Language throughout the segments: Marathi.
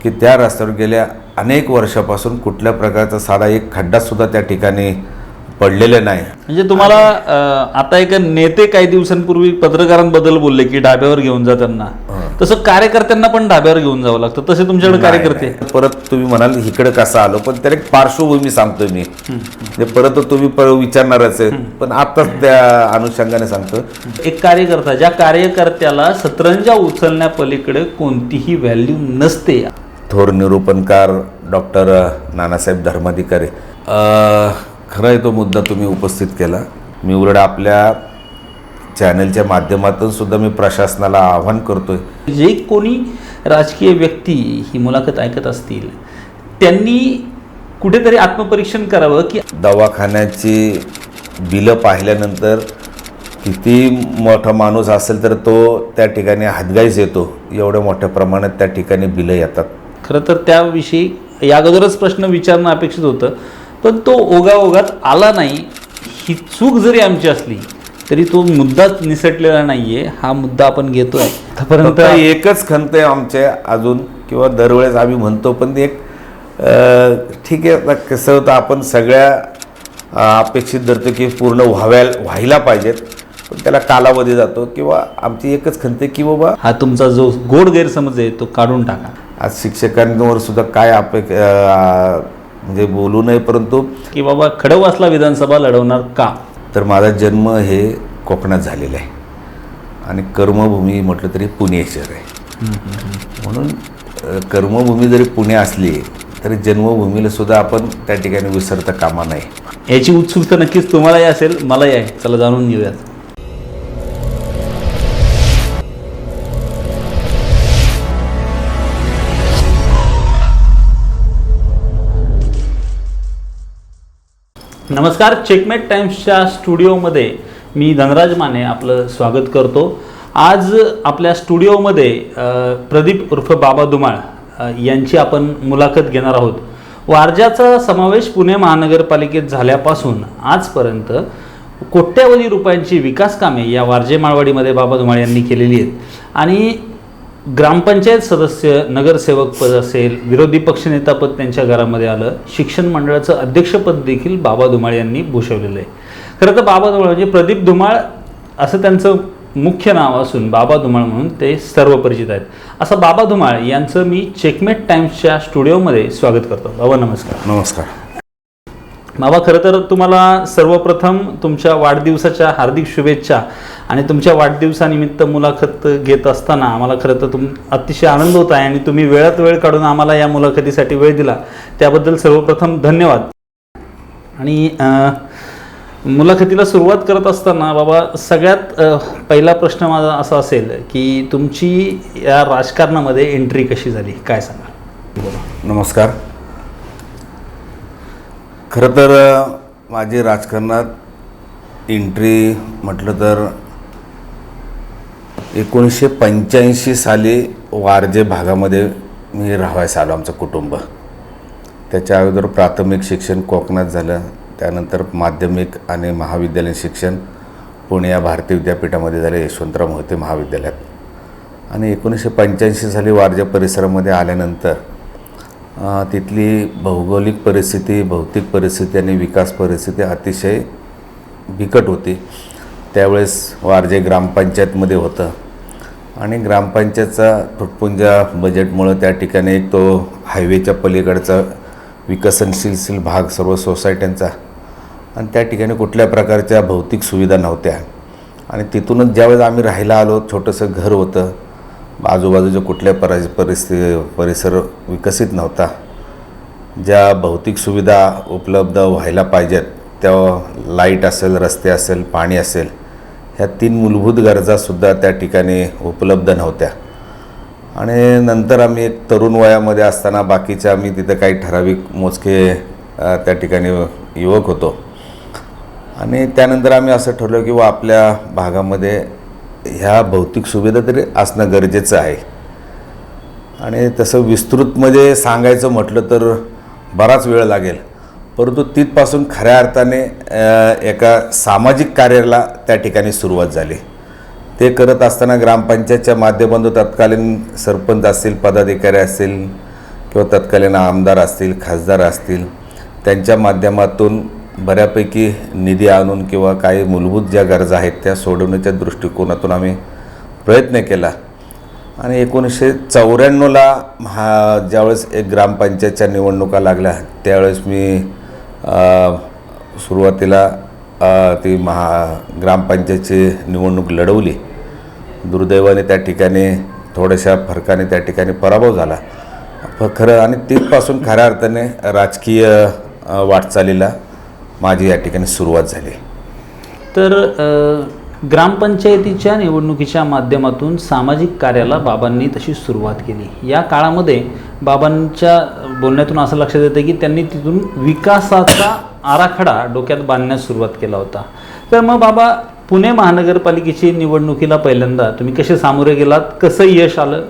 की त्या रस्त्यावर गेल्या अनेक वर्षापासून कुठल्या प्रकारचा साधा एक खड्डासुद्धा त्या ठिकाणी पडलेले नाही. म्हणजे तुम्हाला आता एक नेते काही दिवसांपूर्वी पत्रकारांबद्दल बोलले की ढाब्यावर घेऊन जा त्यांना, तसं कार्यकर्त्यांना पण ढाब्यावर घेऊन जावं लागतं. तसे तुमच्याकडे कार्यकर्ते परत तुम्ही म्हणाल इकडे कसं आलो, पण त्याला एक पार्श्वभूमी सांगतोय मी. ते परत तुम्ही विचारणारच आहे, पण आताच त्या अनुषंगाने सांगतो. एक कार्यकर्ता, ज्या कार्यकर्त्याला सतरंजा उचलण्यापलीकडे कोणतीही व्हॅल्यू नसते. थोर निरूपणकार डॉक्टर नानासाहेब धर्माधिकारी, खरं आहे तो मुद्दा तुम्ही उपस्थित केला. मी उलट आपल्या चॅनलच्या माध्यमातून सुद्धा मी प्रशासनाला आवाहन करतोय, जे कोणी राजकीय व्यक्ती ही मुलाखत ऐकत असतील त्यांनी कुठेतरी आत्मपरीक्षण करावं की दवाखान्याची बिलं पाहिल्यानंतर किती मोठा माणूस असेल तर तो त्या ठिकाणी हातगाईच येतो, एवढ्या मोठ्या प्रमाणात त्या ठिकाणी बिलं येतात. खरं तर त्याविषयी या अगोदरच प्रश्न विचारणं अपेक्षित होतं, पण तो ओघाओघात आला नाही. ही चूक जरी आमची असली तरी तो मुद्दाच निसटलेला नाहीये. हा मुद्दा आपण घेतोय. आतापर्यंत एकच खंत आहे आमच्या अजून, किंवा दरवेळेस आम्ही म्हणतो, पण एक ठीक आहे. आता कसं होतं, आपण सगळ्या अपेक्षित धरतो की पूर्ण व्हायला पाहिजेत, पण त्याला कालावधी जातो. किंवा आमची एकच खंत आहे की बाबा हा तुमचा जो गोड गैरसमज आहे तो काढून टाका. आज शिक्षकांवर सुद्धा काय म्हणजे बोलू नये, परंतु की बाबा खडकवासला विधानसभा लढवणार का? तर माझा जन्म हे कोकणात झालेला आहे आणि कर्मभूमी म्हटलं तरी पुणे शहर आहे. म्हणून कर्मभूमी जरी पुणे असली तरी जन्मभूमीला सुद्धा आपण त्या ठिकाणी विसरता कामा नये. याची उत्सुकता नक्कीच तुम्हालाही असेल, मलाही आहे. चला जाणून घेऊयात. नमस्कार, चेकमेट टाइम्सच्या स्टुडिओमध्ये मी धनराज माने आपलं स्वागत करतो. आज आपल्या स्टुडिओमध्ये प्रदीप उर्फ बाबा धुमाळ यांची आपण मुलाखत घेणार आहोत. वारज्याचा समावेश पुणे महानगरपालिकेत झाल्यापासून आजपर्यंत कोट्यावधी रुपयांची विकास कामे या वारजे माळवाडीमध्ये बाबा धुमाळ यांनी केलेली आहेत. आणि ग्रामपंचायत सदस्य, नगरसेवक पद असेल, विरोधी पक्षनेता पद त्यांच्या घरामध्ये आलं, शिक्षण मंडळाचं अध्यक्षपद देखील बाबा धुमाळ यांनी भूषवलेलं आहे. खरं तर बाबा धुमाळ म्हणजे प्रदीप धुमाळ असं त्यांचं मुख्य नाव असून बाबा धुमाळ म्हणून ते सर्व परिचित आहेत. असं बाबा धुमाळ यांचं मी चेकमेट टाइम्सच्या स्टुडिओमध्ये स्वागत करतो. बाबा नमस्कार. नमस्कार. बाबा, खरं तर तुम्हाला सर्वप्रथम तुमच्या वाढदिवसाच्या हार्दिक शुभेच्छा. आणि तुमच्या वाढदिवसानिमित्त मुलाखत घेत असताना आम्हाला खरं तर अतिशय आनंद होत आहे आणि तुम्ही वेळात वेळ काढून आम्हाला या मुलाखतीसाठी वेळ दिला त्याबद्दल सर्वप्रथम धन्यवाद. आणि मुलाखतीला सुरुवात करत असताना बाबा सगळ्यात पहिला प्रश्न माझा असा असेल की तुमची या राजकारणामध्ये एंट्री कशी झाली, काय सांगा? नमस्कार. खरं तर माझी राजकारणात एंट्री म्हटलं तर 1985 साली वारजे भागामध्ये मी राहायला आलो, आमचं कुटुंब. त्याच्या अगोदर प्राथमिक शिक्षण कोकणात झालं, त्यानंतर माध्यमिक आणि महाविद्यालयीन शिक्षण पुणे या भारतीय विद्यापीठामध्ये झाले, यशवंतराव मोहिते महाविद्यालयात. आणि 1985 साली वारजे परिसरामध्ये आल्यानंतर तिथली भौगोलिक परिस्थिती, भौतिक परिस्थिती आणि विकास परिस्थिती अतिशय बिकट होती. त्यावेळेस वारजे ग्रामपंचायतमध्ये होतं आणि ग्रामपंचायतचा तुटपुंजा बजेटमुळं त्या ठिकाणी एक तो हायवेच्या पलीकडचा विकसनशील भाग सर्व सोसायट्यांचा, आणि त्या ठिकाणी कुठल्या प्रकारच्या भौतिक सुविधा नव्हत्या. आणि तिथूनच ज्यावेळेस आम्ही राहायला आलो, छोटंसं घर होतं, आजूबाजूच्या कुठल्या परिसर विकसित नव्हता. ज्या भौतिक सुविधा उपलब्ध व्हायला पाहिजेत त्या लाईट असेल, रस्ते असेल, पाणी असेल, ह्या 3 मूलभूत गरजासुद्धा त्या ठिकाणी उपलब्ध नव्हत्या. आणि नंतर आम्ही एक तरुण वयामध्ये असताना बाकीचे आम्ही तिथं काही ठराविक मोजके त्या ठिकाणी युवक होतो. आणि त्यानंतर आम्ही असं ठरवलं की आपल्या भागामध्ये ह्या भौतिक सुविधा तरी असणं गरजेचं आहे. आणि तसं विस्तृतमध्ये सांगायचं म्हटलं तर बराच वेळ लागेल, परंतु तिथपासून खऱ्या अर्थाने एका सामाजिक कार्याला त्या ठिकाणी सुरुवात झाली. ते करत असताना ग्रामपंचायतच्या माध्यमातून तत्कालीन सरपंच असतील, पदाधिकारी असतील, किंवा तत्कालीन आमदार असतील, खासदार असतील, त्यांच्या माध्यमातून बऱ्यापैकी निधी आणून किंवा काही मूलभूत ज्या गरजा आहेत त्या सोडवण्याच्या दृष्टिकोनातून आम्ही प्रयत्न केला. आणि 1994ला ज्यावेळेस एक ग्रामपंचायतच्या निवडणुका लागल्या त्यावेळेस मी सुरुवातीला ती ग्रामपंचायतची निवडणूक लढवली. दुर्दैवाने त्या ठिकाणी थोड्याशा फरकाने त्या ठिकाणी पराभव झाला खरं. आणि तिथपासून खऱ्या अर्थाने राजकीय वाटचालीला माझी या ठिकाणी सुरुवात झाली. तर ग्रामपंचायतीच्या निवडणुकीच्या माध्यमातून सामाजिक कार्याला बाबांनी तशी सुरुवात केली. या काळामध्ये बाबांच्या बोलण्यातून असं लक्षात येतं की त्यांनी तिथून विकासाचा आराखडा डोक्यात बांधण्यास सुरुवात केला होता. तर मग बाबा, पुणे महानगरपालिकेची निवडणुकीला पहिल्यांदा तुम्ही कसे सामोरे गेलात, कसं यश आलं,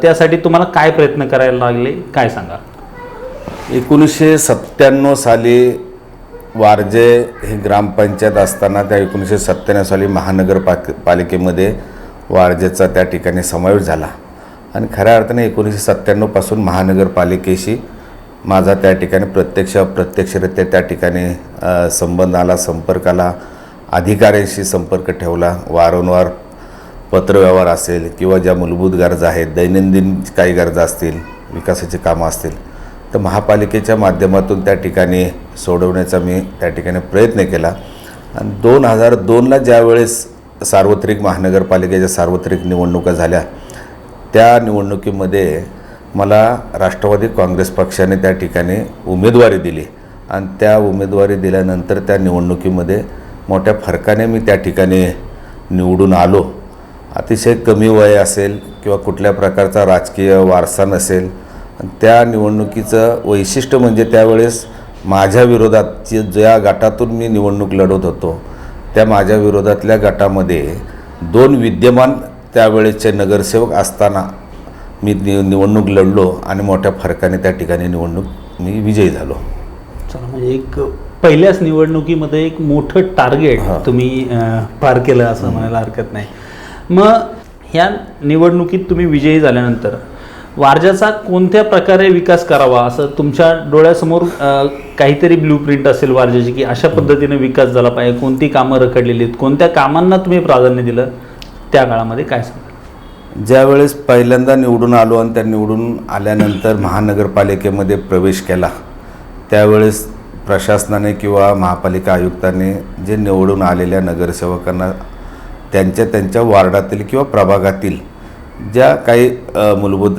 त्यासाठी तुम्हाला काय प्रयत्न करायला लागले, काय सांगा? 1997 साली वारजे ही ग्रामपंचायत असताना त्या 1997 साली महानगरपालिकेमध्ये वारजेचा त्या ठिकाणी समावेश झाला. आणि खऱ्या अर्थाने 1997पासून महानगरपालिकेशी माझा त्या ठिकाणी प्रत्यक्ष अप्रत्यक्षरित्या त्या ठिकाणी संबंध आला, संपर्क आला, अधिकाऱ्यांशी संपर्क ठेवला. वारंवार पत्रव्यवहार असेल किंवा ज्या मूलभूत गरजा आहेत, दैनंदिन काही गरजा असतील, विकासाची कामं असतील, तर महापालिकेच्या माध्यमातून त्या ठिकाणी सोडवण्याचा मी त्या ठिकाणी प्रयत्न केला. आणि 2002ला ज्यावेळेस सार्वत्रिक महानगरपालिकेच्या सार्वत्रिक निवडणुका झाल्या त्या निवडणुकीमध्ये मला राष्ट्रवादी काँग्रेस पक्षाने त्या ठिकाणी उमेदवारी दिली. आणि त्या उमेदवारी दिल्यानंतर त्या निवडणुकीमध्ये मोठ्या फरकाने मी त्या ठिकाणी निवडून आलो. अतिशय कमी वय असेल किंवा कुठल्या प्रकारचा राजकीय वारसा नसेल. त्या निवडणुकीचं वैशिष्ट्य म्हणजे त्यावेळेस माझ्या विरोधात ज्या गटातून मी निवडणूक लढवत होतो त्या माझ्या विरोधातल्या गटामध्ये 2 विद्यमान त्यावेळेसचे नगरसेवक असताना मी निवडणूक लढलो आणि मोठ्या फरकाने त्या ठिकाणी निवडणूक मी विजयी झालो. चला, म्हणजे एक पहिल्याच निवडणुकीमध्ये एक मोठं टार्गेट तुम्ही पार केलं असं म्हणायला हरकत नाही. मग ह्या निवडणुकीत तुम्ही विजयी झाल्यानंतर वारजाचा कोणत्या प्रकारे विकास करावा असं तुमच्या डोळ्यासमोर काहीतरी ब्ल्यूप्रिंट असेल वारजाची, की अशा पद्धतीने विकास झाला पाहिजे, कोणती कामं रखडलेली आहेत, कोणत्या कामांना तुम्ही प्राधान्य दिलं, त्या काळामध्ये काय सांगा? ज्यावेळेस पहिल्यांदा निवडून आलो आणि त्या निवडून आल्यानंतर महानगरपालिकेमध्ये प्रवेश केला त्यावेळेस प्रशासनाने किंवा महापालिका आयुक्तांनी जे निवडून आलेल्या नगरसेवकांना त्यांच्या वार्डातील किंवा प्रभागातील ज्या काही मूलभूत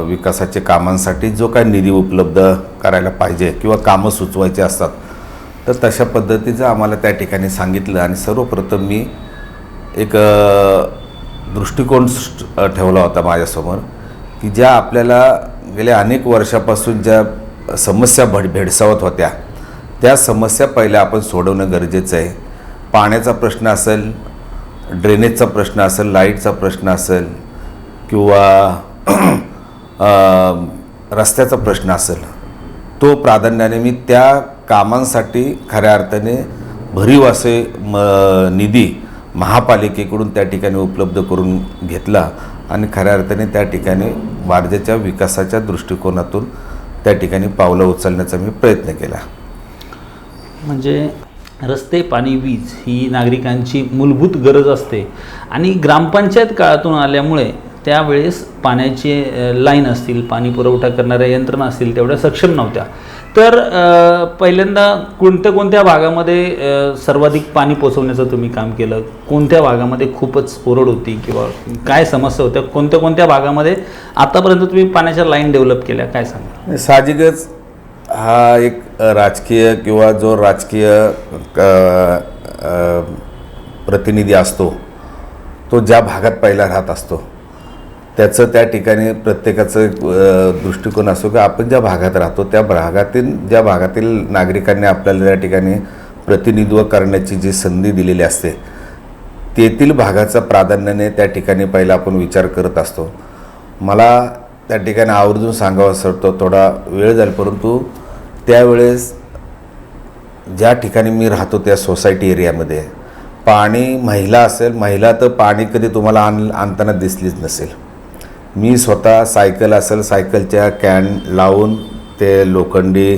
विकासाचे कामांसाठी जो काही निधी उपलब्ध करायला पाहिजे किंवा कामं सुचवायचे असतात तर तशा पद्धतीचं आम्हाला त्या ठिकाणी सांगितलं. आणि सर्वप्रथम मी एक दृष्टिकोन ठेवला होता माझ्यासमोर की ज्या आपल्याला गेल्या अनेक वर्षापासून ज्या समस्या भेडसावत होत्या त्या समस्या पहिल्या आपण सोडवणं गरजेचं आहे. पाण्याचा प्रश्न असेल, ड्रेनेजचा प्रश्न असेल, लाईटचा प्रश्न असेल किंवा रस्त्याचा प्रश्न असेल, तो प्राधान्याने मी त्या कामांसाठी खऱ्या अर्थाने भरीव असे निधी महापालिकेकडून त्या ठिकाणी उपलब्ध करून घेतला. आणि खऱ्या अर्थाने त्या ठिकाणी वारजेच्या विकासाच्या दृष्टिकोनातून त्या ठिकाणी पावलं उचलण्याचा मी प्रयत्न केला. म्हणजे रस्ते, पाणी, वीज ही नागरिकांची मूलभूत गरज असते आणि ग्रामपंचायत काळातून आल्यामुळे त्यावेळेस पाण्याचे लाईन असतील, पाणी पुरवठा करणाऱ्या यंत्रणा असतील तेवढ्या सक्षम नव्हत्या. तर पहिल्यांदा कोणत्या भागामध्ये सर्वाधिक पाणी पोचवण्याचं तुम्ही काम केलं, कोणत्या भागामध्ये खूपच कोरड होती किंवा काय समस्या होत्या, कोणत्या भागामध्ये आतापर्यंत तुम्ही पाण्याच्या लाईन डेव्हलप केल्या, काय सांगा? साहजिकच हा एक राजकीय किंवा जो राजकीय प्रतिनिधी असतो तो ज्या भागात पहिला राहत असतो त्याचं त्या ठिकाणी प्रत्येकाचं दृष्टिकोन असतो की आपण ज्या भागात राहतो त्या ज्या भागातील नागरिकांनी आपल्याला त्या ठिकाणी प्रतिनिधित्व करण्याची जी संधी दिलेली असते तेथील भागाचा प्राधान्याने त्या ठिकाणी पहिला आपण विचार करत असतो. मला त्या ठिकाणी आवर्जून सांगावं असं थोडा वेळ जाईल, परंतु त्यावेळेस ज्या ठिकाणी मी राहतो त्या सोसायटी एरियामध्ये पाणी, महिला असेल, महिला तर पाणी कधी तुम्हाला आणताना दिसलीच नसेल. मी स्वतः सायकल असेल सायकलच्या कॅन लावून ते लोखंडी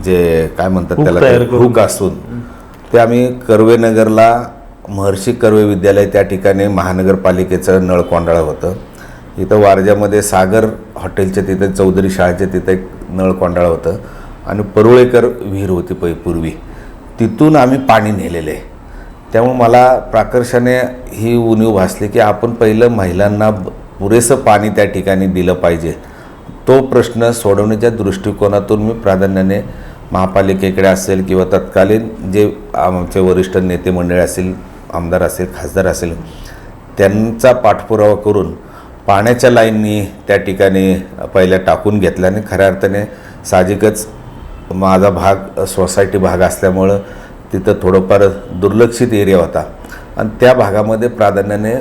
जे काय म्हणतात हुक त्याला तयार करून. हुक असून ते आम्ही कर्वेनगरला महर्षी कर्वे विद्यालय त्या ठिकाणी महानगरपालिकेचं नळकोंडाळं होतं. इथं वारजामध्ये सागर हॉटेलच्या तिथे चौधरी शाळेच्या तिथे एक नळकोंडाळं होतं आणि परुळेकर विहीर होती पूर्वी, तिथून आम्ही पाणी नेलेलं आहे. त्यामुळे मला प्राकर्षाने ही उणीव भासली की आपण पहिलं महिलांना पुरेसं पाणी त्या ठिकाणी दिलं पाहिजे. तो प्रश्न सोडवण्याच्या दृष्टिकोनातून मी प्राधान्याने महापालिकेकडे असेल किंवा तत्कालीन जे आमचे वरिष्ठ नेते मंडळी असतील, आमदार असेल, खासदार असेल, त्यांचा पाठपुरावा करून पाण्याच्या लाईननी त्या ठिकाणी पहिल्या टाकून घेतल्या. आणि खऱ्या अर्थाने साहजिकच माझा भाग सोसायटी भाग असल्यामुळं तिथं थोडंफार दुर्लक्षित एरिया होता आणि त्या भागामध्ये प्राधान्याने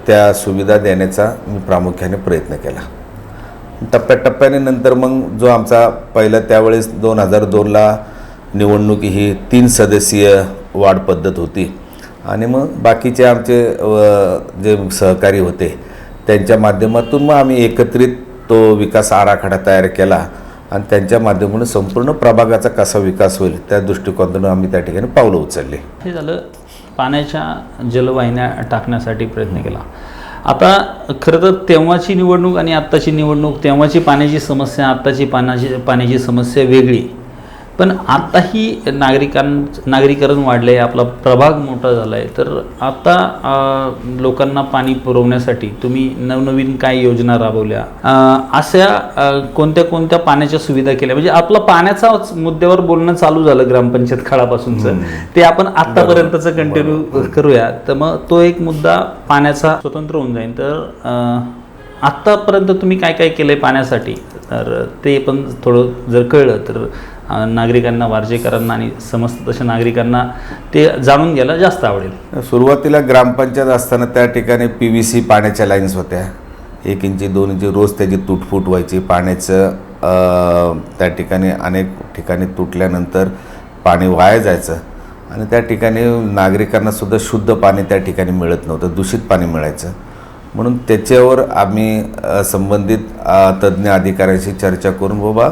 त्या सुविधा देण्याचा मी प्रामुख्याने प्रयत्न केला. टप्प्याटप्प्याने नंतर मग जो आमचा पहिला त्यावेळेस 2002ला निवडणूक ही 3 सदस्यीय वार्ड पद्धत होती आणि मग बाकीचे आमचे जे सहकारी होते त्यांच्या माध्यमातून मग आम्ही एकत्रित तो विकास आराखडा तयार केला आणि त्यांच्या माध्यमातून संपूर्ण प्रभागाचा कसा विकास होईल त्या दृष्टिकोनातून आम्ही त्या ठिकाणी पावलं उचलली. हे झालं पाण्याच्या जलवाहिन्या टाकण्यासाठी प्रयत्न केला. आता खरं तर तेव्हाची निवडणूक आणि आत्ताची निवडणूक, तेव्हाची पाण्याची समस्या, आत्ताची पाण्याची समस्या वेगळी. पण आत्ताही नागरीकरण वाढलं आहे, आपला प्रभाग मोठा झाला आहे, तर आता लोकांना पाणी पुरवण्यासाठी तुम्ही नवनवीन काय योजना राबवल्या, अशा कोणत्या पाण्याच्या सुविधा केल्या? म्हणजे आपला पाण्याचा मुद्द्यावर बोलणं चालू झालं ग्रामपंचायत काळापासूनचं, ते आपण आत्तापर्यंतचं कंटिन्यू करूया. तर मग तो एक मुद्दा पाण्याचा स्वतंत्र होऊन जाईल. तर आत्तापर्यंत तुम्ही काय काय केलं आहे पाण्यासाठी, तर ते पण थोडं जर कळलं तर नागरिकांना, वारजेकरांना आणि समस्त तशा नागरिकांना ते जाणून घ्यायला जास्त आवडेल. सुरुवातीला ग्रामपंचायत असताना त्या ठिकाणी PVC पाण्याच्या लाईन्स होत्या. 1 इंची 2 इंची रोज त्याची तुटफूट व्हायची. पाण्याचं त्या ठिकाणी अनेक ठिकाणी तुटल्यानंतर पाणी वाया जायचं आणि त्या ठिकाणी नागरिकांनासुद्धा शुद्ध पाणी त्या ठिकाणी मिळत नव्हतं, दूषित पाणी मिळायचं. म्हणून त्याच्यावर आम्ही संबंधित तज्ज्ञ अधिकाऱ्यांशी चर्चा करून बाबा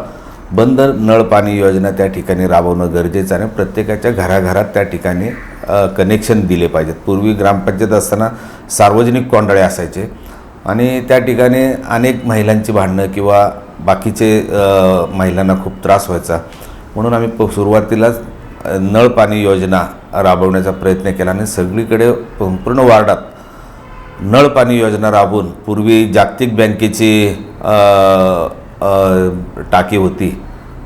बंद नळ पाणी योजना त्या ठिकाणी राबवणं गरजेचं आहे. प्रत्येकाच्या घराघरात त्या ठिकाणी कनेक्शन दिले पाहिजेत. पूर्वी ग्रामपंचायत असताना सार्वजनिक कोंडाळे असायचे आणि त्या ठिकाणी अनेक महिलांची भांडणं किंवा बाकीचे महिलांना खूप त्रास व्हायचा. म्हणून आम्ही सुरुवातीलाच नळ पाणी योजना राबवण्याचा प्रयत्न केला आणि सगळीकडे संपूर्ण वार्डात नळ पाणी योजना राबवून, पूर्वी जागतिक बँकेची टाकी होती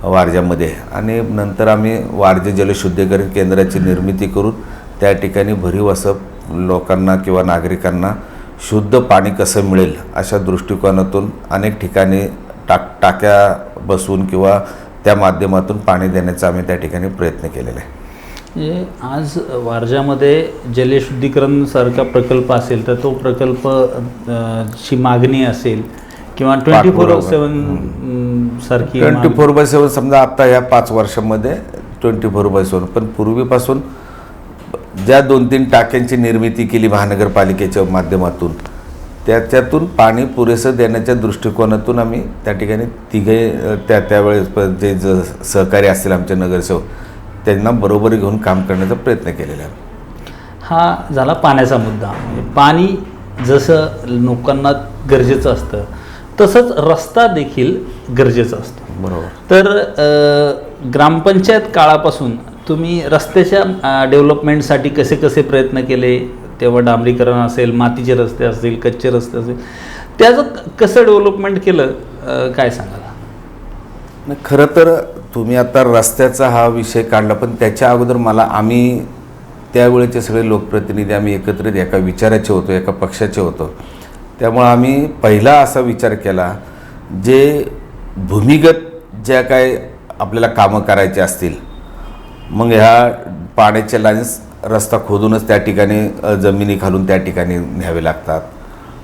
वारजामध्ये आणि नंतर आम्ही वारजे जलशुद्धीकरण केंद्राची निर्मिती करून त्या ठिकाणी भरीव असं लोकांना किंवा नागरिकांना शुद्ध पाणी कसं मिळेल अशा दृष्टिकोनातून अनेक ठिकाणी टाक्या बसवून किंवा त्या माध्यमातून पाणी देण्याचा आम्ही त्या ठिकाणी प्रयत्न केलेला आहे. म्हणजे आज वारजामध्ये जलशुद्धीकरण सारखा प्रकल्प असेल तर तो प्रकल्प ची मागणी असेल किंवा 24/7 सारखी 24/7 समजा आता ह्या 5 वर्षामध्ये 24/7, पण पूर्वीपासून ज्या 2-3 टाक्यांची निर्मिती केली महानगरपालिकेच्या माध्यमातून त्याच्यातून पाणी पुरेसं देण्याच्या दृष्टिकोनातून आम्ही त्या ठिकाणी तिघे त्यावेळेस जे सहकारी असतील आमचे नगरसेवक त्यांना बरोबर घेऊन काम करण्याचा प्रयत्न केलेला आहे. हा झाला पाण्याचा मुद्दा. म्हणजे पाणी जसं लोकांना गरजेचं असतं तसंच रस्ता देखील गरजेचा असतो. बरोबर. तर ग्रामपंचायत काळापासून तुम्ही रस्त्याच्या डेव्हलपमेंटसाठी कसे कसे प्रयत्न केले? तेव्हा डांबरीकरण असेल, मातीचे रस्ते असतील, कच्चे रस्ते असतील, त्याचं कसं डेव्हलपमेंट केलं, काय सांगाल? खरं तर तुम्ही आता रस्त्याचा हा विषय काढला, पण त्याच्या अगोदर आम्ही त्यावेळेचे सगळे लोकप्रतिनिधी आम्ही एकत्रित एका विचाराचे होतो, एका पक्षाचे होतो. त्यामुळे आम्ही पहिला असा विचार केला, जे भूमिगत ज्या काय आपल्याला कामं करायची असतील, मग ह्या पाण्याच्या लाईन्स रस्ता खोदूनच त्या ठिकाणी जमिनी खालून त्या ठिकाणी न्यावे लागतात.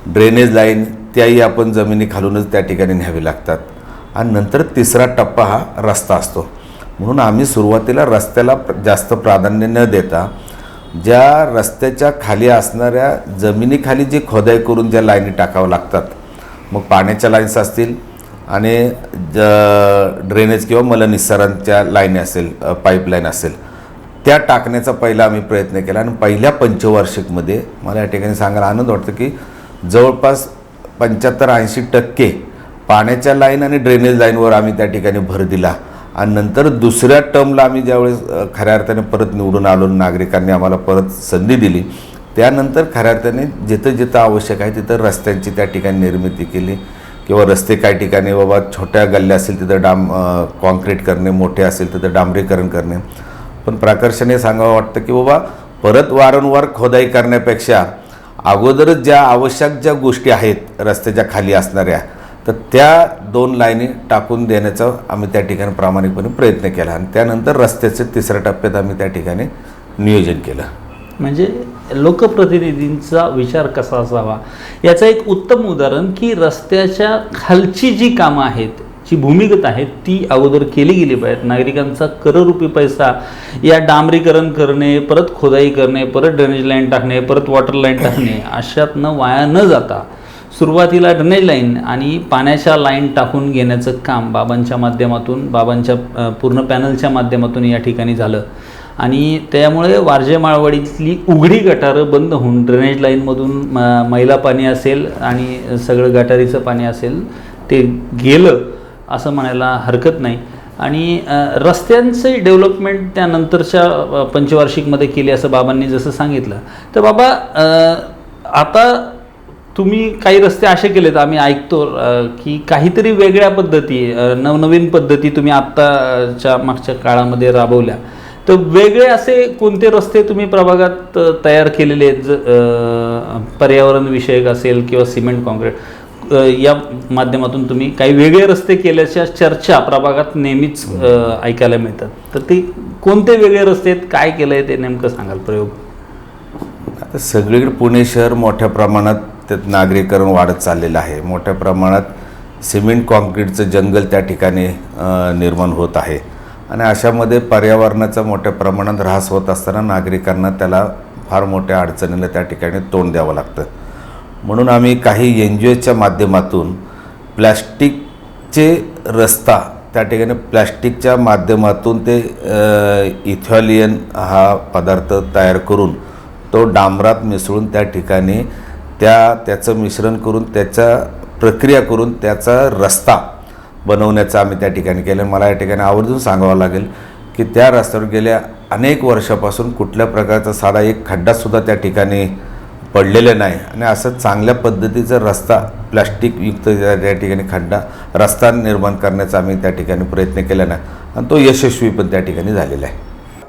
ड्रेनेज लाईन त्याही आपण जमिनी खालूनच त्या ठिकाणी न्यावी लागतात आणि नंतर तिसरा टप्पा हा रस्ता असतो. म्हणून आम्ही सुरुवातीला रस्त्याला जास्त प्राधान्य न देता ज्या रस्त्याच्या खाली असणाऱ्या जमिनीखाली जी खोदाई करून ज्या लाईनी टाकाव्या लागतात, मग पाण्याच्या लाईन्स असतील आणि ड्रेनेज किंवा मलनिस्सारांच्या लाईनी असेल, पाईपलाईन असेल, त्या टाकण्याचा पहिला आम्ही प्रयत्न केला. आणि पहिल्या पंचवार्षिकमध्ये मला या ठिकाणी सांगायला आनंद वाटतो की जवळपास 75-80% पाण्याच्या लाईन आणि ड्रेनेज लाईनवर आम्ही त्या ठिकाणी भर दिला. आणि नंतर दुसऱ्या टर्मला आम्ही ज्यावेळेस खऱ्या अर्थाने परत निवडून आलो, नागरिकांनी आम्हाला परत संधी दिली, त्यानंतर खऱ्या अर्थाने जिथं जिथं आवश्यक आहे तिथं रस्त्यांची त्या ठिकाणी निर्मिती केली. किंवा रस्ते काही ठिकाणी बाबा छोट्या गल्ल्या असतील तिथं कॉन्क्रीट करणे, मोठे असेल तिथं डांबरीकरण करणे. पण प्रकर्षाने सांगावं वाटतं की बाबा परत वारंवार खोदाई करण्यापेक्षा अगोदरच ज्या आवश्यक ज्या गोष्टी आहेत रस्त्याच्या खाली असणाऱ्या, तर त्या 2 लाईनी टाकून देण्याचा आम्ही त्या ठिकाणी प्रामाणिकपणे प्रयत्न केला. आणि त्यानंतर रस्त्याचे 3ऱ्या टप्प्यात आम्ही त्या ठिकाणी नियोजन केलं. म्हणजे लोकप्रतिनिधींचा विचार कसा असावा याचं एक उत्तम उदाहरण की रस्त्याच्या खालची जी कामं आहेत, जी भूमिगत आहेत, ती अगोदर केली गेली पाहिजेत. नागरिकांचा कररूपी पैसा या डांबरीकरण करणे, परत खोदाई करणे, परत ड्रेनेज लाईन टाकणे, परत वॉटर लाईन टाकणे अशातनं वाया न जाता सुरुवातीला ड्रेनेज लाईन आणि पाण्याच्या लाईन टाकून घेण्याचं काम बाबांच्या माध्यमातून, बाबांच्या पूर्ण पॅनलच्या माध्यमातून या ठिकाणी झालं. आणि त्यामुळे वारजे माळवाडीतली उघडी गटारं बंद होऊन ड्रेनेज लाईनमधून मैला पाणी असेल आणि सगळं गटारीचं पाणी असेल ते गेलं असं म्हणायला हरकत नाही. आणि रस्त्यांचे डेव्हलपमेंट त्यानंतरच्या पंचवार्षिकमध्ये केली असं बाबांनी जसं सांगितलं. तर बाबा आता तुम्ही काही रस्ते असे केलेत, आम्ही ऐकतो की काहीतरी वेगळ्या पद्धती, नवनवीन पद्धती तुम्ही आत्ताच्या मागच्या काळामध्ये राबवल्या. तर वेगळे असे कोणते रस्ते तुम्ही प्रभागात तयार केलेले आहेत, पर्यावरण विषयक असेल किंवा सिमेंट कॉन्क्रीट या माध्यमातून तुम्ही काही वेगळे रस्ते केल्याच्या चर्चा प्रभागात नेहमीच ऐकायला मिळतात. तर ते कोणते वेगळे रस्ते आहेत, काय केलं आहे ते नेमकं सांगाल प्रयोग? आता सगळीकडे पुणे शहर मोठ्या प्रमाणात त्यात नागरीकरण वाढत चाललेलं आहे. मोठ्या प्रमाणात सिमेंट कॉन्क्रीटचं जंगल त्या ठिकाणी निर्माण होत आहे. आणि अशामध्ये पर्यावरणाचा मोठ्या प्रमाणात ऱ्हास होत असताना नागरिकांना त्याला फार मोठ्या अडचणीला त्या ठिकाणी तोंड द्यावं लागतं. म्हणून आम्ही काही NGOच्या माध्यमातून प्लॅस्टिकचे रस्ता त्या ठिकाणी प्लॅस्टिकच्या माध्यमातून ते इथॉलियन हा पदार्थ तयार करून तो डांबरात मिसळून त्या ठिकाणी त्याचं मिश्रण करून त्याचा प्रक्रिया करून त्याचा रस्ता बनवण्याचं आम्ही त्या ठिकाणी केलं. मला या ठिकाणी आवर्जून सांगावं लागेल की त्या रस्त्यावर गेल्या अनेक वर्षापासून कुठल्या प्रकारचा साधा एक खड्डासुद्धा त्या ठिकाणी पडलेला नाही. आणि असं चांगल्या पद्धतीचा रस्ता प्लास्टिकयुक्त त्या ठिकाणी रस्ता निर्माण करण्याचा आम्ही त्या ठिकाणी प्रयत्न केला नाही. आणि तो यशस्वी पण त्या ठिकाणी झालेला आहे.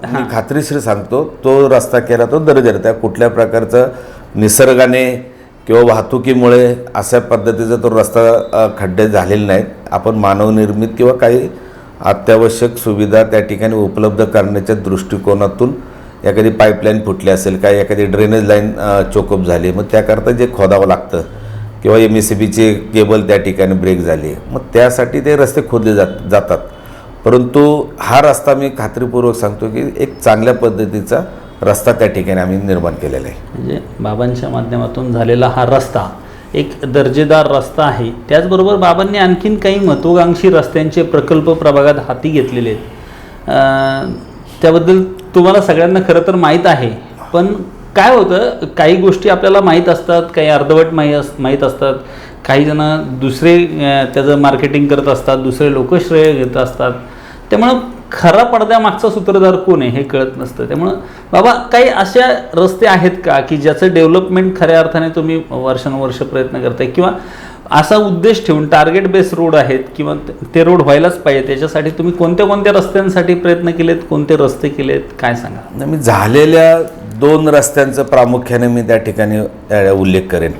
मी खात्रीशीर सांगतो, तो रस्ता केला तो दर्जेदार. त्या कुठल्या प्रकारचं निसर्गाने किंवा वाहतुकीमुळे अशा पद्धतीचा तो रस्ता खड्डे झालेले नाहीत. आपण मानवनिर्मित किंवा काही अत्यावश्यक सुविधा त्या ठिकाणी उपलब्ध करण्याच्या दृष्टिकोनातून एखादी पाईपलाईन फुटली असेल, काय एखादी ड्रेनेज लाईन चोकअप झाली, मग त्याकरता जे खोदावं लागतं किंवा MSCBची केबल त्या ठिकाणी ब्रेक झाली, मग त्यासाठी ते रस्ते खोदले जातात. परंतु हा रस्ता मी खात्रीपूर्वक सांगतो की एक चांगल्या पद्धतीचा रस्ता त्या ठिकाणी आम्ही निर्माण केलेला आहे. म्हणजे बाबांच्या माध्यमातून झालेला हा रस्ता एक दर्जेदार रस्ता आहे. त्याचबरोबर बाबांनी आणखीन काही महत्त्वाकांक्षी रस्त्यांचे प्रकल्प प्रभागात हाती घेतलेले आहेत. त्याबद्दल तुम्हाला सगळ्यांना खरं तर माहीत आहे. पण काय होतं, काही गोष्टी आपल्याला माहीत असतात, काही अर्धवट माहीत असतात, काही जण दुसरे त्याचं मार्केटिंग करत असतात, दुसरे लोक श्रेय घेत असतात. त्यामुळं खरा पडद्यामागचा सूत्रधार कोण आहे हे कळत नसतं. त्यामुळं बाबा काही अशा रस्ते आहेत का की ज्याचं डेव्हलपमेंट खऱ्या अर्थाने तुम्ही वर्षानुवर्ष प्रयत्न करताय, किंवा असा उद्देश ठेवून टार्गेट बेस रोड आहेत किंवा ते रोड व्हायलाच पाहिजे, त्याच्यासाठी तुम्ही कोणत्या कोणत्या रस्त्यांसाठी प्रयत्न केलेत, कोणते रस्ते केलेत, काय सांगा? मी झालेल्या 2 रस्त्यांचं प्रामुख्याने मी त्या ठिकाणी उल्लेख करेन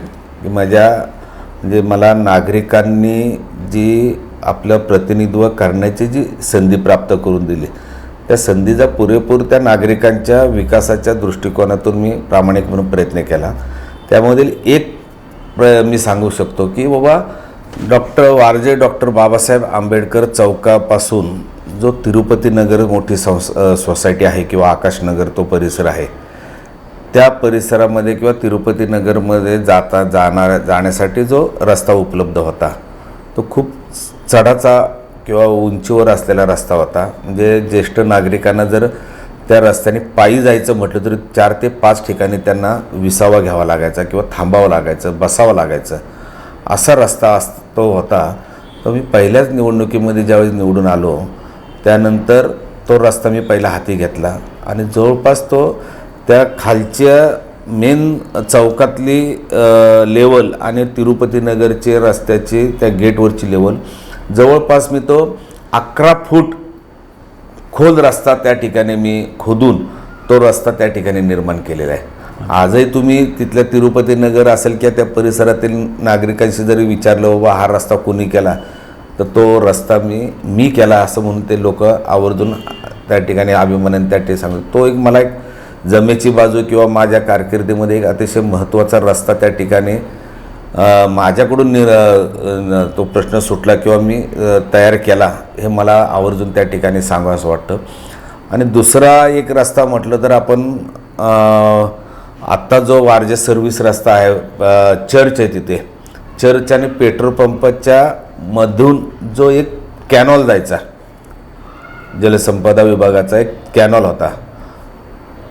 की म्हणजे मला नागरिकांनी जी आपलं प्रतिनिधित्व करण्याची जी संधी प्राप्त करून दिली, त्या संधीचा पुरेपूर त्या नागरिकांच्या विकासाच्या दृष्टिकोनातून मी प्रामाणिक म्हणून प्रयत्न केला. त्यामधील एक मी सांगू शकतो की बाबा वारजे डॉक्टर बाबासाहेब आंबेडकर चौकापासून जो तिरुपती नगर मोठी सोसायटी आहे किंवा आकाशनगर तो परिसर आहे, त्या परिसरामध्ये किंवा तिरुपती नगरमध्ये जाण्यासाठी जो रस्ता उपलब्ध होता तो खूप चढाचा किंवा उंचीवर असलेला रस्ता होता. म्हणजे ज्येष्ठ नागरिकांना जर त्या रस्त्याने पायी जायचं म्हटलं तरी 4 ते 5 ठिकाणी त्यांना विसावा घ्यावा लागायचा किंवा थांबावं लागायचं, बसावं लागायचं, असा रस्ता तो होता. तर मी पहिल्याच निवडणुकीमध्ये ज्यावेळेस निवडून आलो त्यानंतर तो रस्ता मी पहिला हाती घेतला आणि जवळपास तो त्या खालच्या मेन चौकातली लेवल आणि तिरुपती नगरचे रस्त्याची त्या गेटवरची लेवल जवळपास मी तो 11 फूट खोल रस्ता त्या ठिकाणी मी खोदून तो रस्ता त्या ठिकाणी निर्माण केलेला आहे. आजही तुम्ही तिथल्या तिरुपती नगर असेल किंवा त्या परिसरातील नागरिकांशी जरी विचारलं बाबा हा रस्ता कोणी केला तर तो रस्ता मी केला असं म्हणून ते लोक आवर्जून त्या ठिकाणी अभिमानाने त्या ठिकाणी सांगतात. तो एक मला एक जमेची बाजू किंवा माझ्या कारकिर्दीमध्ये एक अतिशय महत्त्वाचा रस्ता त्या ठिकाणी माझ्याकडून तो प्रश्न सुटला किंवा मी तयार केला हे मला आवर्जून त्या ठिकाणी सांगावं असं वाटतं. आणि दुसरा एक रस्ता म्हटलं तर आपण आत्ता जो वारजे सर्व्हिस रस्ता आहे, चर्च आहे तिथे, चर्च आणि पेट्रोल पंपाच्या मधून जो एक कॅनॉल जायचा, जलसंपदा विभागाचा एक कॅनॉल होता,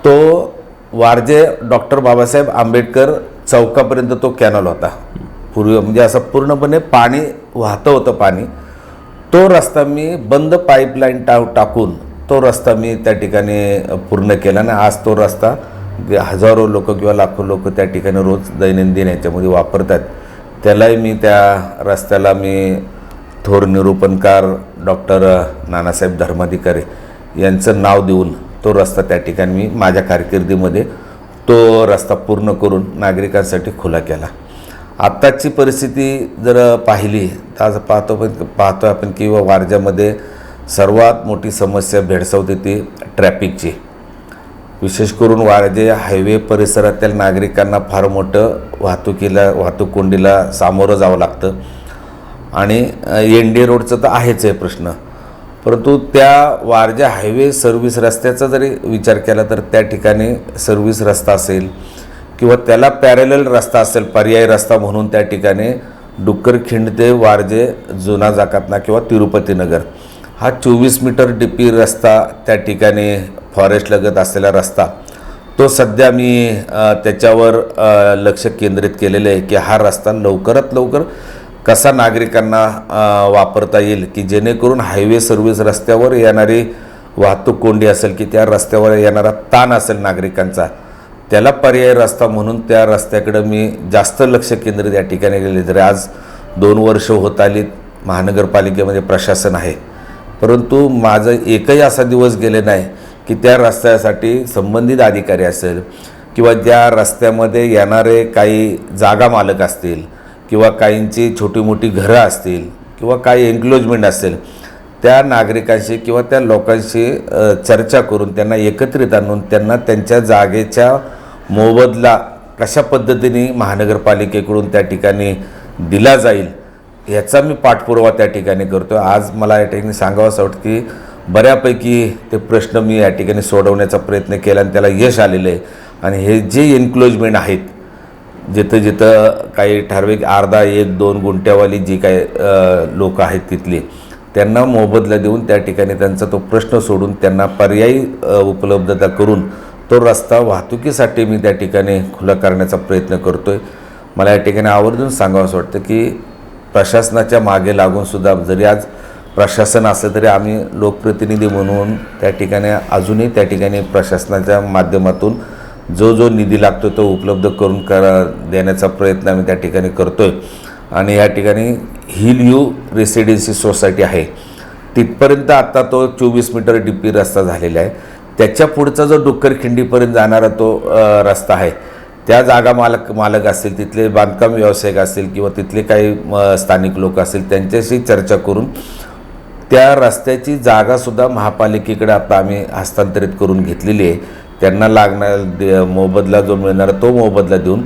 तो वारजे डॉक्टर बाबासाहेब आंबेडकर चौकापर्यंत तो कॅनॉल होता पूर्वी. म्हणजे असं पूर्णपणे पाणी वाहतं होतं पाणी. तो रस्ता मी बंद पाईपलाईन टाकून तो रस्ता मी त्या ठिकाणी पूर्ण केला आणि आज तो रस्ता हजारो लोक किंवा लाखो लोक त्या ठिकाणी रोज दैनंदिन याच्यामध्ये वापरतात. त्यालाही मी त्या रस्त्याला मी थोर निरूपणकार डॉक्टर नानासाहेब धर्माधिकारी यांचं नाव देऊन तो रस्ता त्या ठिकाणी मी माझ्या कारकिर्दीमध्ये तो रस्ता पूर्ण करून नागरिकांसाठी खुला केला. आत्ताची परिस्थिती जर पाहिली तर आज पाहतो आपण की वारज्यामध्ये सर्वात मोठी समस्या भेडसावते ती ट्रॅफिकची. विशेष करून वारजे हायवे परिसरातील नागरिकांना फार मोठं वाहतूक कोंडीला सामोरं जावं लागतं. आणि ND रोडचं तर आहेच आहे प्रश्न, परंतु त्या वारजे हायवे सर्व्हिस रस्त्याचा जरी विचार केला तर त्या ठिकाणी सर्व्हिस रस्ता असेल किंवा त्याला पॅरेलल रस्ता असेल, पर्यायी रस्ता म्हणून त्या ठिकाणी डुक्करखिंड ते वारजे जुना जाकातना किंवा तिरुपती नगर हा 24 मीटर DP रस्ता त्या ठिकाणी फॉरेस्ट लगत असलेला रस्ता तो सध्या मी त्याच्यावर लक्ष केंद्रित केलेलं आहे की हा रस्ता लवकरात लवकर कसा नागरिकांना वापरता येईल की जेणेकरून हायवे सर्व्हिस रस्त्यावर येणारी वाहतूक कोंडी असेल की त्या रस्त्यावर येणारा ताण असेल नागरिकांचा त्याला पर्यायी रस्ता म्हणून त्या रस्त्याकडे मी जास्त लक्ष केंद्रित या ठिकाणी केले. जरी आज 2 वर्ष होत आली महानगरपालिकेमध्ये प्रशासन आहे, परंतु माझं एकही असा दिवस गेले नाही की त्या रस्त्यासाठी संबंधित अधिकारी असेल किंवा ज्या रस्त्यामध्ये येणारे काही जागा मालक असतील किंवा काहींची छोटी मोठी घरं असतील किंवा काही एन्क्लोजमेंट असेल त्या नागरिकांशी किंवा त्या लोकांशी चर्चा करून त्यांना एकत्रित आणून त्यांना त्यांच्या जागेच्या मोबदला कशा पद्धतीने महानगरपालिकेकडून त्या ठिकाणी दिला जाईल याचा मी पाठपुरावा त्या ठिकाणी करतो. आज मला या ठिकाणी सांगावं असं वाटतं की बऱ्यापैकी ते प्रश्न मी या ठिकाणी सोडवण्याचा प्रयत्न केला आणि त्याला यश आलेलं आहे. आणि हे जे एन्क्लोजमेंट आहेत जिथं जिथं काही ठराविक अर्धा 1-2 गुंठ्यावाली जी काही लोक आहेत तिथली त्यांना मोबदला देऊन त्या ठिकाणी त्यांचा तो प्रश्न सोडून त्यांना पर्यायी उपलब्धता करून तो रस्ता वाहतुकीसाठी मी त्या ठिकाणी खुला करण्याचा प्रयत्न करतो आहे. मला या ठिकाणी आवर्जून सांगावं असं वाटतं की प्रशासनाच्या मागे लागूनसुद्धा जरी आज प्रशासन असलं तरी आम्ही लोकप्रतिनिधी म्हणून त्या ठिकाणी अजूनही त्या ठिकाणी प्रशासनाच्या माध्यमातून जो निधी लागतो तो उपलब्ध करून देण्याचा प्रयत्न आम्ही त्या ठिकाणी करतो आहे. आणि या ठिकाणी हिल यू रेसिडेन्सी सोसायटी आहे तिथपर्यंत आत्ता तो 24 मीटर DP रस्ता झालेला आहे. त्याच्या पुढचा जो डुक्करखिंडीपर्यंत जाणारा तो रस्ता आहे त्या जागा मालक असतील, तिथले बांधकाम व्यावसायिक असतील किंवा तिथले काही स्थानिक लोक असतील त्यांच्याशी चर्चा करून त्या रस्त्याची जागासुद्धा महापालिकेकडे आता आम्ही हस्तांतरित करून घेतलेली आहे. त्यांना लागणारा मोबदला जो मिळणारा तो मोबदला देऊन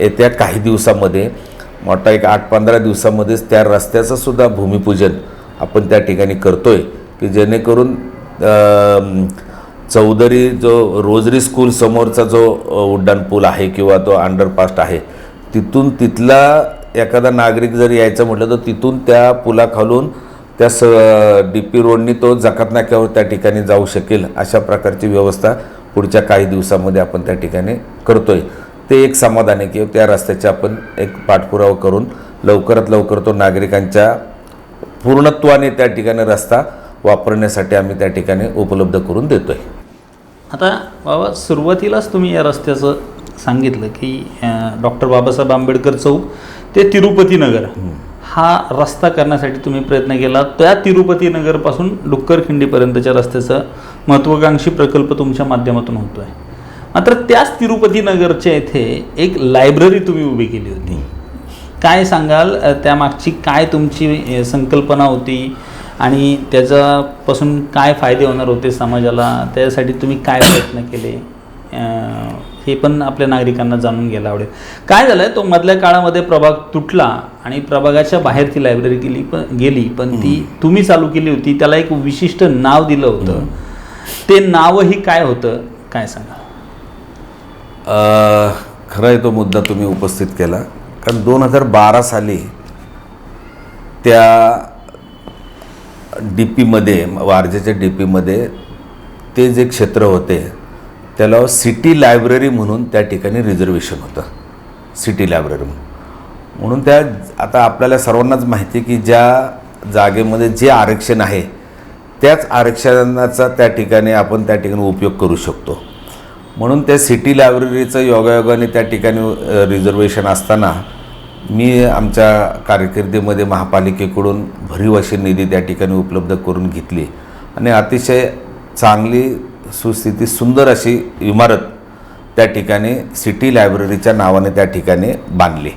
येत्या काही दिवसामध्ये मोठा एक 8-15 दिवसामध्येच त्या रस्त्याचं सुद्धा भूमिपूजन आपण त्या ठिकाणी करतो आहे की जेणेकरून चौधरी जो रोजरी स्कूल समोरचा जो उड्डाण पूल आहे किंवा तो अंडरपास आहे, तिथला एखादा नागरिक जर यायचं म्हटलं तर तिथून त्या पुलाखालून त्या DP रोडनी तो जकात नाक्यावर त्या ठिकाणी जाऊ शकेल अशा प्रकारची व्यवस्था पुढच्या काही दिवसामध्ये आपण त्या ठिकाणी करतोय. ते एक समाधान आहे की त्या रस्त्याचा आपण एक पाठपुरावा करून लवकरात लवकर तो नागरिकांच्या पूर्णत्वाने त्या ठिकाणी रस्ता वापरण्यासाठी आम्ही त्या ठिकाणी उपलब्ध करून देतोय. आता बाबा, सुरुवातीलाच तुम्ही या रस्त्याचं सांगितलं की डॉक्टर बाबासाहेब आंबेडकर चौक ते तिरुपती नगर हा रस्ता करण्यासाठी तुम्ही प्रयत्न केला. त्या तिरुपती नगरपासून डुक्करखिंडीपर्यंतच्या रस्त्याचा महत्त्वाकांक्षी प्रकल्प तुमच्या माध्यमातून होतो आहे. मात्र त्याच तिरुपती नगरच्या इथे एक लायब्ररी तुम्ही उभी केली होती. काय सांगाल, त्यामागची काय तुमची संकल्पना होती आणि त्याच्यापासून काय फायदे होणार होते समाजाला, त्यासाठी तुम्ही काय प्रयत्न केले, हे पण आपल्या नागरिकांना जाणून घ्यायला आवडेल. काय झालं, तो मधल्या काळामध्ये प्रभाग तुटला आणि प्रभागाच्या बाहेर ती लायब्ररी गेली पण ती तुम्ही चालू केली होती. त्याला एक विशिष्ट नाव दिलं होतं. ते नावही काय होतं, काय सांगा? खरं आहे, तो मुद्दा तुम्ही उपस्थित केला. कारण 2012 साली त्या DPमध्ये, वारजेच्या DPमध्ये ते जे क्षेत्र होते त्याला सिटी लायब्ररी म्हणून त्या ठिकाणी रिझर्वेशन होतं. सिटी लायब्ररी म्हणून त्या, आता आपल्याला सर्वांनाच माहिती आहे की ज्या जागेमध्ये जे आरक्षण आहे त्याच आरक्षणाचा त्या ठिकाणी आपण त्या ठिकाणी उपयोग करू शकतो. म्हणून त्या सिटी लायब्ररीचं योगायोगाने त्या ठिकाणी रिझर्वेशन असताना मी आमच्या कारकिर्दीमध्ये महापालिकेकडून भरीव अशी निधी त्या ठिकाणी उपलब्ध करून घेतली आणि अतिशय चांगली सुस्थितीत सुंदर अशी इमारत त्या ठिकाणी सिटी लायब्ररीच्या नावाने त्या ठिकाणी बांधली.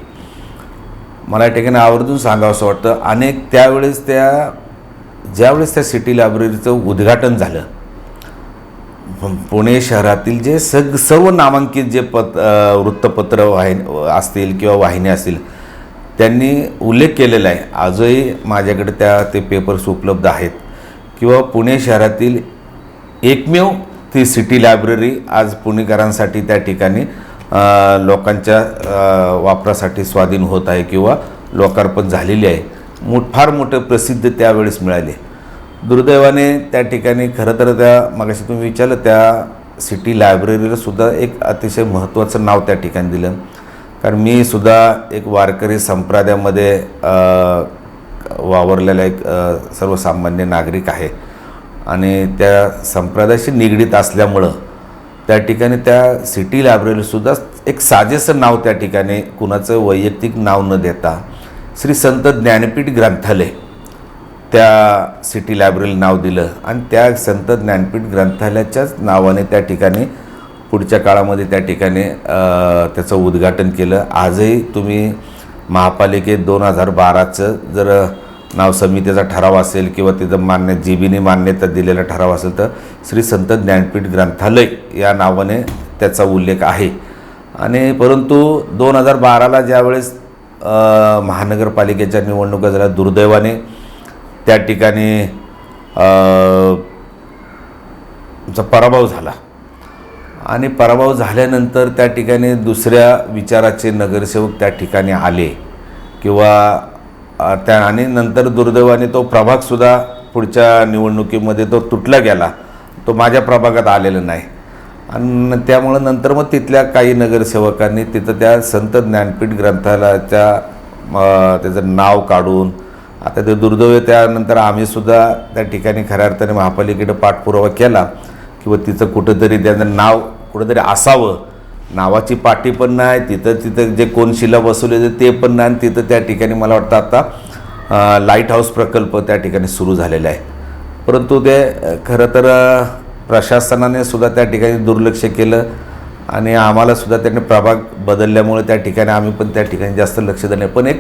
मला या ठिकाणी आवर्जून सांगावं असं वाटतं, अनेक त्यावेळेस ज्यावेळेस त्या सिटी लायब्ररीचं उद्घाटन झालं, पुणे शहरातील जे सर्व नामांकित जे वृत्तपत्र असतील किंवा वाहिन्या असतील त्यांनी उल्लेख केलेला आहे. आजही माझ्याकडे ते पेपर्स उपलब्ध आहेत. किंवा पुणे शहरातील एकमेव ती सिटी लायब्ररी आज पुणेकरांसाठी त्या ठिकाणी लोकांच्या वापरासाठी स्वाधीन होत आहे किंवा लोकार्पण झालेली आहे. फार मोठं प्रसिद्ध त्यावेळेस मिळाले. दुर्दैवाने त्या ठिकाणी खरं तर मगाशी तुम्ही विचारलं, त्या सिटी लायब्ररीला सुद्धा एक अतिशय महत्त्वाचं नाव त्या ठिकाणी दिलं. कारण मी सुद्धा एक वारकरी संप्रदायामध्ये वावरलेला एक सर्वसामान्य नागरिक आहे आणि त्या संप्रदायाशी निगडीत असल्यामुळं त्या ठिकाणी त्या सिटी लायब्ररीसुद्धा एक साजेसं नाव त्या ठिकाणी, कुणाचं वैयक्तिक नाव न देता, श्री संत ज्ञानपीठ ग्रंथालय त्या सिटी लायब्ररीला नाव दिलं आणि त्या संत ज्ञानपीठ ग्रंथालयाच्याच नावाने त्या ठिकाणी पुढच्या काळामध्ये त्या ठिकाणी त्याचं उद्घाटन केलं. आजही तुम्ही महापालिकेत 2012चं जर नाव समितीचा ठराव असेल किंवा तिथं JBने मान्यता दिलेला ठराव असेल तर श्री संत ज्ञानपीठ ग्रंथालय या नावाने त्याचा उल्लेख आहे. आणि परंतु 2012ला ज्यावेळेस महानगरपालिकेच्या निवडणुका झाल्या, दुर्दैवाने त्या ठिकाणी पराभव झाला आणि पराभव झाल्यानंतर त्या ठिकाणी दुसऱ्या विचाराचे नगरसेवक त्या ठिकाणी आले किंवा आणि नंतर दुर्दैवाने तो प्रभागसुद्धा पुढच्या निवडणुकीमध्ये तो तुटला गेला. तो माझ्या प्रभागात आलेला नाही आणि त्यामुळं नंतर मग तिथल्या काही नगरसेवकांनी तिथं त्या संत ज्ञानपीठ ग्रंथालयाच्या त्याचं नाव काढून, आता ते दुर्दैव, त्यानंतर आम्हीसुद्धा त्या ठिकाणी खऱ्या अर्थाने महापालिकेकडे पाठपुरावा केला किंवा तिचं कुठंतरी त्याचं नाव कुठंतरी असावं. नावाची पाटी पण नाही, तिथं जे कोण शिला बसवले ते पण नाही. तिथं त्या ठिकाणी मला वाटतं आता लाईट हाऊस प्रकल्प त्या ठिकाणी सुरू झालेला आहे. परंतु ते खरं तर प्रशासनाने सुद्धा त्या ठिकाणी दुर्लक्ष केलं आणि आम्हालासुद्धा त्यांनी प्रभाग बदलल्यामुळे त्या ठिकाणी आम्ही पण त्या ठिकाणी जास्त लक्ष दिलं नाही. पण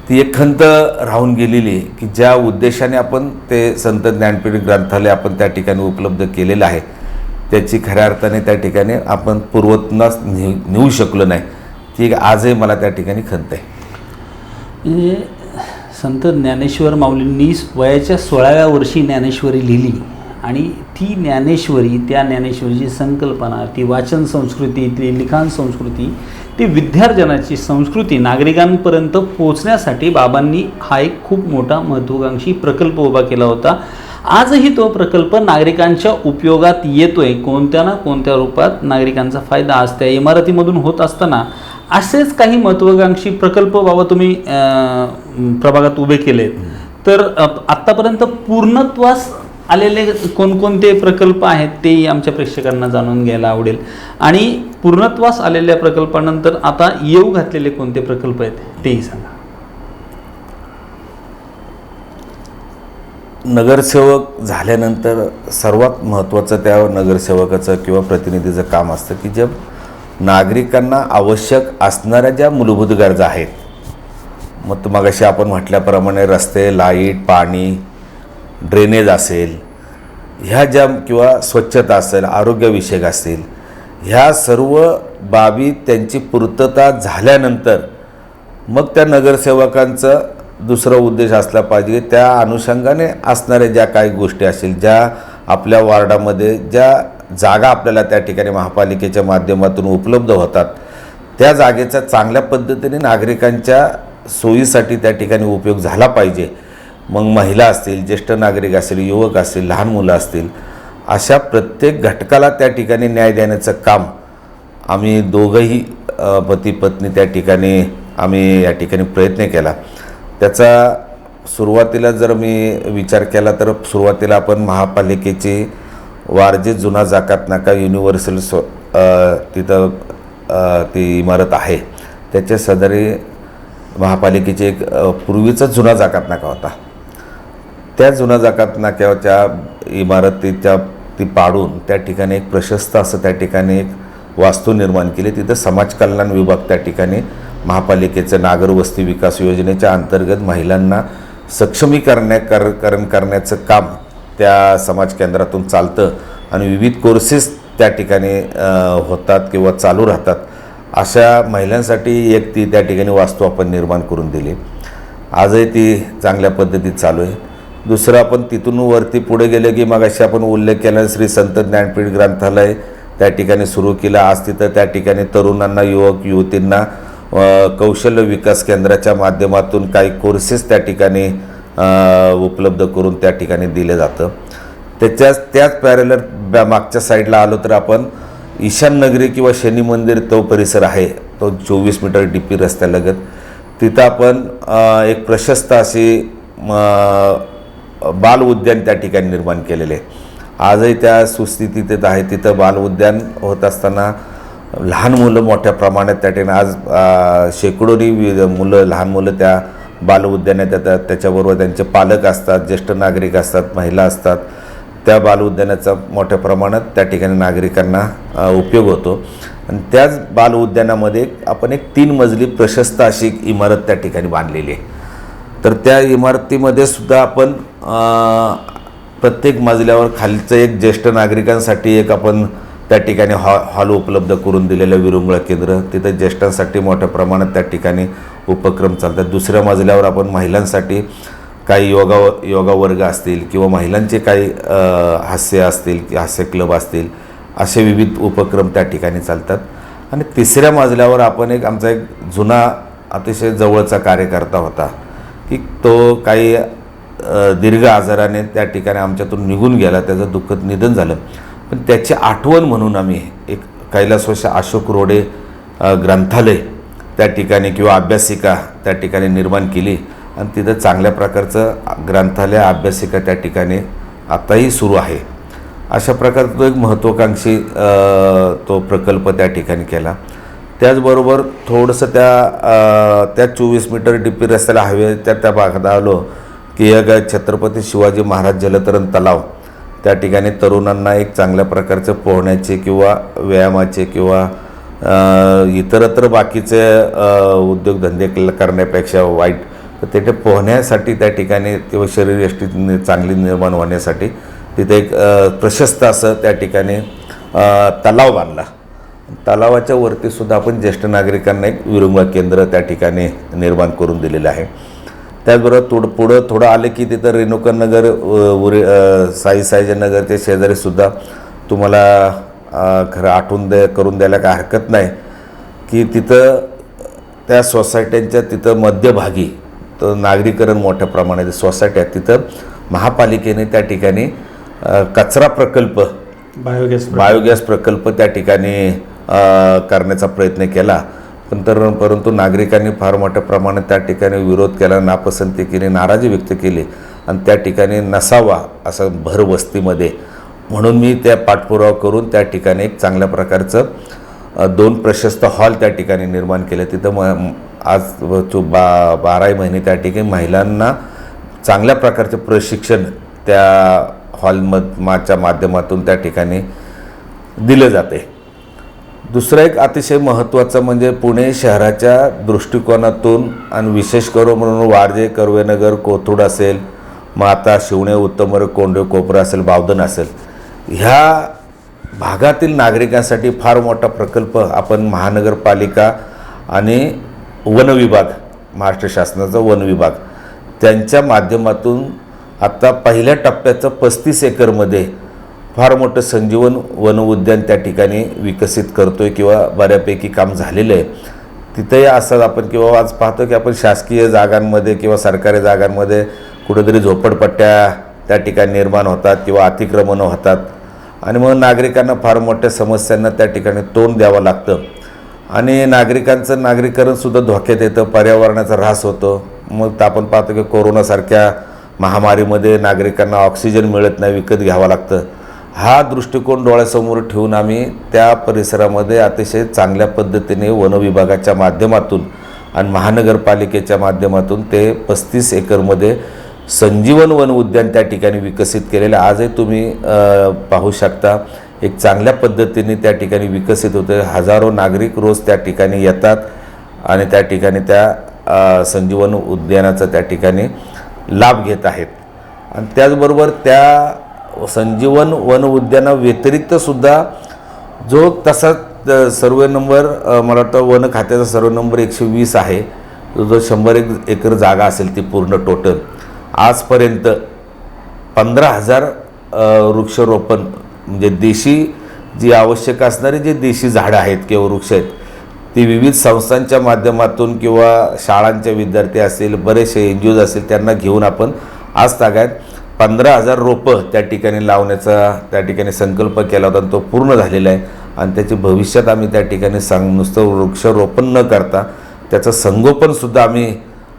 ती एक खंत राहून गेलेली की ज्या उद्देशाने आपण ते संत ज्ञानपीठ ग्रंथालय आपण त्या ठिकाणी उपलब्ध केलेलं आहे त्याची खऱ्या अर्थाने त्या ठिकाणी आपण पूर्वतनाच नेऊ शकलो नाही. ती आजही मला त्या ठिकाणी खंत आहे. म्हणजे संत ज्ञानेश्वर माऊलींनी वयाच्या 16व्या वर्षी ज्ञानेश्वरी लिहिली आणि ती ज्ञानेश्वरी, त्या ज्ञानेश्वरीची संकल्पना, ती वाचन संस्कृती, ती लिखाण संस्कृती, ती विद्यार्जनाची संस्कृती नागरिकांपर्यंत पोचण्यासाठी बाबांनी हा एक खूप मोठा महत्त्वाकांक्षी प्रकल्प उभा केला होता. आजही तो प्रकल्प नागरिकांच्या उपयोगात येतोय. कोणत्या ना कोणत्या रूपात नागरिकांचा फायदा आज त्या इमारतीमधून होत असताना असेच काही महत्त्वाकांक्षी प्रकल्प बाबा तुम्ही प्रभागात उभे केलेत. तर आत्तापर्यंत पूर्णत्वास आलेले कोणकोणते प्रकल्प आहेत तेही आमच्या प्रेक्षकांना जाणून घ्यायला आवडेल. आणि पूर्णत्वास आलेल्या प्रकल्पानंतर आता येऊ घातलेले कोणते प्रकल्प आहेत तेही सांगा. नगरसेवक झाल्यानंतर सर्वात महत्त्वाचं त्या नगरसेवकाचं किंवा प्रतिनिधीचं काम असतं की जे नागरिकांना आवश्यक असणाऱ्या ज्या मूलभूत गरजा आहेत, मग मगाशी आपण म्हटल्याप्रमाणे रस्ते, लाईट, पाणी, ड्रेनेज असेल, ह्या ज्या किंवा स्वच्छता असेल, आरोग्यविषयक असतील, ह्या सर्व बाबी त्यांची पूर्तता झाल्यानंतर मग त्या नगरसेवकांचं दुसरा उद्देश असला पाहिजे त्या अनुषंगाने असणाऱ्या ज्या काही गोष्टी असतील, ज्या आपल्या वार्डामध्ये ज्या जागा आपल्याला त्या ठिकाणी महापालिकेच्या माध्यमातून उपलब्ध होतात, त्या जागेचा चांगल्या पद्धतीने नागरिकांच्या सोयीसाठी त्या ठिकाणी उपयोग झाला पाहिजे. मग महिला असतील, ज्येष्ठ नागरिक असतील, युवक असतील, लहान मुलं असतील, अशा प्रत्येक घटकाला त्या ठिकाणी न्याय देण्याचं काम आम्ही दोघंही पती पत्नी त्या ठिकाणी आम्ही या ठिकाणी प्रयत्न केला. त्याचा सुरुवातीला जर मी विचार केला तर सुरुवातीला आपण महापालिकेची वारजे जुना जाकात नाका युनिव्हर्सल तिथं ती इमारत आहे, त्याच्या शेजारी महापालिकेची एक पूर्वीचा जुना जाकात नाका होता. त्या जुना जाकात नाक्याच्या इमारतीच्या ती पाडून त्या ठिकाणी एक प्रशस्त असं त्या ठिकाणी एक वास्तू निर्माण केली. तिथं समाज कल्याण विभाग त्या ठिकाणी महापालिकेचं नागर वस्ती विकास योजनेच्या अंतर्गत महिलांना सक्षमीकरण करण्याचं काम त्या समाज केंद्रातून चालतं आणि विविध कोर्सेस त्या ठिकाणी होतात किंवा चालू राहतात. अशा महिलांसाठी एक ती त्या ठिकाणी वास्तू आपण निर्माण करून दिली. आजही ती चांगल्या पद्धतीत चालू आहे. दुसरं आपण तिथून वरती पुढे गेले की मग अशी आपण उल्लेख केला श्री संत ज्ञानपीठ ग्रंथालय त्या ठिकाणी सुरू केलं. आज तिथं त्या ठिकाणी तरुणांना, युवक युवतींना कौशल्य विकास केंद्राच्या माध्यमातून काही कोर्सेस त्या ठिकाणी उपलब्ध करून त्या ठिकाणी दिले जातं. त्याच पॅरलर मागच्या साईडला आलो तर आपण ईशान नगरी किंवा शनी मंदिर तो परिसर आहे, तो 24 मीटर DP रस्त्यालगत. तिथं आपण एक प्रशस्त अशी बाल उद्यान त्या ठिकाणी निर्माण केलेले. आजही त्या सुस्थितीत आहे. तिथं बाल उद्यान होत असताना लहान मुलं मोठ्या प्रमाणात त्या ठिकाणी आज शेकडोनी मुलं, लहान मुलं त्या बाल उद्यानात येतात. त्याच्याबरोबर त्यांचे पालक असतात, ज्येष्ठ नागरिक असतात, महिला असतात. त्या बाल उद्यानाचा मोठ्या प्रमाणात त्या ठिकाणी नागरिकांना उपयोग होतो. आणि त्याच बाल उद्यानामध्ये आपण एक 3 मजली प्रशस्त अशी एक इमारत त्या ठिकाणी बांधलेली आहे. तर त्या इमारतीमध्ये सुद्धा आपण प्रत्येक मजल्यावर खालचं एक ज्येष्ठ नागरिकांसाठी एक आपण त्या ठिकाणी हॉल उपलब्ध करून दिलेलं विरंगुळा केंद्र, तिथं ज्येष्ठांसाठी मोठ्या प्रमाणात त्या ठिकाणी उपक्रम चालतात. दुसऱ्या मजल्यावर आपण महिलांसाठी काही योगा वर्ग असतील किंवा महिलांचे काही हास्य असतील, हास्य क्लब असतील, असे विविध उपक्रम त्या ठिकाणी चालतात. आणि तिसऱ्या मजल्यावर आपण आमचा एक जुना अतिशय जवळचा कार्यकर्ता होता की तो काही दीर्घ आजाराने त्या ठिकाणी आमच्यातून निघून गेला, त्याचं दुःखद निधन झालं. पण त्याची आठवण म्हणून आम्ही एक कैलासवासी अशोक रोडे ग्रंथालय त्या ठिकाणी किंवा अभ्यासिका त्या ठिकाणी निर्माण केली आणि तिथं चांगल्या प्रकारचं ग्रंथालय, अभ्यासिका त्या ठिकाणी आताही सुरू आहे. अशा प्रकारचा तो एक महत्त्वाकांक्षी तो प्रकल्प त्या ठिकाणी केला. त्याचबरोबर थोडंसं त्या 24 मीटर DP रस्त्याला हायवे त्या भागात आलो की एक छत्रपती शिवाजी महाराज जलतरण तलाव त्या ठिकाणी तरुणांना एक चांगल्या प्रकारचे पोहण्याचे किंवा व्यायामाचे किंवा इतरत्र बाकीचे उद्योगधंदे करण्यापेक्षा वाईट तर तिथे पोहण्यासाठी त्या ठिकाणी किंवा शरीरयष्टी चांगली निर्माण होण्यासाठी तिथे एक प्रशस्त असं त्या ठिकाणी तलाव बांधला. तलावाच्या वरतीसुद्धा आपण ज्येष्ठ नागरिकांना एक विरंगुळा केंद्र त्या ठिकाणी निर्माण करून दिलेलं आहे. त्याचबरोबर पुढं थोडं आलं की तिथं रेणुका नगर साईजन नगरच्या शेजारीसुद्धा तुम्हाला खरं आठवून करून द्यायला काय हरकत नाही की तिथं त्या सोसायट्यांच्या तिथं मध्यभागी तर नागरीकरण मोठ्या प्रमाणात सोसायटी आहेत, तिथं महापालिकेने त्या ठिकाणी कचरा प्रकल्प बायोगॅस प्रकल्प त्या ठिकाणी करण्याचा प्रयत्न केला, परंतु नागरिकांनी फार मोठ्या प्रमाणात त्या ठिकाणी विरोध केला, नापसंती केली, नाराजी व्यक्त केली आणि त्या ठिकाणी नसावा असं भर वस्तीमध्ये. म्हणून मी त्या पाठपुरावा करून त्या ठिकाणी एक चांगल्या प्रकारचं 2 प्रशस्त हॉल त्या ठिकाणी निर्माण केले. तिथं आज 12 महिने त्या ठिकाणी महिलांना चांगल्या प्रकारचे प्रशिक्षण त्या हॉलच्या माध्यमातून त्या ठिकाणी दिलं जाते. दुसरं एक अतिशय महत्त्वाचं म्हणजे पुणे शहराच्या दृष्टिकोनातून आणि विशेष करून म्हणून वारजे, कर्वेनगर, कोथरूड असेल, मग आता शिवणे, उत्तमर, कोंडे, कोपरा असेल, बावधन असेल, ह्या भागातील नागरिकांसाठी फार मोठा प्रकल्प आपण महानगरपालिका आणि वन विभाग, महाराष्ट्र शासनाचा वन विभाग त्यांच्या माध्यमातून आत्ता पहिल्या टप्प्याचं 35 एकरमध्ये फार मोठं संजीवन वन उद्यान त्या ठिकाणी विकसित करतो आहे किंवा बऱ्यापैकी काम झालेलं आहे. तिथंही असं आपण किंवा आज पाहतो की आपण शासकीय जागांमध्ये किंवा सरकारी जागांमध्ये कुठेतरी झोपडपट्ट्या त्या ठिकाणी निर्माण होतात किंवा अतिक्रमणं होतात आणि मग नागरिकांना फार मोठ्या समस्यांना त्या ठिकाणी तोंड द्यावं लागतं आणि नागरिकांचं नागरीकरणसुद्धा धोक्यात येतं, पर्यावरणाचा ऱ्हास होतो. मग आपण पाहतो की कोरोनासारख्या महामारीमध्ये नागरिकांना ऑक्सिजन मिळत नाही, विकत घ्यावं लागतं. हा दृष्टिकोन डोळ्यासमोर ठेवून आम्ही त्या परिसरामध्ये अतिशय चांगल्या पद्धतीने वन विभागाच्या माध्यमातून आणि महानगरपालिकेच्या माध्यमातून ते 35 एकरमध्ये संजीवन वन उद्यान त्या ठिकाणी विकसित केलेलं आजही तुम्ही पाहू शकता. एक चांगल्या पद्धतीने त्या ठिकाणी विकसित होतं. हजारो नागरिक रोज त्या ठिकाणी येतात आणि त्या ठिकाणी त्या संजीवन उद्यानाचा त्या ठिकाणी लाभ घेत आहेत. आणि त्याचबरोबर त्या संजीवन वन उद्याना व्यतिरिक्तसुद्धा जो तसा सर्वे नंबर मला वाटतं वन खात्याचा सर्वे नंबर 120 आहे, जो 100 एकर जागा असेल ती पूर्ण टोटल, आजपर्यंत 15,000 वृक्षारोपण म्हणजे देशी जी आवश्यक असणारी जे देशी झाडं आहेत किंवा वृक्ष आहेत ती विविध संस्थांच्या माध्यमातून किंवा शाळांचे विद्यार्थी असतील, बरेचसे NGOज असतील, त्यांना घेऊन आपण आज तागायत 15,000 रोपं त्या ठिकाणी लावण्याचा त्या ठिकाणी संकल्प केला होता आणि तो पूर्ण झालेला आहे. आणि त्याची भविष्यात आम्ही त्या ठिकाणी नुसतं वृक्षारोपण न करता त्याचं संगोपनसुद्धा आम्ही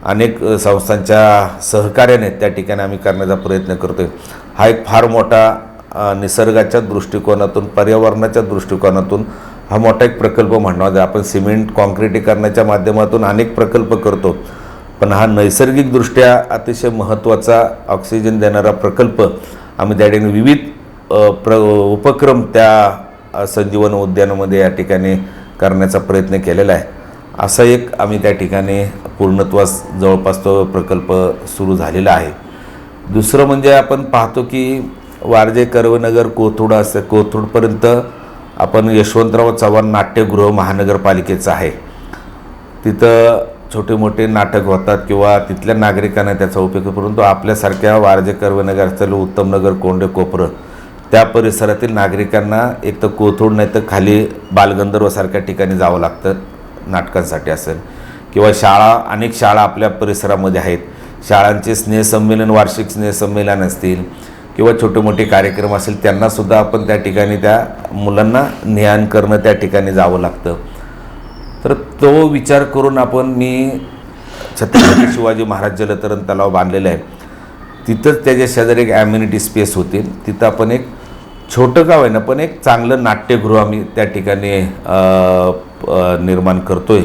अनेक संस्थांच्या सहकार्याने त्या ठिकाणी आम्ही करण्याचा प्रयत्न करतो आहे. हा एक फार मोठा निसर्गाच्या दृष्टिकोनातून, पर्यावरणाच्या दृष्टिकोनातून हा मोठा एक प्रकल्प म्हणणार. आपण सिमेंट कॉन्क्रिटीकरणाच्या माध्यमातून अनेक प्रकल्प करतो, पण हा नैसर्गिकदृष्ट्या अतिशय महत्त्वाचा ऑक्सिजन देणारा प्रकल्प आम्ही त्या ठिकाणी विविध उपक्रम त्या संजीवन उद्यानामध्ये या ठिकाणी करण्याचा प्रयत्न केलेला आहे. असा एक आम्ही त्या ठिकाणी पूर्णत्वास जवळपास तो प्रकल्प सुरू झालेला आहे. दुसरं म्हणजे आपण पाहतो की वारजे, कर्वेनगर, कोथरूड असं कोथरूडपर्यंत आपण यशवंतराव चव्हाण नाट्यगृह महानगरपालिकेचं आहे. तिथं छोटे मोठे नाटक होतात किंवा तिथल्या नागरिकांना त्याचा उपयोग, परंतु आपल्यासारख्या वारजे, कर्वेनगर असेल, उत्तमनगर, कोंडे, कोपरं त्या परिसरातील नागरिकांना एक तर कोथरूड नाही तर खाली बालगंधर्वसारख्या ठिकाणी जावं लागतं नाटकांसाठी असेल किंवा अनेक शाळा आपल्या परिसरामध्ये आहेत. शाळांचे स्नेहसंमेलन, वार्षिक स्नेहसंमेलन असतील किंवा छोटे मोठे कार्यक्रम असेल, त्यांनासुद्धा आपण त्या ठिकाणी त्या मुलांना ज्ञान करणं त्या ठिकाणी जावं लागतं. तर तो विचार करून मी छत्रपती शिवाजी महाराज जलतरण तलाव बांधलेला आहे. तिथंच त्याच्या शेजारी एक ॲम्युनिटी स्पेस होती. तिथं आपण एक छोटं गाव आहे ना, पण एक चांगलं नाट्यगृह आम्ही त्या ठिकाणी निर्माण करतो आहे.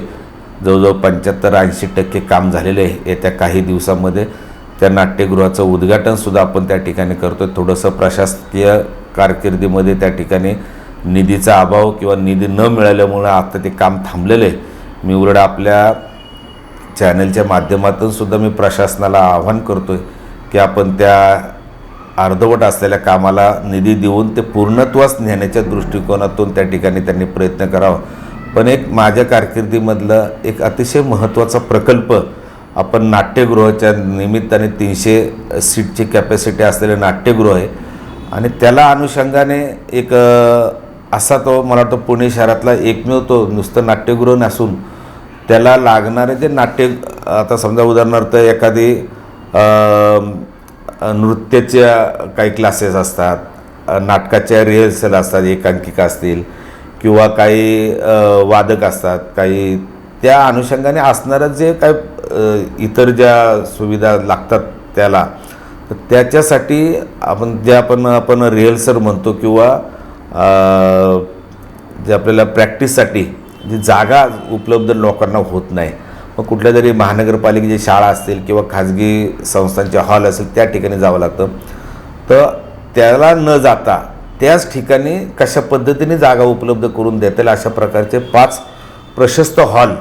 जवळजवळ 75-80% काम झालेलं आहे. येत्या काही दिवसामध्ये त्या नाट्यगृहाचं उद्घाटनसुद्धा आपण त्या ठिकाणी करतो आहे. थोडंसं प्रशासकीय कारकिर्दीमध्ये त्या ठिकाणी निधीचा अभाव किंवा निधी न मिळाल्यामुळं आता ते काम थांबलेलं आहे. मी उलट आपल्या चॅनलच्या माध्यमातूनसुद्धा मी प्रशासनाला आवाहन करतो आहे की आपण त्या अर्धवट असलेल्या कामाला निधी देऊन ते पूर्णत्वास नेण्याच्या दृष्टिकोनातून त्या ठिकाणी त्यांनी प्रयत्न करावा. पण एक माझ्या कारकिर्दीमधलं एक अतिशय महत्त्वाचा प्रकल्प आपण नाट्यगृहाच्या निमित्ताने 300 सीटची कॅपॅसिटी असलेलं नाट्यगृह आहे आणि त्याला अनुषंगाने एक असा तो मला वाटतं पुणे शहरातला एकमेव तो नुसतं नाट्यगृह नसून त्याला लागणारे जे नाट्य, आता समजा उदाहरणार्थ एखादी नृत्याच्या काही क्लासेस असतात, नाटकाच्या रिहर्सल असतात, एकांकिका असतील किंवा काही वादक असतात, काही त्या अनुषंगाने असणारं जे काय इतर ज्या सुविधा लागतात त्याला, तर त्याच्यासाठी आपण रिहर्सल म्हणतो किंवा जे आपल्याला प्रॅक्टिससाठी जी जागा उपलब्ध लोकांना होत नाही, मग कुठल्या तरी महानगरपालिकेची शाळा असतील किंवा खाजगी संस्थांचे हॉल असेल त्या ठिकाणी जावं लागतं. तर त्याला न जाता त्याच ठिकाणी कशा पद्धतीने जागा उपलब्ध करून देता येईल अशा प्रकारचे 5 प्रशस्त हॉल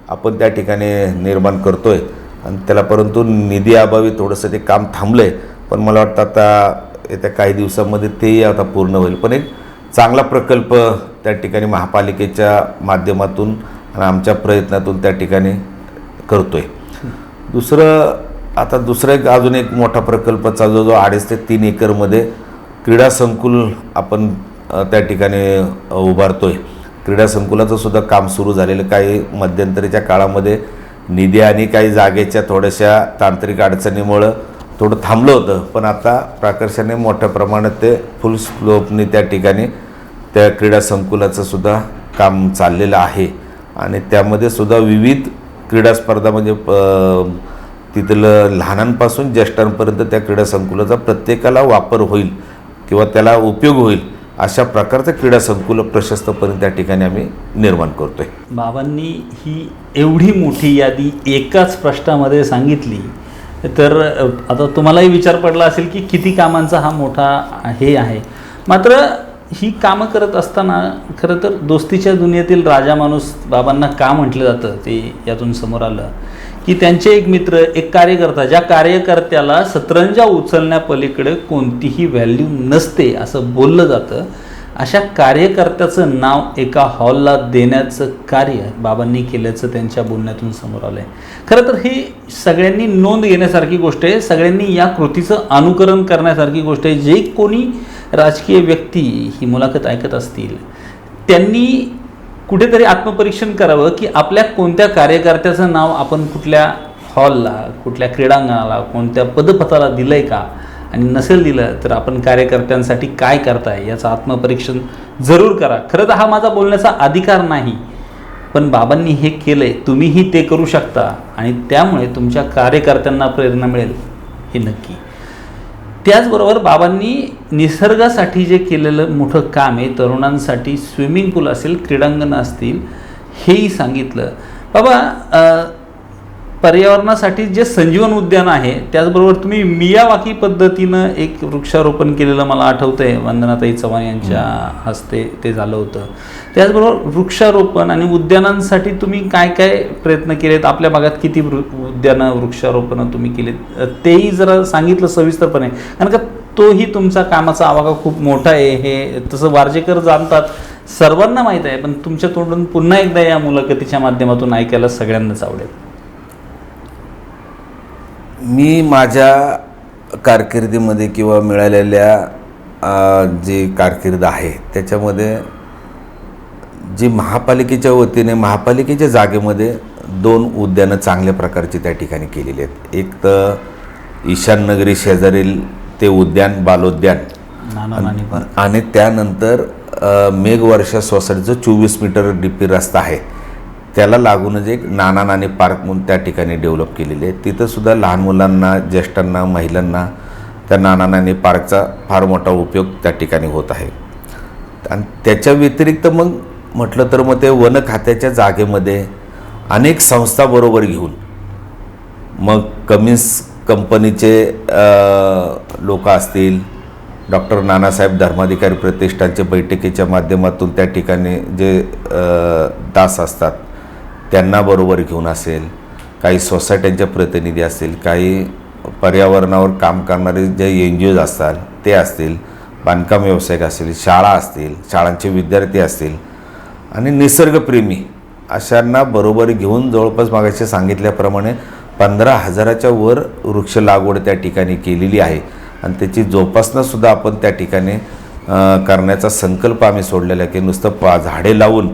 आपण त्या ठिकाणी निर्माण करतो आहे आणि त्याला परंतु निधी अभावी थोडंसं ते काम थांबलं आहे. पण मला वाटतं आता येत्या काही दिवसामध्ये तेही आता पूर्ण होईल. पण एक चांगला प्रकल्प त्या ठिकाणी महापालिकेच्या माध्यमातून आणि आमच्या प्रयत्नातून त्या ठिकाणी करतो आहे. दुसरं एक अजून एक मोठा प्रकल्प चालू जो 2.5 ते 3 एकरमध्ये क्रीडा संकुल आपण त्या ठिकाणी उभारतो आहे. क्रीडा संकुलाचं सुद्धा काम सुरू झालेलं, काही मध्यंतरीच्या काळामध्ये निधी आणि काही जागेच्या थोड्याशा तांत्रिक अडचणीमुळं थोडं थांबलं होतं, पण आता प्राकर्षाने मोठ्या प्रमाणात ते फुल स्लोपने त्या ठिकाणी त्या क्रीडा संकुलाचं सुद्धा काम चाललेलं आहे आणि त्यामध्ये सुद्धा विविध क्रीडा स्पर्धा म्हणजे तिथलं लहानांपासून ज्येष्ठांपर्यंत त्या क्रीडा संकुलाचा प्रत्येकाला वापर होईल किंवा त्याला उपयोग होईल अशा प्रकारचं क्रीडा संकुल प्रशस्तपर्यंत त्या ठिकाणी आम्ही निर्माण करतो आहे. बाबांनी ही एवढी मोठी यादी एकाच प्रश्नामध्ये सांगितली, तर आता तुम्हालाही विचार पडला असेल की किती कामांचा हा मोठा हे आहे. मात्र ही कामं करत असताना खरं तर दोस्तीच्या दुनियेतील राजा माणूस बाबांना का म्हटलं जातं ते यातून समोर आलं की त्यांचे एक मित्र, एक कार्यकर्ता, ज्या कार्यकर्त्याला सतरंजा उचलण्यापलीकडे कोणतीही व्हॅल्यू नसते असं बोललं जातं, अशा कार्यकर्त्याचं नाव एका हॉलला देण्याचं कार्य बाबांनी केल्याचं त्यांच्या बोलण्यातून समोर आलं आहे. खरं तर ही सगळ्यांनी नोंद घेण्यासारखी गोष्ट आहे, सगळ्यांनी या कृतीचं अनुकरण करण्यासारखी गोष्ट आहे. जे कोणी राजकीय व्यक्ती ही मुलाखत ऐकत असतील त्यांनी कुठेतरी आत्मपरीक्षण करावं की आपल्या कोणत्या कार्यकर्त्याचं नाव आपण कुठल्या हॉलला, कुठल्या क्रीडांगणाला, कोणत्या पदपथाला दिलं आहे का, आणि नसेल दिलं तर आपण कार्यकर्त्यांसाठी काय करताय याचं आत्मपरीक्षण जरूर करा. खरं तर हा माझा बोलण्याचा अधिकार नाही, पण बाबांनी हे केलं आहे, तुम्हीही ते करू शकता आणि त्यामुळे तुमच्या कार्यकर्त्यांना प्रेरणा मिळेल हे नक्की. त्याचबरोबर बाबांनी निसर्गासाठी जे केलेलं मोठं काम आहे, तरुणांसाठी स्विमिंग पूल असेल, क्रीडांगणं असतील, हेही सांगितलं. बाबा पर्यावरणासाठी जे संजीवन उद्यान आहे त्याचबरोबर तुम्ही मियावाकी पद्धतीनं एक वृक्षारोपण केलेलं मला आठवतं आहे, वंदनाताई चव्हाण यांच्या हस्ते ते झालं होतं. त्याचबरोबर वृक्षारोपण आणि उद्यानांसाठी तुम्ही काय काय प्रयत्न केलेत, आपल्या भागात किती उद्यानं वृक्षारोपणं तुम्ही केलेत तेही जरा सांगितलं सविस्तरपणे, कारण का तोही तुमचा कामाचा आवाका खूप मोठा आहे. हे तसं वारजेकर जाणतात, सर्वांना माहीत आहे, पण तुमच्या तोंडून पुन्हा एकदा या मुलाखतीच्या माध्यमातून ऐकायला सगळ्यांनाच आवडेल. मी माझ्या कारकिर्दीमध्ये किंवा मिळालेल्या जी कारकीर्द आहे त्याच्यामध्ये जी महापालिकेच्या वतीने महापालिकेच्या जागेमध्ये 2 उद्यानं चांगल्या प्रकारची त्या ठिकाणी केलेली आहेत. एक तर ईशान नगरी शेजारील ते उद्यान बालोद्यान आणि त्यानंतर मेघवर्षा सोसायटीचं 24 मीटर डीपी रस्ता आहे त्याला लागूनच एक नाना नानी पार्क म्हणून त्या ठिकाणी डेव्हलप केलेली आहे. तिथं सुद्धा लहान मुलांना, ज्येष्ठांना, महिलांना त्या नाना नानी पार्कचा फार मोठा उपयोग त्या ठिकाणी होत आहे. आणि त्याच्या व्यतिरिक्त मग म्हटलं तर मग ते वन खात्याच्या जागेमध्ये अनेक संस्था बरोबर घेऊन मग कमिन्स कंपनीचे लोक असतील, डॉक्टर नानासाहेब धर्माधिकारी प्रतिष्ठानचे बैठकीच्या माध्यमातून त्या ठिकाणी जे दास असतात त्यांना बरोबर घेऊन असेल, काही सोसायट्यांचे प्रतिनिधी असतील, काही पर्यावरणावर काम करणारे जे NGOज असतात ते असतील, बांधकाम व्यावसायिक असतील, शाळा असतील, शाळांचे विद्यार्थी असतील आणि निसर्गप्रेमी अशांना बरोबर घेऊन जवळपास मागाशी सांगितल्याप्रमाणे 15,000च्या वर वृक्ष लागवड त्या ठिकाणी केलेली आहे आणि त्याची जोपासनासुद्धा आपण त्या ठिकाणी करण्याचा संकल्प आम्ही सोडलेला आहे की नुसतं झाडे लावून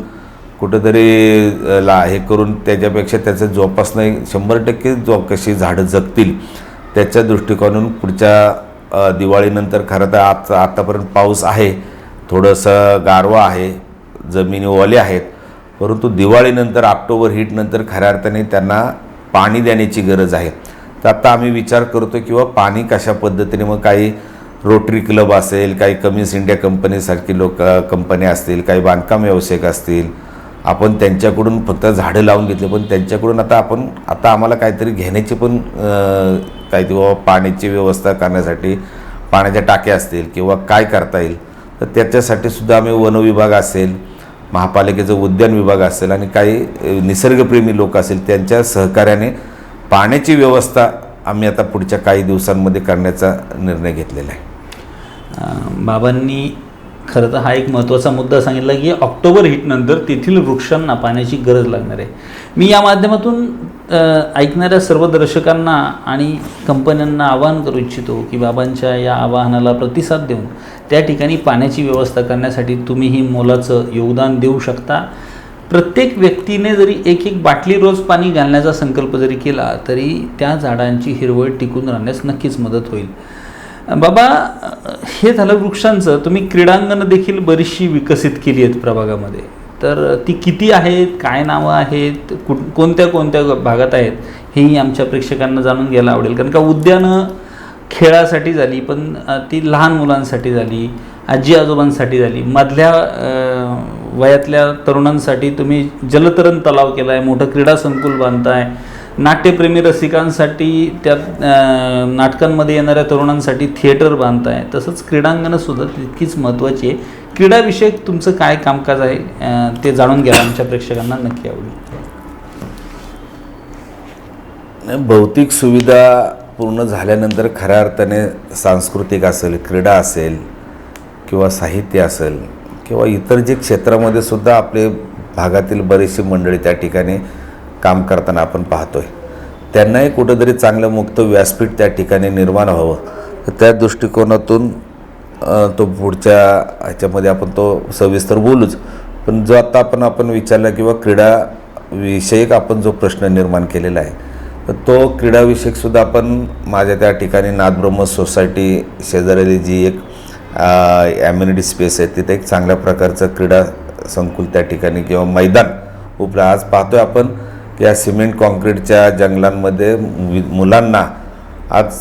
कुठंतरी हे करून त्याच्यापेक्षा त्याचं जोपासना 100% कशी झाडं जगतील त्याच्या दृष्टिकोनातून पुढच्या दिवाळीनंतर खरं तर आतापर्यंत पाऊस आहे, थोडंसं गारवा आहे, जमिनी ओले आहेत, परंतु दिवाळीनंतर ऑक्टोबर हीटनंतर खऱ्या अर्थाने त्यांना पाणी देण्याची गरज आहे. तर आता आम्ही विचार करतो किंवा पाणी कशा पद्धतीने मग काही रोटरी क्लब असेल, काही कमिन्स इंडिया कंपनीसारखी कंपन्या असतील, काही बांधकाम व्यावसायिक असतील, आपण त्यांच्याकडून फक्त झाडं लावून घेतले, पण त्यांच्याकडून आता आम्हाला काहीतरी घेण्याची पण काहीतरी बाबा पाण्याची व्यवस्था करण्यासाठी पाण्याच्या टाक्या असतील किंवा काय करता येईल तर त्याच्यासाठी सुद्धा आम्ही वन विभाग असेल, महापालिकेचं उद्यान विभाग असेल आणि काही निसर्गप्रेमी लोक असेल त्यांच्या सहकार्याने पाण्याची व्यवस्था आम्ही आता पुढच्या काही दिवसांमध्ये करण्याचा निर्णय घेतलेला आहे. बाबांनी खरं तर हा एक महत्त्वाचा मुद्दा सांगितला की ऑक्टोबर हीटनंतर तेथील वृक्षांना पाण्याची गरज लागणार आहे. मी या माध्यमातून ऐकणाऱ्या सर्व दर्शकांना आणि कंपन्यांना आवाहन करू इच्छितो की बाबांच्या या आवाहनाला प्रतिसाद देऊन त्या ठिकाणी पाण्याची व्यवस्था करण्यासाठी तुम्हीही मोलाचं योगदान देऊ शकता. प्रत्येक व्यक्तीने जरी एक बाटली रोज पाणी घालण्याचा संकल्प जरी केला तरी त्या झाडांची हिरवळ टिकून राहण्यास नक्कीच मदत होईल. बाबा, हे झालं वृक्षांचं. तुम्ही क्रीडांगणं देखील बरीचशी विकसित केली आहेत प्रभागामध्ये, तर ती किती आहेत, काय नावं आहेत, कोणत्या कोणत्या भागात आहेत हेही आमच्या प्रेक्षकांना जाणून घ्यायला आवडेल. कारण का उद्यानं खेळासाठी झाली, पण ती लहान मुलांसाठी झाली, आजी आजोबांसाठी झाली, मधल्या वयातल्या तरुणांसाठी तुम्ही जलतरण तलाव केला आहे, मोठं क्रीडा संकुल बांधताय, नाट्यप्रेमी रसिकांसाठी त्यात नाटकांमध्ये येणाऱ्या तरुणांसाठी थिएटर बांधताय, तसंच क्रीडांगणंसुद्धा तितकीच महत्त्वाची आहे. क्रीडाविषयक तुमचं काय कामकाज आहे ते जाणून घ्यायला आमच्या प्रेक्षकांना नक्की आवडेल. भौतिक सुविधा पूर्ण झाल्यानंतर खऱ्या अर्थाने सांस्कृतिक असेल, क्रीडा असेल किंवा साहित्य असेल किंवा इतर जे क्षेत्रामध्ये सुद्धा आपले भागातील बरीचशी मंडळी त्या ठिकाणी काम करताना आपण पाहतो आहे, त्यांनाही कुठंतरी चांगलं मुक्त व्यासपीठ त्या ठिकाणी निर्माण व्हावं. तर त्या दृष्टिकोनातून तो पुढच्या ह्याच्यामध्ये आपण तो सविस्तर बोलूच. पण जो आता आपण विचारला किंवा क्रीडाविषयक आपण जो प्रश्न निर्माण केलेला आहे तर तो क्रीडाविषयकसुद्धा आपण माझ्या त्या ठिकाणी नाथब्रह्म सोसायटी शेजारी जी एक ॲम्युनिटी स्पेस आहे तिथे एक चांगल्या प्रकारचं क्रीडा संकुल त्या ठिकाणी किंवा मैदान उपलब्ध. आज पाहतो आहे आपण की या सिमेंट कॉन्क्रीटच्या जंगलांमध्ये मुलांना आज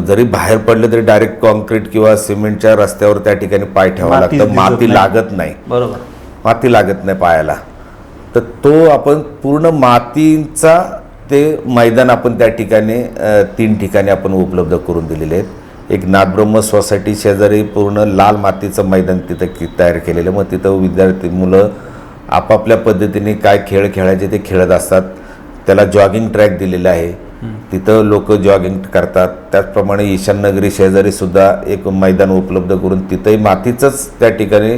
जरी बाहेर पडले तरी डायरेक्ट कॉन्क्रीट किंवा सिमेंटच्या रस्त्यावर त्या ठिकाणी पाय ठेवावा लागतं, माती लागत नाही. बरोबर, माती लागत नाही पायाला. तर तो आपण पूर्ण मातीचा ते मैदान आपण त्या ठिकाणी 3 ठिकाणी आपण उपलब्ध करून दिलेले आहेत. एक नाथब्रह्म सोसायटी शेजारी पूर्ण लाल मातीचं मैदान तिथं तयार केलेलं, मग तिथं विद्यार्थी मुलं आपापल्या पद्धतीने काय खेळ खेळायचे ते खेळत असतात. त्याला जॉगिंग ट्रॅक दिलेला आहे, तिथं लोक जॉगिंग करतात. त्याचप्रमाणे ईशाननगरी शेजारीसुद्धा एक मैदान उपलब्ध करून तिथंही मातीचंच त्या ठिकाणी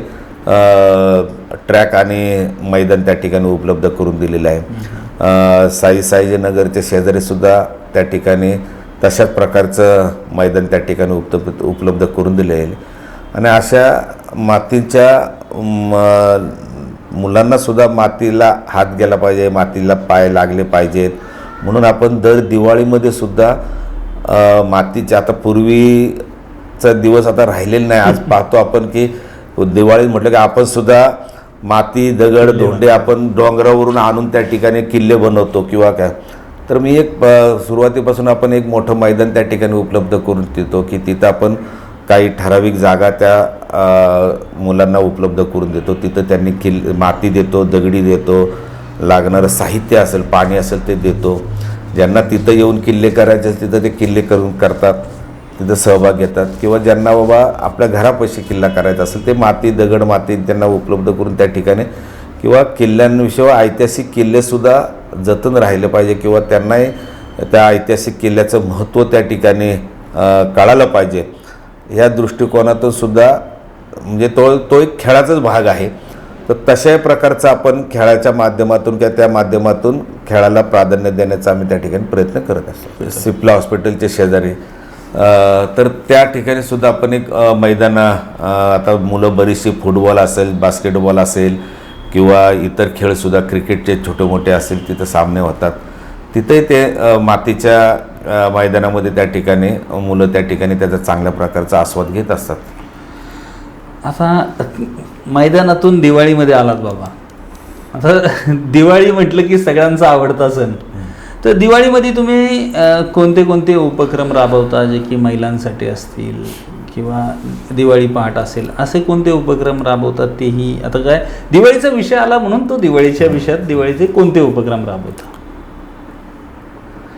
ट्रॅक आणि मैदान त्या ठिकाणी उपलब्ध करून दिलेलं आहे. साईनगरच्या शेजारीसुद्धा त्या ठिकाणी तशाच प्रकारचं मैदान त्या ठिकाणी उपलब्ध करून दिले आहे. आणि अशा मातीच्या मुलांनासुद्धा मातीला हात गेला पाहिजे, मातीला पाय लागले पाहिजेत म्हणून आपण दर दिवाळीमध्ये सुद्धा मातीच्या, आता पूर्वीचा दिवस आता राहिलेला नाही. आज पाहतो आपण की दिवाळी म्हटलं की आपण सुद्धा माती, दगड, धोंडे आपण डोंगरावरून आणून त्या ठिकाणी किल्ले बनवतो किंवा काय. तर मी एक सुरुवातीपासून आपण एक मोठं मैदान त्या ठिकाणी उपलब्ध करून देतो की तिथं आपण काही ठराविक जागा त्या मुलांना उपलब्ध करून देतो. तिथं त्यांनी माती देतो, दगडी देतो, लागणारं साहित्य असेल, पाणी असेल ते देतो. ज्यांना तिथं येऊन किल्ले करायचे तिथं ते किल्ले करतात, तिथं सहभाग घेतात. किंवा ज्यांना बाबा आपल्या घरापाशी किल्ला करायचा असेल ते माती, दगड, माती त्यांना उपलब्ध करून त्या ठिकाणी किंवा किल्ल्यांविषयी ऐतिहासिक किल्लेसुद्धा जतन राहिले पाहिजे किंवा त्यांनाही त्या ऐतिहासिक किल्ल्याचं महत्त्व त्या ठिकाणी कळालं पाहिजे. ह्या दृष्टिकोनातून सुद्धा म्हणजे तो एक खेळाचाच भाग आहे. तर तशाही प्रकारचं आपण खेळाच्या माध्यमातून किंवा त्या माध्यमातून खेळाला प्राधान्य देण्याचा आम्ही त्या ठिकाणी प्रयत्न करत असतो. सिप्ला हॉस्पिटलच्या शेजारी तर त्या ठिकाणी सुद्धा आपण एक मैदान, आता मुलं बरीचशी फुटबॉल असेल, बास्केटबॉल असेल किंवा इतर खेळसुद्धा क्रिकेटचे छोटे मोठे असेल तिथं सामने होतात. तिथेही ते मातीच्या मैदानामध्ये त्या ठिकाणी मुलं त्या ठिकाणी त्याचा चांगल्या प्रकारचा आस्वाद घेत असतात. आता मैदानातून दिवाळीमध्ये आलात बाबा. आता दिवाळी म्हटलं की सगळ्यांचा आवडता सण. तर दिवाळीमध्ये तुम्ही कोणते कोणते उपक्रम राबवता जे की महिलांसाठी असतील किंवा दिवाळी पहाट असेल, असे कोणते उपक्रम राबवतात तेही? आता काय दिवाळीचा विषय आला म्हणून तो दिवाळीच्या विषयात दिवाळीचे कोणते उपक्रम राबवता?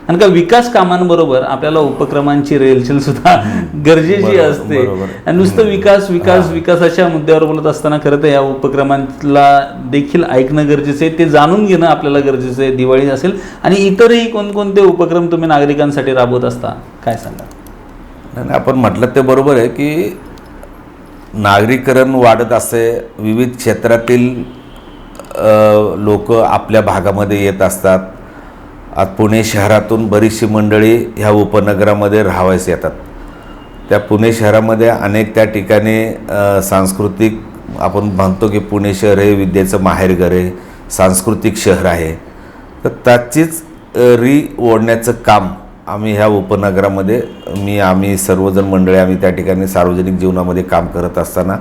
आणि का विकास कामांबरोबर आपल्याला उपक्रमांची रेलचेल सुद्धा गरजेची असते. आणि नुसतं विकासाच्या मुद्द्यावर बोलत असताना खरं तर या उपक्रमांना देखील ऐकणं गरजेचं आहे, ते जाणून घेणं आपल्याला गरजेचं आहे. दिवाळी असेल आणि इतरही कोणकोणते उपक्रम तुम्ही नागरिकांसाठी राबवत असता, काय सांगा? नाही, आपण म्हटलं ते बरोबर आहे की नागरीकरण वाढत असते. विविध क्षेत्रातील लोक आपल्या भागामध्ये येत असतात. आज पुणे शहरातून बरीचशी मंडळी ह्या उपनगरामध्ये राहावयास येतात. त्या पुणे शहरामध्ये अनेक त्या ठिकाणी सांस्कृतिक, आपण म्हणतो की पुणे शहर हे विद्येचं माहेरघर आहे, सांस्कृतिक शहर आहे. तर त्याचीच ओढण्याचं काम आम्ही ह्या उपनगरामध्ये आम्ही सर्वजण मंडळी आम्ही त्या ठिकाणी सार्वजनिक जीवनामध्ये काम करत असताना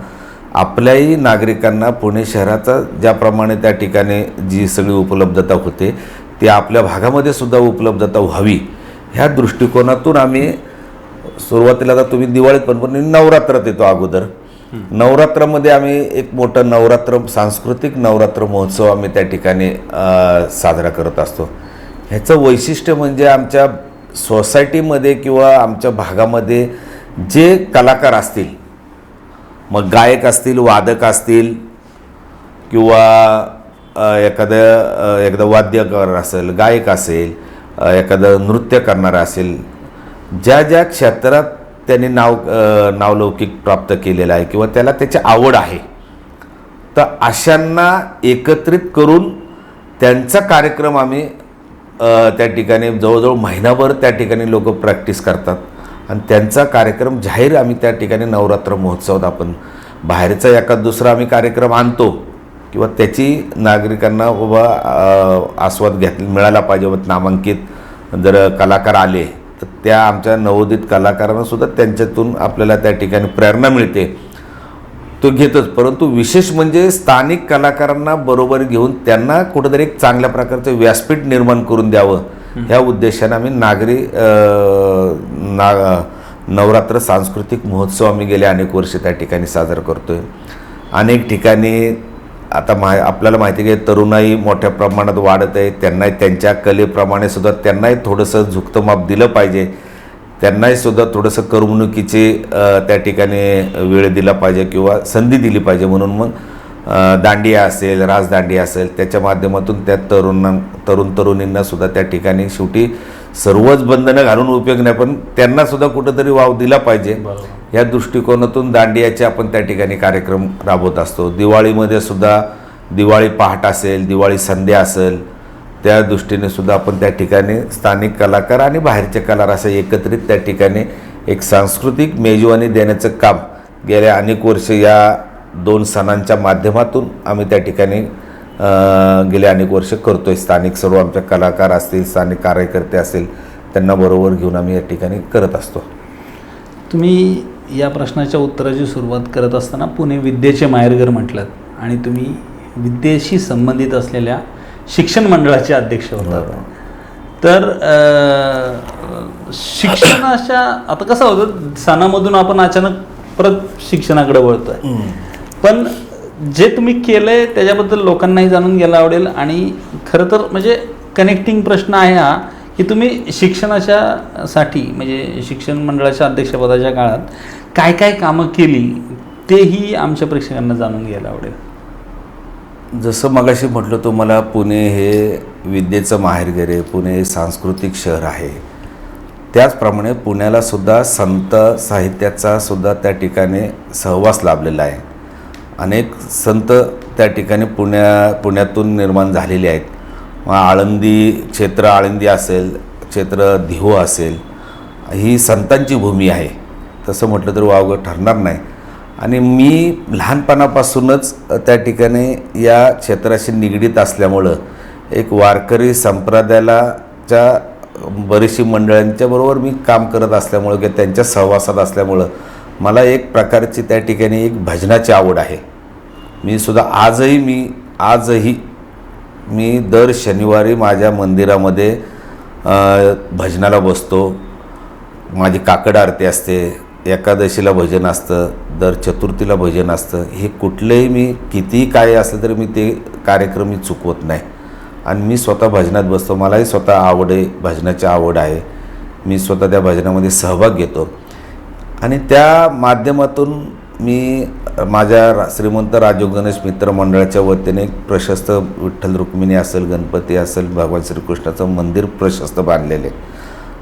आपल्याही नागरिकांना पुणे शहराचा ज्याप्रमाणे त्या ठिकाणी जी सगळी उपलब्धता होते ती आपल्या भागामध्ये सुद्धा उपलब्धता व्हावी ह्या दृष्टिकोनातून आम्ही सुरुवातीला, आता तुम्ही दिवाळीत पण नवरात्रात येतो अगोदर, नवरात्रामध्ये आम्ही एक मोठं सांस्कृतिक नवरात्र महोत्सव आम्ही त्या ठिकाणी साजरा करत असतो. ह्याचं वैशिष्ट्य म्हणजे आमच्या सोसायटीमध्ये किंवा आमच्या भागामध्ये जे कलाकार असतील, मग गायक असतील, वादक असतील किंवा एखादं वाद्यकार असेल, गायक असेल, एखादं नृत्य करणारा असेल, ज्या ज्या क्षेत्रात त्यांनी नावलौकिक प्राप्त केलेलं आहे किंवा त्याला त्याची आवड आहे, तर अशांना एकत्रित करून त्यांचा कार्यक्रम आम्ही त्या ठिकाणी जवळजवळ महिनाभर त्या ठिकाणी लोक प्रॅक्टिस करतात आणि त्यांचा कार्यक्रम जाहीर आम्ही त्या ठिकाणी नवरात्र महोत्सवात आपण बाहेरचा एखाद दुसरा आम्ही कार्यक्रम आणतो किंवा त्याची नागरिकांना आस्वाद मिळाला पाहिजे. नामांकित जर कलाकार आले तर त्या आमच्या नवोदित कलाकारांना सुद्धा त्यांच्यातून आपल्याला त्या ठिकाणी प्रेरणा मिळते, तो घेतच. परंतु विशेष म्हणजे स्थानिक कलाकारांना बरोबर घेऊन त्यांना कुठंतरी एक चांगल्या प्रकारचं व्यासपीठ निर्माण करून द्यावं ह्या उद्देशाने आम्ही नवरात्र सांस्कृतिक महोत्सव आम्ही गेले अनेक वर्ष त्या ठिकाणी साजरा करतोय. अनेक ठिकाणी आता आपल्याला माहिती आहे की तरुणाई मोठ्या प्रमाणात वाढत आहे. त्यांनाही त्यांच्या कलेप्रमाणे सुद्धा त्यांनाही थोडंसं झुकतं माप दिलं पाहिजे, त्यांनाही सुद्धा थोडंसं करमणुकीची त्या ठिकाणी वेळ दिला पाहिजे किंवा संधी दिली पाहिजे. म्हणून मग दांडिया असेल, राजदांडिया असेल, त्याच्या माध्यमातून त्या तरुणींना सुद्धा त्या ठिकाणी शेवटी सर्वच बंधनं घालून उपयोग नाही, पण त्यांना सुद्धा कुठंतरी वाव दिला पाहिजे या दृष्टिकोनातून दांडियाचे आपण त्या ठिकाणी कार्यक्रम राबवत असतो. दिवाळीमध्ये सुद्धा दिवाळी पहाट असेल, दिवाळी संध्या असेल, त्या दृष्टीने सुद्धा आपण त्या ठिकाणी स्थानिक कलाकार आणि बाहेरचे कलाकार असे एकत्रित त्या ठिकाणी एक सांस्कृतिक मेजवानी देण्याचं काम गेल्या अनेक वर्ष या दोन सणांच्या माध्यमातून आम्ही त्या ठिकाणी गेले अनेक वर्ष करतोय. स्थानिक सर्व आमच्या कलाकार असतील, स्थानिक कार्यकर्ते असतील, त्यांना बरोबर घेऊन आम्ही या ठिकाणी करत असतो. तुम्ही या प्रश्नाच्या उत्तराची सुरुवात करत असताना पुणे विद्येचे माहेरघर म्हटलं आणि तुम्ही विद्येशी संबंधित असलेल्या शिक्षण मंडळाचे अध्यक्ष होतात. तर शिक्षणाच्या आता कसं होतं, सणामधून आपण अचानक परत शिक्षणाकडे वळतोय, पण जे तुम्ही केलंय त्याच्याबद्दल लोकांनाही जाणून घ्यायला आवडेल. आणि खरं तर म्हणजे कनेक्टिंग प्रश्न आहे हा की तुम्ही शिक्षणाच्यासाठी म्हणजे शिक्षण मंडळाच्या अध्यक्षपदाच्या काळात काय काय कामं केली तेही आमच्या प्रेक्षकांना जाणून घ्यायला आवडेल. जसं मगाशी म्हटलं तुम्हाला, पुणे हे विद्येचं माहेरघर आहे, पुणे हे सांस्कृतिक शहर आहे. त्याचप्रमाणे पुण्याला सुद्धा संत साहित्याचा सुद्धा त्या ठिकाणी सहवास लाभलेला आहे अनेक संत त्या ठिकाणी पुण्यातून निर्माण झालेले आहेत. मग आळंदी असेल, क्षेत्र दिहो असेल, ही संतांची भूमी आहे तसं म्हटलं तर वावगं ठरणार नाही. आणि मी लहानपणापासूनच त्या ठिकाणी या क्षेत्राशी निगडीत असल्यामुळं एक वारकरी संप्रदायाच्या बरीचशी मंडळांच्याबरोबर मी काम करत असल्यामुळं किंवा त्यांच्या सहवासात असल्यामुळं मला एक प्रकारची त्या ठिकाणी एक भजनाची आवड आहे. मी सुद्धा आजही मी दर शनिवारी माझ्या मंदिरामध्ये भजनाला बसतो. माझी काकड आरती असते, एकादशीला भजन असतं, दर चतुर्थीला भजन असतं. हे कुठलंही मी कितीही काय असलं तरी मी ते कार्यक्रम मी चुकवत नाही आणि मी स्वतः भजनात बसतो. मलाही स्वतः भजनाची आवड आहे. मी स्वतः त्या भजनामध्ये सहभाग घेतो आणि त्या माध्यमातून मी माझ्या श्रीमंत राजयोग गणेश मित्र मंडळाच्या वतीने एक प्रशस्त विठ्ठल रुक्मिणी असेल, गणपती असेल, भगवान श्रीकृष्णाचं मंदिर प्रशस्त बांधलेले.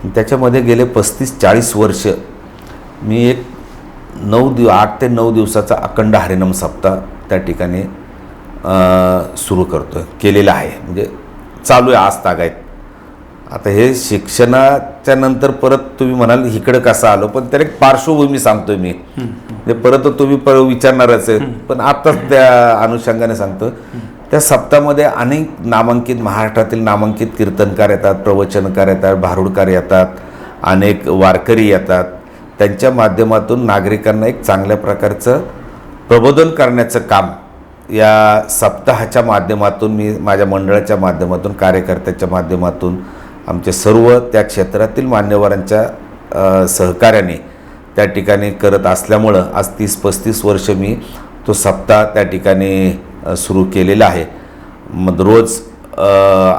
त्याच्यामध्ये गेले 35-40 वर्ष मी एक 8 ते 9 दिवसाचा अखंड हरिनाम सप्ताह त्या ठिकाणी सुरू केलेला आहे. म्हणजे चालू आहे आज तागायत. आता हे शिक्षणाच्या नंतर परत तुम्ही म्हणाल इकडं कसं आलो, पण त्याला एक पार्श्वभूमी सांगतोय मी. ते परत तुम्ही विचारणारच आहे, पण आत्ताच त्या अनुषंगाने सांगतो. त्या सप्ताहामध्ये अनेक महाराष्ट्रातील नामांकित कीर्तनकार येतात, प्रवचनकार येतात, भारुडकार येतात, अनेक वारकरी येतात. त्यांच्या माध्यमातून नागरिकांना एक चांगल्या प्रकारचं प्रबोधन करण्याचं काम या सप्ताहाच्या माध्यमातून मी माझ्या मंडळाच्या माध्यमातून, कार्यकर्त्याच्या माध्यमातून, आमचे सर्व त्या क्षेत्रातील मान्यवरांच्या सहकार्याने त्या ठिकाणी करत असल्यामुळं आज 30-35 वर्ष मी तो सप्ताह त्या ठिकाणी सुरू केलेला आहे. मग रोज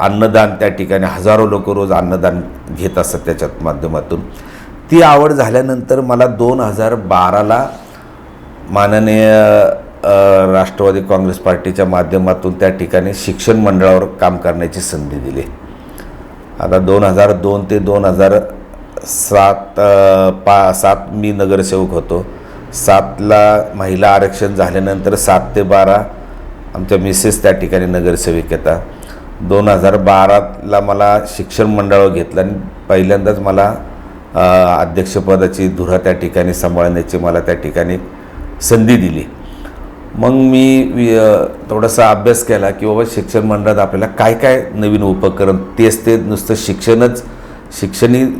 अन्नदान त्या ठिकाणी हजारो लोक रोज अन्नदान घेत असतात. त्याच्यात माध्यमातून ती आवड झाल्यानंतर मला 2012ला माननीय राष्ट्रवादी काँग्रेस पार्टीच्या माध्यमातून त्या ठिकाणी शिक्षण मंडळावर काम करण्याची संधी दिली. आता 2002 ते 2007 मी नगरसेवक होतो. 7ला महिला आरक्षण झाल्यानंतर 7 ते 12 आमच्या मिसेस त्या ठिकाणी नगरसेवक येतात. 2012ला मला शिक्षण मंडळावर घेतलं आणि पहिल्यांदाच मला अध्यक्षपदाची धुरा त्या ठिकाणी सांभाळण्याची मला त्या ठिकाणी संधी दिली. मग मी थोडासा अभ्यास केला की बाबा शिक्षण मंडळात आपल्याला काय काय नवीन उपक्रम, ते नुसतं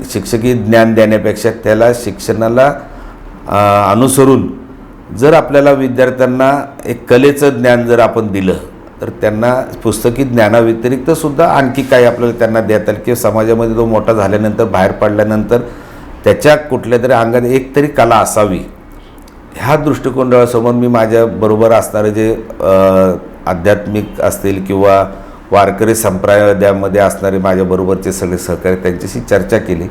शिक्षकी ज्ञान देण्यापेक्षा त्याला शिक्षणाला अनुसरून जर आपल्याला विद्यार्थ्यांना एक कलेचं ज्ञान जर आपण दिलं तर त्यांना पुस्तकी ज्ञानाव्यतिरिक्त सुद्धा आणखी काही आपल्याला त्यांना देता येईल, की समाजामध्ये तो मोठा झाल्यानंतर बाहेर पडल्यानंतर त्याच्या कुठल्या तरी अंगात एक तरी कला असावी. ह्या दृष्टिकोनासमोर मी माझ्याबरोबर असणारे जे आध्यात्मिक असतील किंवा वारकरी संप्रदायामध्ये असणारे माझ्याबरोबरचे सगळे सहकारी त्यांच्याशी चर्चा केली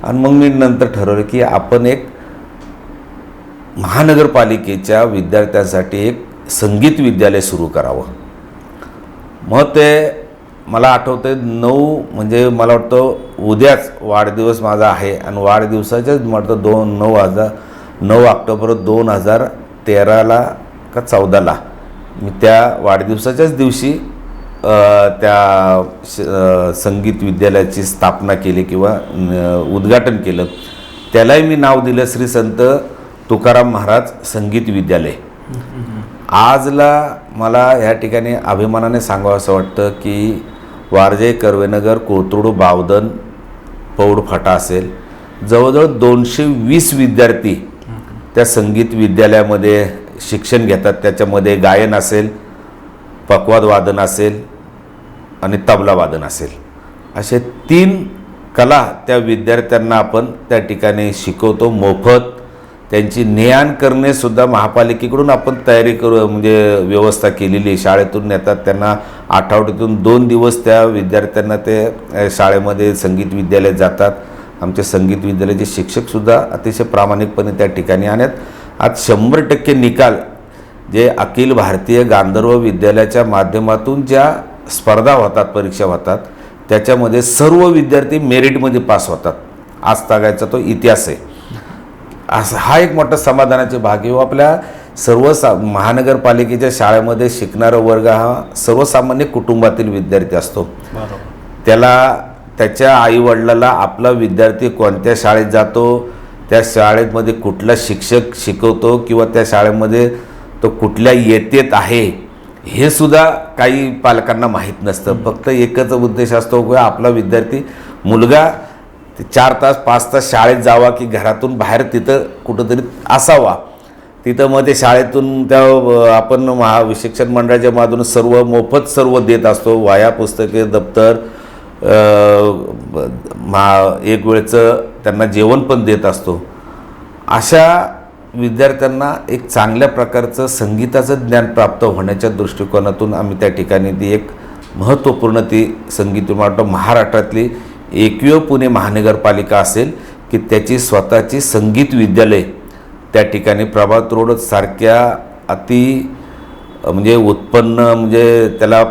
आणि मग मी नंतर ठरवलं की आपण एक महानगरपालिकेच्या विद्यार्थ्यांसाठी एक संगीत विद्यालय सुरू करावं. मग ते मला आठवतं 9 म्हणजे मला वाटतं उद्याच वाढदिवस माझा आहे आणि वाढदिवसाच्याच म्हटलं 9 ऑक्टोबर 2013ला का 14ला मी त्या वाढदिवसाच्याच दिवशी त्या संगीत विद्यालयाची स्थापना केली किंवा उद्घाटन केलं. त्यालाही मी नाव दिलं श्री संत तुकाराम महाराज संगीत विद्यालय. आजला मला ह्या ठिकाणी अभिमानाने सांगावं असं वाटतं की वारजे, कर्वेनगर, कोथरूड, बावधन, पौड फाटा असेल जवळजवळ 220 विद्यार्थी त्या संगीत विद्यालयामध्ये शिक्षण घेतात. त्याच्यामध्ये गायन असेल, पखवाद वादन असेल आणि तबला वादन असेल, असे 3 कला त्या विद्यार्थ्यांना आपण त्या ठिकाणी शिकवतो मोफत. त्यांची ने-आण करणेसुद्धा महापालिकेकडून आपण तयारी म्हणजे व्यवस्था केलेली. शाळेतून नेतात त्यांना, आठवड्यातून 2 दिवस त्या विद्यार्थ्यांना ते शाळेमध्ये संगीत विद्यालयात जातात. आमचे संगीत विद्यालयाचे शिक्षकसुद्धा अतिशय प्रामाणिकपणे त्या ठिकाणी आणत. आज 100% निकाल जे अखिल भारतीय गांधर्व विद्यालयाच्या माध्यमातून ज्या स्पर्धा होतात, परीक्षा होतात, त्याच्यामध्ये सर्व विद्यार्थी मेरिटमध्ये पास होतात. आज तागायचा तो इतिहास आहे. हा एक मोठा समाधानाचे भाग आहे. आपल्या महानगरपालिकेच्या शाळेमध्ये शिकणारा वर्ग हा सर्वसामान्य कुटुंबातील विद्यार्थी असतो. त्याला त्याच्या आईवडिलाला आपला विद्यार्थी कोणत्या शाळेत जातो, त्या शाळेमध्ये कुठला शिक्षक शिकवतो किंवा त्या शाळेमध्ये तो कुठल्या इयत्तेत आहे हे सुद्धा काही पालकांना माहीत नसतं. फक्त एकच उद्देश असतो की आपला विद्यार्थी मुलगा 4 तास 5 तास शाळेत जावा की घरातून बाहेर तिथं कुठंतरी असावा. तिथं मग ते शाळेतून त्या आपण शिक्षण मंडळाच्या माध्यमातून सर्व मोफत सर्व देत असतो. वह्या, पुस्तके, दप्तर, एक वेळचं त्यांना जेवण पण देत असतो. अशा विद्यार्थ्यांना एक चांगल्या प्रकारचं संगीताचं ज्ञान प्राप्त होण्याच्या दृष्टिकोनातून आम्ही त्या ठिकाणी ती एक महत्त्वपूर्ण ती संगीत महाराष्ट्रातली एकमेव पुणे महानगरपालिका असेल की त्याची स्वतःची संगीत विद्यालय त्या ठिकाणी प्रभात रोड सारख्या म्हणजे उत्पन्न म्हणजे त्याला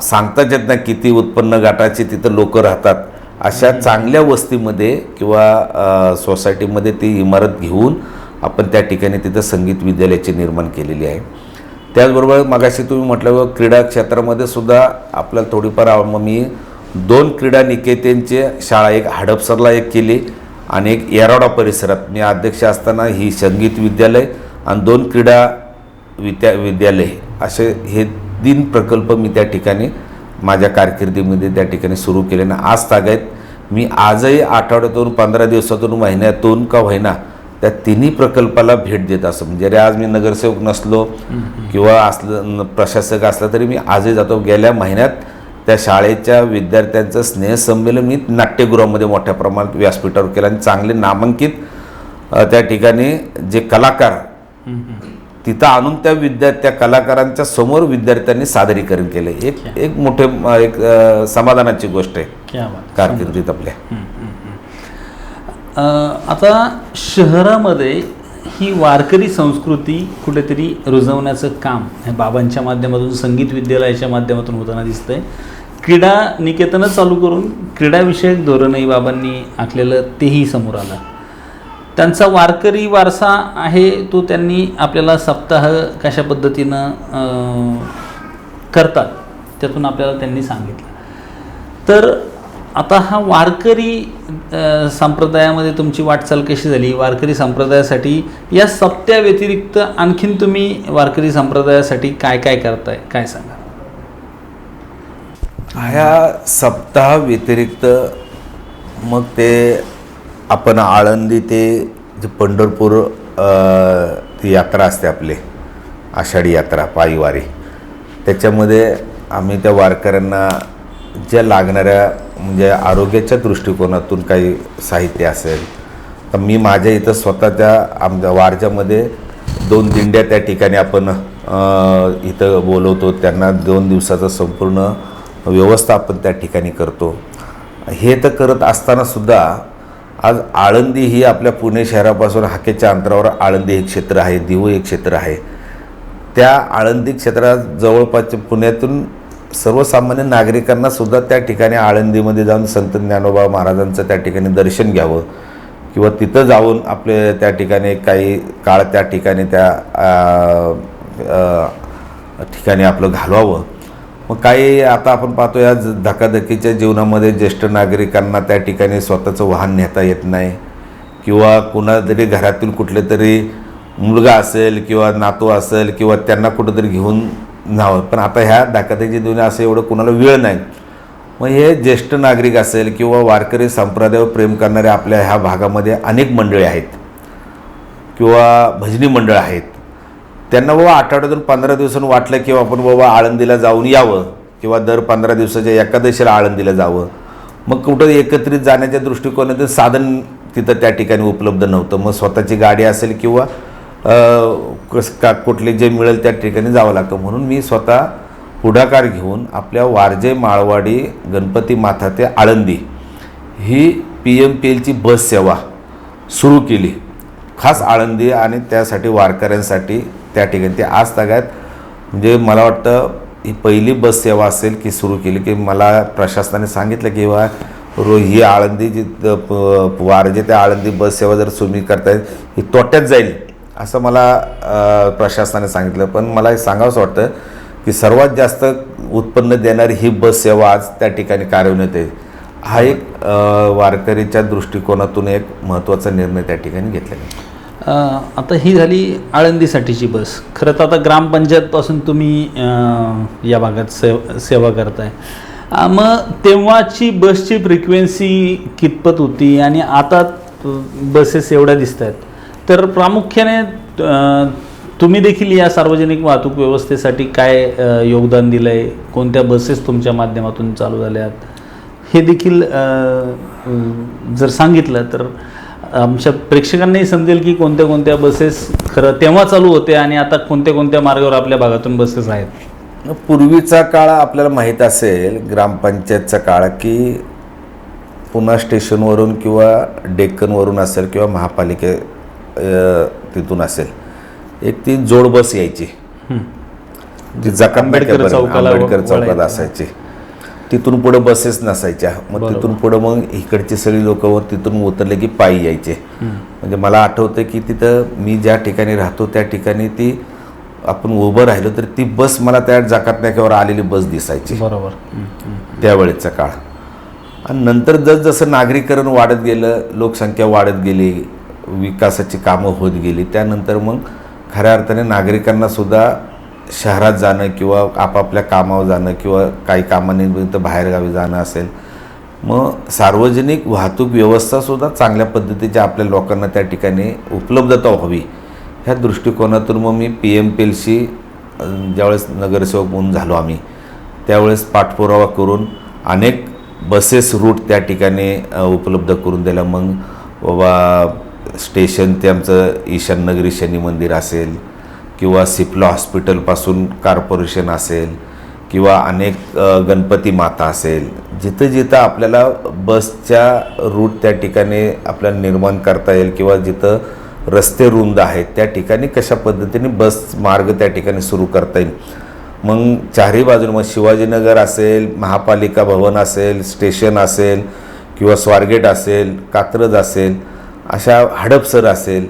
सांगताच येत नाही किती उत्पन्न गटाचे तिथं लोक राहतात अशा चांगल्या वस्तीमध्ये किंवा सोसायटीमध्ये ती इमारत घेऊन आपण त्या ठिकाणी तिथं संगीत विद्यालयाची निर्माण केलेली आहे. त्याचबरोबर मगाशी तुम्ही म्हटलं क्रीडा क्षेत्रामध्ये सुद्धा आपल्याला थोडीफार मी 2 क्रीडा निकेतनची शाळा, एक हडपसरला एक केली आणि एक येरवडा परिसरात मी अध्यक्ष असताना ही संगीत विद्यालय आणि 2 क्रीडा विद्यालय असे हे 3 प्रकल्प मी त्या ठिकाणी माझ्या कारकिर्दीमध्ये त्या ठिकाणी सुरू केले ना आज तागायत मी आजही आठवड्यातून 15 दिवसातून महिन्यातून का होईना त्या 3 प्रकल्पाला भेट देत असं. म्हणजे आज मी नगरसेवक नसलो किंवा असलं प्रशासक असला तरी मी आजही जातो. गेल्या महिन्यात त्या शाळेच्या विद्यार्थ्यांचं स्नेहसंमेलन मी नाट्यगृहामध्ये मोठ्या प्रमाणात व्यासपीठावर केलं आणि चांगले नामांकित त्या ठिकाणी जे कलाकार तिथं आणून त्या कलाकारांच्या समोर विद्यार्थ्यांनी सादरीकरण केले. एक मोठे एक समाधानाची गोष्ट आहे कारकिर्दीत आपल्या. आता शहरामध्ये ही वारकरी संस्कृती कुठेतरी रुजवण्याचं काम हे बाबांच्या माध्यमातून संगीत विद्यालयाच्या माध्यमातून होताना दिसतंय. क्रीडा निकेतनं चालू करून क्रीडाविषयक धोरणही बाबांनी आखलेलं तेही समोर आलं. त्यांचा वारकरी वारसा आहे तो त्यांनी आपल्याला सप्ताह कशा पद्धतीनं करतात त्यातून आपल्याला त्यांनी सांगितलं. तर आता हा वारकरी संप्रदायामध्ये तुमची वाटचाल कशी झाली? वारकरी संप्रदायासाठी या सप्त्या व्यतिरिक्त आणखीन तुम्ही वारकरी संप्रदायासाठी काय काय करताय, काय सांगा? ह्या सप्ताह व्यतिरिक्त मग ते आपण आळंदी ते जे पंढरपूर ती यात्रा असते आपली आषाढी यात्रा पायीवारी त्याच्यामध्ये आम्ही त्या वारकऱ्यांना ज्या लागणाऱ्या म्हणजे आरोग्याच्या दृष्टिकोनातून काही साहित्य असेल तर मी माझ्या इथं स्वतः त्या आमच्या वारज्यामध्ये 2 दिंड्या त्या ठिकाणी आपण इथं बोलवतो. त्यांना 2 दिवसाचं संपूर्ण व्यवस्थापन त्या ठिकाणी करतो. हे तर करत असतानासुद्धा आज आळंदी ही आपल्या पुणे शहरापासून हाकेच्या अंतरावर आळंदी हे क्षेत्र आहे, दिव एक क्षेत्र आहे. त्या आळंदी क्षेत्रात जवळपासच्या पुण्यातून सर्वसामान्य नागरिकांना सुद्धा त्या ठिकाणी आळंदीमध्ये जाऊन संत ज्ञानोबा महाराजांचं त्या ठिकाणी दर्शन घ्यावं किंवा तिथं जाऊन आपले त्या ठिकाणी काही काळ त्या ठिकाणी त्या ठिकाणी आपलं घालवावं. मग काही आता आपण पाहतो या धकाधकीच्या जीवनामध्ये ज्येष्ठ नागरिकांना त्या ठिकाणी स्वतःचं वाहन नेता येत नाही किंवा कुणातरी घरातील कुठले तरी मुलगा असेल किंवा नातू असेल किंवा त्यांना कुठंतरी घेऊन न्यावं. पण आता ह्या धकाधकीच्या जीवनात असं एवढं कुणाला वेळ नाही. मग हे ज्येष्ठ नागरिक असेल किंवा वारकरी संप्रदायावर प्रेम करणारे आपल्या ह्या भागामध्ये अनेक मंडळी आहेत किंवा भजनी मंडळ आहेत. त्यांना बाबा आठवड्यातून 15 दिवसांनी वाटलं किंवा आपण बाबा आळंदीला जाऊन यावं किंवा दर 15 दिवसाच्या एकादशीला आळंदीला जावं. मग कुठं एकत्रित जाण्याच्या दृष्टिकोनातून साधन तिथं त्या ठिकाणी उपलब्ध नव्हतं. मग स्वतःची गाडी असेल किंवा कुठले जे मिळेल त्या ठिकाणी जावं लागतं. म्हणून मी स्वतः पुढाकार घेऊन आपल्या वारजे माळवाडी गणपती माथा ते आळंदी ही PMPLची बस सेवा सुरू केली खास आळंदी आणि त्यासाठी वारकऱ्यांसाठी त्या ठिकाणी. ते आज तागायत म्हणजे मला वाटतं ही पहिली बस सेवा असेल की सुरू केली की मला प्रशासनाने सांगितलं की ही आळंदी जी वारजे त्या आळंदी बस सेवा जर तुम्ही करतायत ही तोट्यात जाईल असं मला प्रशासनाने सांगितलं. पण मला एक सांगावंसं वाटतं की सर्वात जास्त उत्पन्न देणारी ही बस सेवा आज त्या ठिकाणी कार्यान्वित आहे. हा एक वारकरीच्या दृष्टिकोनातून एक महत्त्वाचा निर्णय त्या ठिकाणी घेतला गेला. आता ही झाली आळंदीसाठीची बस. खरं तर आता ग्रामपंचायतपासून तुम्ही या भागात सेवा करताय. मग तेव्हाची बसची फ्रिक्वेन्सी कितपत होती आणि आता बसेस एवढ्या दिसत आहेत, तर प्रामुख्याने तुम्ही देखील या सार्वजनिक वाहतूक व्यवस्थेसाठी काय योगदान दिलं आहे, कोणत्या बसेस तुमच्या माध्यमातून चालू झाल्यात हे देखील जर सांगितलं तर आमच्या प्रेक्षकांनाही समजेल की कोणत्या कोणत्या बसेस खरं तेव्हा चालू होते आणि आता कोणत्या कोणत्या मार्गावर आपल्या भागातून बसेस आहेत. पूर्वीचा काळ आपल्याला माहीत असेल, ग्रामपंचायतचा काळ, की पुणा स्टेशनवरून किंवा डेक्कनवरून असेल किंवा महापालिके तिथून असेल, एक ती जोड बस यायची जी आंबेडकर चौकात असायची. तिथून पुढे बसेस नसायच्या. मग तिथून पुढे मग इकडची सगळी लोक तिथून उतरले की पायी यायचे. म्हणजे मला आठवतं की तिथं मी ज्या ठिकाणी राहतो त्या ठिकाणी ती आपण उभं राहिलो तर ती बस मला त्या जाकात नाक्यावर आलेली बस दिसायची. बरोबर. त्यावेळेचा काळ. आणि नंतर जसं नागरीकरण वाढत गेलं, लोकसंख्या वाढत गेली, विकासाची कामं होत गेली, त्यानंतर मग खऱ्या अर्थाने नागरिकांना सुद्धा शहरात जाणं किंवा आपापल्या कामावर जाणं किंवा काही कामानिमित्त बाहेरगावी जाणं असेल, मग सार्वजनिक वाहतूक व्यवस्थासुद्धा चांगल्या पद्धतीच्या आपल्या लोकांना त्या ठिकाणी उपलब्धता व्हावी ह्या दृष्टिकोनातून मग मी PMPLशी ज्यावेळेस नगरसेवक म्हणून झालो आम्ही, त्यावेळेस पाठपुरावा करून अनेक बसेस रूट त्या ठिकाणी उपलब्ध करून दिला. मग बाबा स्टेशन ते आमचं ईशाननगरी शनी मंदिर असेल किंवा सिप्ला हॉस्पिटलपासून कॉर्पोरेशन असेल किंवा अनेक गणपती माता असेल, जिथं जिथं आपल्याला बसच्या रूट त्या ठिकाणी आपल्याला निर्माण करता येईल किंवा जिथं रस्ते रुंद आहेत त्या ठिकाणी कशा पद्धतीने बस मार्ग त्या ठिकाणी सुरू करता येईल. मग चारही बाजूने मग शिवाजीनगर असेल, महापालिका भवन असेल, स्टेशन असेल किंवा स्वारगेट असेल, कात्रज असेल, अशा हडपसर असेल,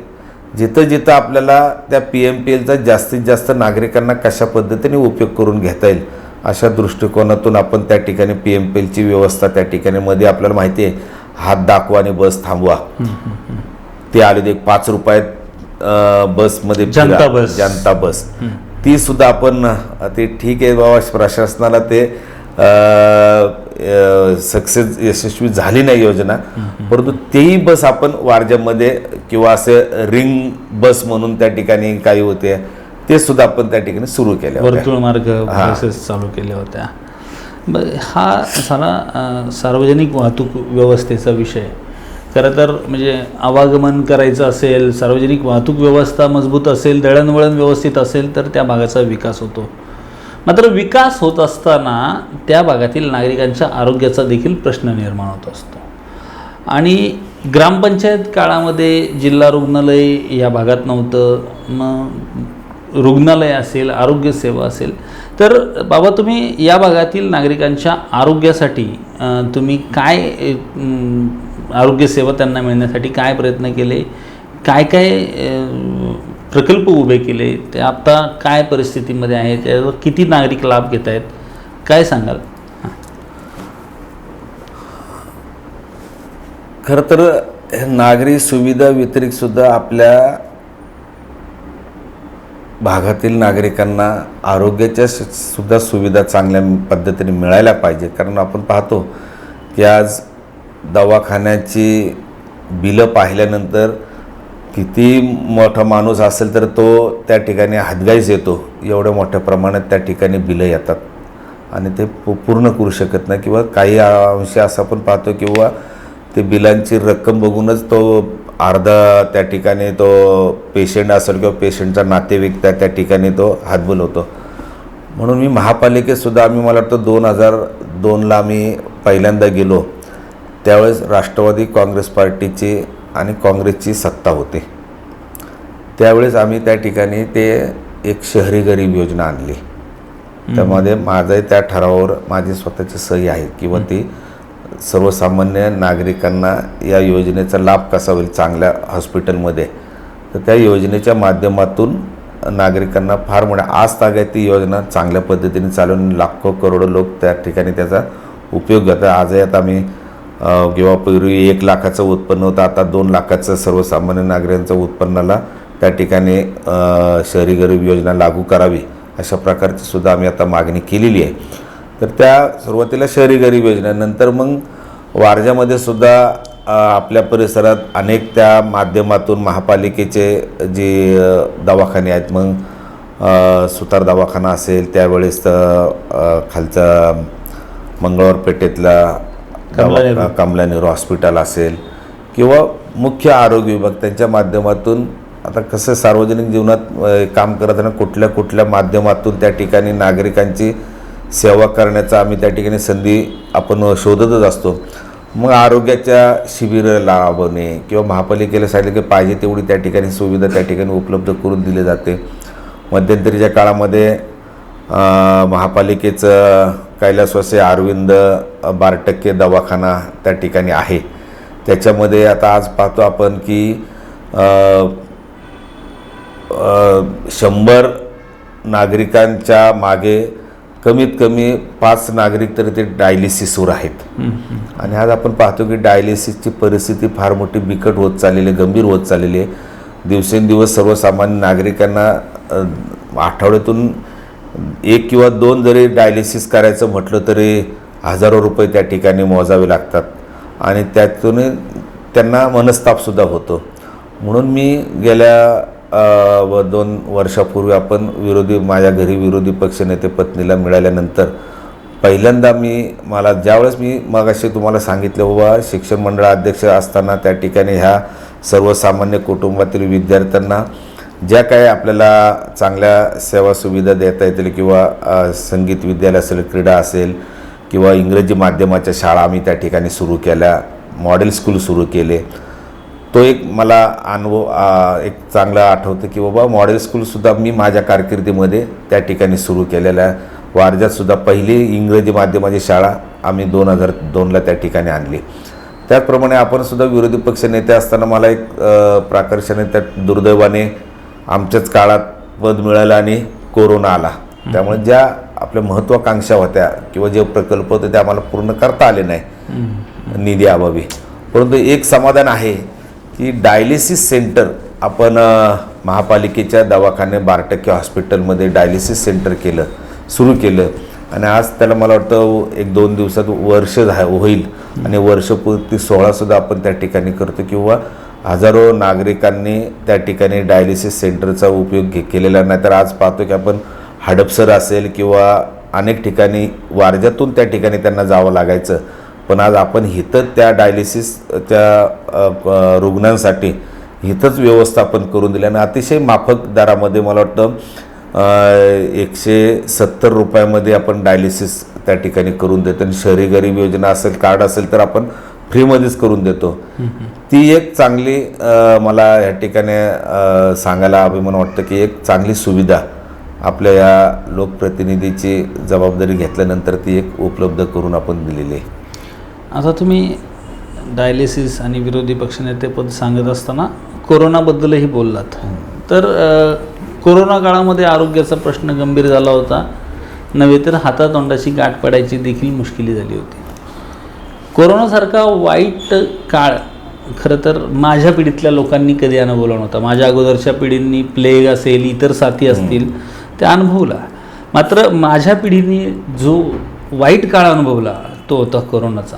जिथं जिथं आपल्याला त्या PMPLचा जास्तीत जास्त नागरिकांना कशा पद्धतीने उपयोग करून घेता येईल अशा दृष्टिकोनातून आपण त्या ठिकाणी PMPLची व्यवस्था त्या ठिकाणी मध्ये आपल्याला माहिती आहे हात दाखवा आणि बस थांबवा. ते आले एक 5 रुपयात बसमध्ये जनता बस ती सुद्धा आपण ते ठीक आहे बाबा, प्रशासनाला ते यशस्वी झाली नाही योजना, परंतु तेही बस आपण वारज्यामध्ये किंवा असे रिंग बस म्हणून त्या ठिकाणी काही होते ते सुद्धा आपण त्या ठिकाणी सुरू केले, वर्तुळ मार्ग बसेस चालू केल्या होत्या. हा सारा सार्वजनिक वाहतूक व्यवस्थेचा विषय. खरं तर म्हणजे आवागमन करायचं असेल, सार्वजनिक वाहतूक व्यवस्था मजबूत असेल, दळणवळण व्यवस्थित असेल तर त्या भागाचा विकास होतो. मात्र विकास होत असताना त्या भागातील नागरिकांच्या आरोग्याचा देखील प्रश्न निर्माण होत असतो. आणि ग्रामपंचायत काळामध्ये जिल्हा रुग्णालय या भागात नव्हतं. मग रुग्णालय असेल, आरोग्यसेवा असेल, तर बाबा तुम्ही या भागातील नागरिकांच्या आरोग्यासाठी तुम्ही काय आरोग्यसेवा त्यांना मिळण्यासाठी काय प्रयत्न केले, काय काय प्रकल्प उभे केले, ते आता काय परिस्थितीमध्ये आहे, त्यावर किती नागरिक लाभ घेत आहेत, काय सांगाल? खरं तर नागरी सुविधा व्यतिरिक्त सुद्धा आपल्या भागातील नागरिकांना आरोग्याच्या सुद्धा सुविधा चांगल्या पद्धतीने मिळायला पाहिजे. कारण आपण पाहतो की आज दवाखान्याची बिलं पाहिल्यानंतर किती मोठा माणूस असेल तर तो त्या ठिकाणी हातगाईच येतो, एवढ्या मोठ्या प्रमाणात त्या ठिकाणी बिलं येतात आणि ते पूर्ण करू शकत नाही. किंवा काही अंश असं आपण पाहतो किंवा ते बिलांची रक्कम बघूनच तो अर्धा त्या ठिकाणी तो पेशंट असेल किंवा पेशंटचा नातेवाईक त्या ठिकाणी तो हातबल होतो. म्हणून मी महापालिकेतसुद्धा मला वाटतं 2002ला आम्ही पहिल्यांदा गेलो, त्यावेळेस राष्ट्रवादी काँग्रेस पार्टीची आणि काँग्रेसची सत्ता होती. त्यावेळेस आम्ही त्या ठिकाणी ते एक शहरी गरीब योजना आणली. त्यामध्ये माझंही त्या ठरावावर माझी स्वतःची सही आहे किंवा ती सर्वसामान्य नागरिकांना या योजनेचा लाभ कसा होईल चांगल्या हॉस्पिटलमध्ये तर त्या योजनेच्या माध्यमातून नागरिकांना फार मोठ्या आज तागायत ती योजना चांगल्या पद्धतीने चालवून लाखो करोडो लोक त्या ठिकाणी त्याचा उपयोग घेतात. आजही आता आम्ही किंवा पूर्वी 1 लाखाचं उत्पन्न होतं, आता 2 लाखाचं सर्वसामान्य नागरिकांचं उत्पन्नाला त्या ठिकाणी शहरी गरीब योजना लागू करावी अशा प्रकारची सुद्धा आम्ही आता मागणी केलेली आहे. तर त्या सुरुवातीला शहरी गरीब योजना, नंतर मग वारजामध्ये सुद्धा आपल्या परिसरात अनेक त्या माध्यमातून महापालिकेचे जे दवाखाने आहेत, मग सुतार दवाखाना असेल, त्यावेळेस खालचा मंगळवार पेठेतला कमला नेहरू हॉस्पिटल असेल किंवा मुख्य आरोग्य विभाग, त्यांच्या माध्यमातून आता कसं सार्वजनिक जीवनात काम करताना कुठल्या माध्यमातून त्या ठिकाणी नागरिकांची सेवा करण्याचा आम्ही त्या ठिकाणी संधी आपण शोधतच असतो. मग आरोग्याच्या शिबिरं लावणे किंवा महापालिकेला सांगितलं की पाहिजे तेवढी त्या ठिकाणी सुविधा त्या ठिकाणी उपलब्ध करून दिली जाते. मध्यंतरीच्या काळामध्ये महापालिकेचं कैलासवासी अरविंद 12% दवाखाना त्या ठिकाणी आहे. त्याच्यामध्ये आता आज पाहतो आपण की 100 नागरिकांच्या मागे कमीत कमी 5 नागरिक तरी ते डायलिसिसवर आहेत. आणि आज आपण पाहतो की डायलिसिसची परिस्थिती फार मोठी बिकट होत चाललेली आहे, गंभीर होत चाललेली आहे. दिवसेंदिवस सर्वसामान्य नागरिकांना आठवड्यातून 1 किंवा 2 जरी डायलिसिस करायचं म्हटलं तरी हजारो रुपये त्या ठिकाणी मोजावे लागतात आणि त्यातून त्यांना मनस्तापसुद्धा होतो. म्हणून मी गेल्या 2 वर्षापूर्वी आपण माझ्या घरी विरोधी पक्षनेते पत्नीला मिळाल्यानंतर पहिल्यांदा मला ज्यावेळेस मी मगाशी तुम्हाला सांगितलं बाबा शिक्षण मंडळ अध्यक्ष असताना त्या ठिकाणी ह्या सर्वसामान्य कुटुंबातील विद्यार्थ्यांना ज्या काही आपल्याला चांगल्या सेवा सुविधा देता येतील किंवा संगीत विद्यालय असेल, क्रीडा असेल किंवा इंग्रजी माध्यमाच्या शाळा आम्ही त्या ठिकाणी सुरू केल्या, मॉडेल स्कूल सुरू केले. तो एक मला अनुभव एक चांगला आठवतं की बाबा मॉडेल स्कूलसुद्धा मी माझ्या कारकिर्दीमध्ये त्या ठिकाणी सुरू केलेल्या आहे. वारजातसुद्धा पहिली इंग्रजी माध्यमाची शाळा आम्ही 2002ला त्या ठिकाणी आणली. त्याचप्रमाणे आपण सुद्धा विरोधी पक्ष नेते असताना मला एक प्राकर्षाने त्या दुर्दैवाने आमच्याच काळात पद मिळालं आणि कोरोना आला. त्यामुळे ज्या आपल्या महत्त्वाकांक्षा होत्या किंवा जे प्रकल्प होते ते आम्हाला पूर्ण करता आले नाही निधी अभावी. परंतु एक समाधान आहे की डायलिसिस सेंटर आपण महापालिकेच्या दवाखाने 12% हॉस्पिटलमध्ये डायलिसिस सेंटर सुरू केलं आणि आज त्याला मला वाटतं 1-2 दिवसात वर्ष होईल आणि वर्षपूर्ती सोहळासुद्धा आपण त्या ठिकाणी करतो किंवा हजारो नागरिकांनी त्या ठिकाणी डायलिसिस सेंटरचा उपयोग केलेला. नाही तर आज पाहतो की आपण हडपसर असेल किंवा अनेक ठिकाणी वारजातून त्या ठिकाणी त्यांना जावं लागायचं, पण आज आपण इथं त्या डायलिसिस त्या रुग्णांसाठी इथंच व्यवस्थापन करून दिलं आणि अतिशय माफक दरामध्ये मला वाटतं 170 रुपयामध्ये आपण डायलिसिस त्या ठिकाणी करून देतो. आणि शहरी गरीब योजना असेल, कार्ड असेल तर आपण फ्रीमध्येच करून देतो. ती एक चांगली मला या ठिकाणी सांगायला अभिमान वाटतं की एक चांगली सुविधा आपल्या या लोकप्रतिनिधीची जबाबदारी घेतल्यानंतर ती एक उपलब्ध करून आपण दिलेली आहे. आता तुम्ही डायलिसिस आणि विरोधी पक्षनेतेपद सांगत असताना कोरोनाबद्दलही बोललात. तर कोरोना काळामध्ये आरोग्याचा प्रश्न गंभीर झाला होता, नव्हे तर हातातोंडाची गाठ पडायची देखील मुश्किली झाली होती. कोरोनासारखा वाईट काळ खरं तर माझ्या पिढीतल्या लोकांनी कधी अनुभवला नव्हता. माझ्या अगोदरच्या पिढींनी प्लेग असेल, इतर साथी असतील ते अनुभवला. मात्र माझ्या पिढीने जो वाईट काळ अनुभवला तो होता कोरोनाचा.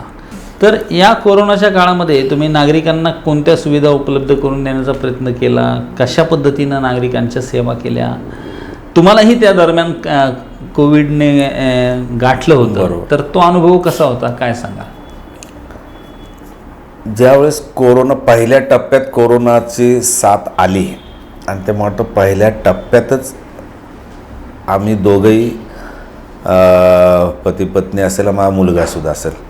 तर या कोरोनाच्या काळामध्ये तुम्ही नागरिकांना कोणत्या सुविधा उपलब्ध करून देण्याचा प्रयत्न केला, कशा पद्धतीनं नागरिकांच्या सेवा केल्या? तुम्हालाही त्या दरम्यान कोविडने गाठलं होतं, तर तो अनुभव कसा होता, काय सांगा? ज्यावेळेस पहिल्या टप्प्यात कोरोनाची साथ आली आणि ते म्हणतो पहिल्या टप्प्यातच आम्ही दोघंही पती पत्नी असेल, माझा मुलगासुद्धा असेल,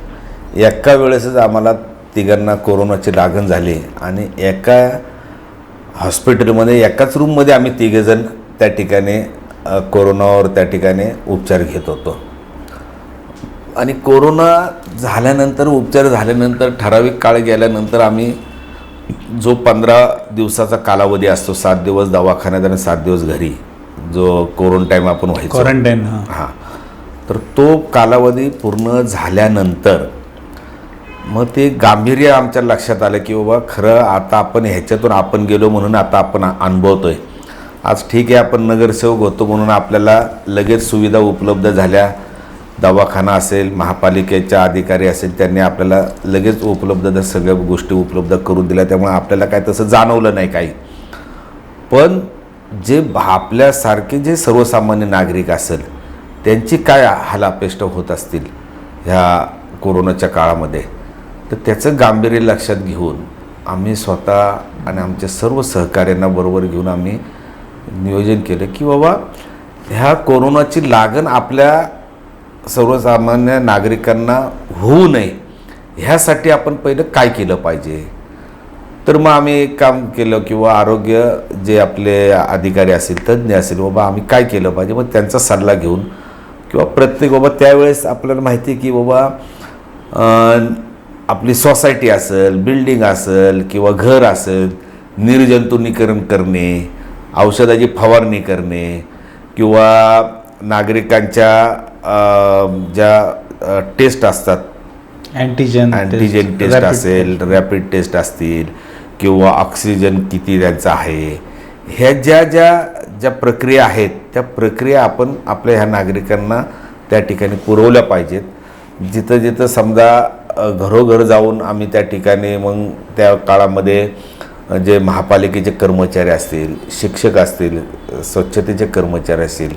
एका वेळेसच आम्हाला तिघांना कोरोनाची लागण झाली आणि एका हॉस्पिटलमध्ये एकाच रूममध्ये आम्ही तिघेजण त्या ठिकाणी कोरोनावर त्या ठिकाणी उपचार घेत होतो. आणि कोरोना झाल्यानंतर उपचार झाल्यानंतर ठराविक काळ गेल्यानंतर आम्ही जो 15 दिवसाचा कालावधी असतो, 7 दिवस दवाखान्यात आणि 7 दिवस घरी, जो क्वारंटाईन आपण व्हायचो, क्वारंटाईन. हां, तर तो कालावधी पूर्ण झाल्यानंतर मग ते गांभीर्य आमच्या लक्षात आलं की बाबा खरं आता आपण ह्याच्यातून आपण गेलो म्हणून आता आपण अनुभवतोय. आज ठीक आहे, आपण नगरसेवक होतो म्हणून आपल्याला लगेच सुविधा उपलब्ध झाल्या. दवाखाना असेल, महापालिकेच्या अधिकारी असेल, त्यांनी आपल्याला लगेच उपलब्ध सगळ्या गोष्टी उपलब्ध करून दिल्या. त्यामुळे आपल्याला काय तसं जाणवलं नाही काही. पण जे आपल्यासारखे जे सर्वसामान्य नागरिक असेल त्यांची काय हालापेष्ट होत असतील ह्या कोरोनाच्या काळामध्ये, तर त्याचं गांभीर्य लक्षात घेऊन आम्ही स्वतः आणि आमच्या सर्व सहकाऱ्यांना बरोबर घेऊन आम्ही नियोजन केलं की बाबा ह्या कोरोनाची लागण आपल्या सर्वसामान्य नागरिकांना होऊ नये ह्यासाठी आपण पहिलं काय केलं पाहिजे. तर मग आम्ही एक काम केलं किंवा आरोग्य जे आपले अधिकारी असतील, तज्ज्ञ असेल, बाबा आम्ही काय केलं पाहिजे, मग त्यांचा सल्ला घेऊन किंवा प्रत्येक बाबा त्यावेळेस आपल्याला माहिती आहे की बाबा आपली सोसायटी असेल, बिल्डिंग असेल किंवा घर असेल, निर्जंतुकीकरण करणे, औषधाची फवारणी करणे किंवा नागरिकांच्या ज्या टेस्ट असतात, अँटीजेन टेस्ट असेल, रॅपिड टेस्ट असतील किंवा ऑक्सिजन किती त्यांचा आहे, ह्या ज्या प्रक्रिया आहेत त्या प्रक्रिया आपण आपल्या ह्या नागरिकांना त्या ठिकाणी पुरवल्या पाहिजेत. जिथं जिथं समजा घरोघर जाऊन आम्ही त्या ठिकाणी मग त्या काळामध्ये जे महापालिकेचे कर्मचारी असतील, शिक्षक असतील, स्वच्छतेचे कर्मचारी असतील,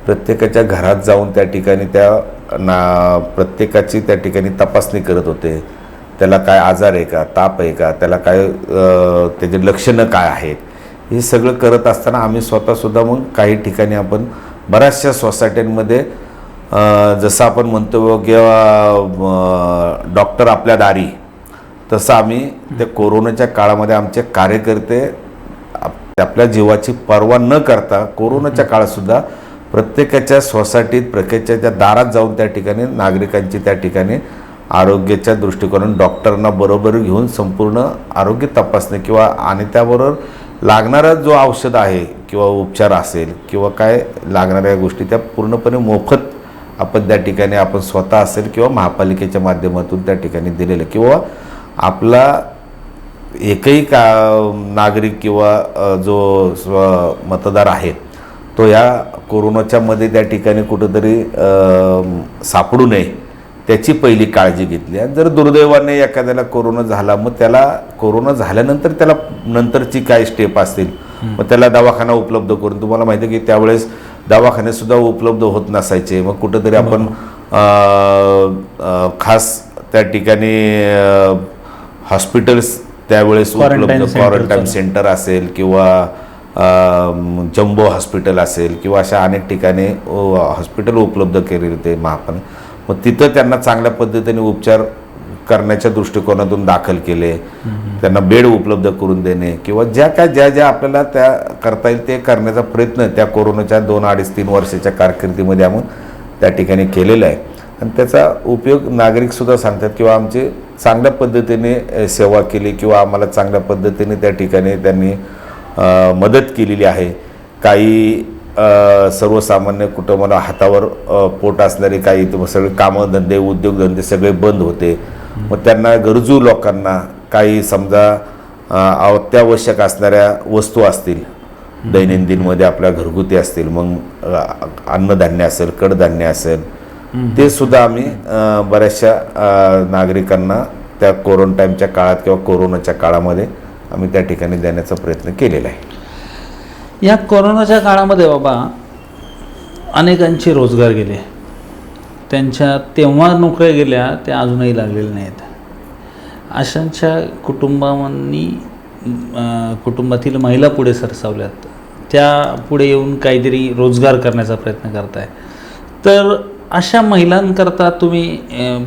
प्रत्येकाच्या घरात जाऊन त्या ठिकाणी प्रत्येकाची त्या ठिकाणी तपासणी करत होते. त्याला काय आजार आहे का, ताप आहे का, त्याला काय त्याचे लक्षणं काय आहेत, हे सगळं करत असताना आम्ही स्वतःसुद्धा मग काही ठिकाणी आपण बऱ्याचशा सोसायट्यांमध्ये जसं आपण म्हणतो किंवा डॉक्टर आपल्या दारी, तसं आम्ही त्या कोरोनाच्या काळामध्ये आमचे कार्यकर्ते आपल्या जीवाची पर्वा न करता कोरोनाच्या काळातसुद्धा प्रत्येकाच्या सोसायटीत, प्रत्येकाच्या दारात जाऊन त्या ठिकाणी नागरिकांची त्या ठिकाणी आरोग्याच्या दृष्टिकोनातून डॉक्टरांना बरोबर घेऊन संपूर्ण आरोग्य तपासणी किंवा आणि त्याबरोबर लागणारा जो औषध आहे किंवा उपचार असेल किंवा काय लागणाऱ्या गोष्टी त्या पूर्णपणे मोफत आपण त्या ठिकाणी आपण स्वतः असेल किंवा महापालिकेच्या माध्यमातून त्या ठिकाणी दिलेलं किंवा आपला एकही नागरिक किंवा जो मतदार आहे तो या कोरोनाच्या मध्ये त्या ठिकाणी कुठंतरी सापडू नये त्याची पहिली काळजी घेतली. आणि जर दुर्दैवाने एखाद्याला कोरोना झाला, मग त्याला कोरोना झाल्यानंतर त्याला नंतरची काय स्टेप असतील, मग त्याला दवाखाना उपलब्ध करून, तुम्हाला माहिती आहे की त्यावेळेस दवाखानेसुद्धा उपलब्ध होत नसायचे. मग कुठंतरी आपण खास त्या ठिकाणी हॉस्पिटल्स त्यावेळेस उपलब्ध, क्वारंटाईन सेंटर असेल किंवा जम्बो हॉस्पिटल असेल किंवा अशा अनेक ठिकाणी हॉस्पिटल उपलब्ध केले होते महापान. मग तिथं त्यांना चांगल्या पद्धतीने उपचार करण्याच्या दृष्टिकोनातून दाखल केले, त्यांना बेड उपलब्ध करून देणे किंवा ज्या आपल्याला त्या करता येईल ते करण्याचा प्रयत्न त्या कोरोनाच्या 2-2.5-3 वर्षाच्या कारकिर्दीमध्ये आम्ही त्या ठिकाणी केलेला आहे. आणि त्याचा उपयोग नागरिकसुद्धा सांगतात किंवा आमची चांगल्या पद्धतीने सेवा केली किंवा आम्हाला चांगल्या पद्धतीने त्या ठिकाणी त्यांनी मदत केलेली आहे. काही सर्वसामान्य कुटुंबाला हातावर पोट असणारे काही सगळे कामं धंदे, उद्योगधंदे सगळे बंद होते. मग त्यांना गरजू लोकांना काही समजा अत्यावश्यक असणाऱ्या वस्तू असतील, दैनंदिनमध्ये आपल्या घरगुती असतील, मग अन्नधान्य असेल, कडधान्य असेल, ते सुद्धा आम्ही बऱ्याचशा नागरिकांना त्या क्वारंटाईनच्या काळात किंवा कोरोनाच्या काळामध्ये आम्ही त्या ठिकाणी देण्याचा प्रयत्न केलेला आहे. या कोरोनाच्या काळामध्ये बाबा अनेकांचे रोजगार गेले, त्यांच्या तेव्हा नोकऱ्या गेल्या त्या अजूनही लागलेल्या नाहीत. अशांच्या कुटुंबातील महिला पुढे सरसावल्यात, त्या पुढे येऊन काहीतरी रोजगार करण्याचा प्रयत्न करताय. तर अशा महिलांकरता तुम्ही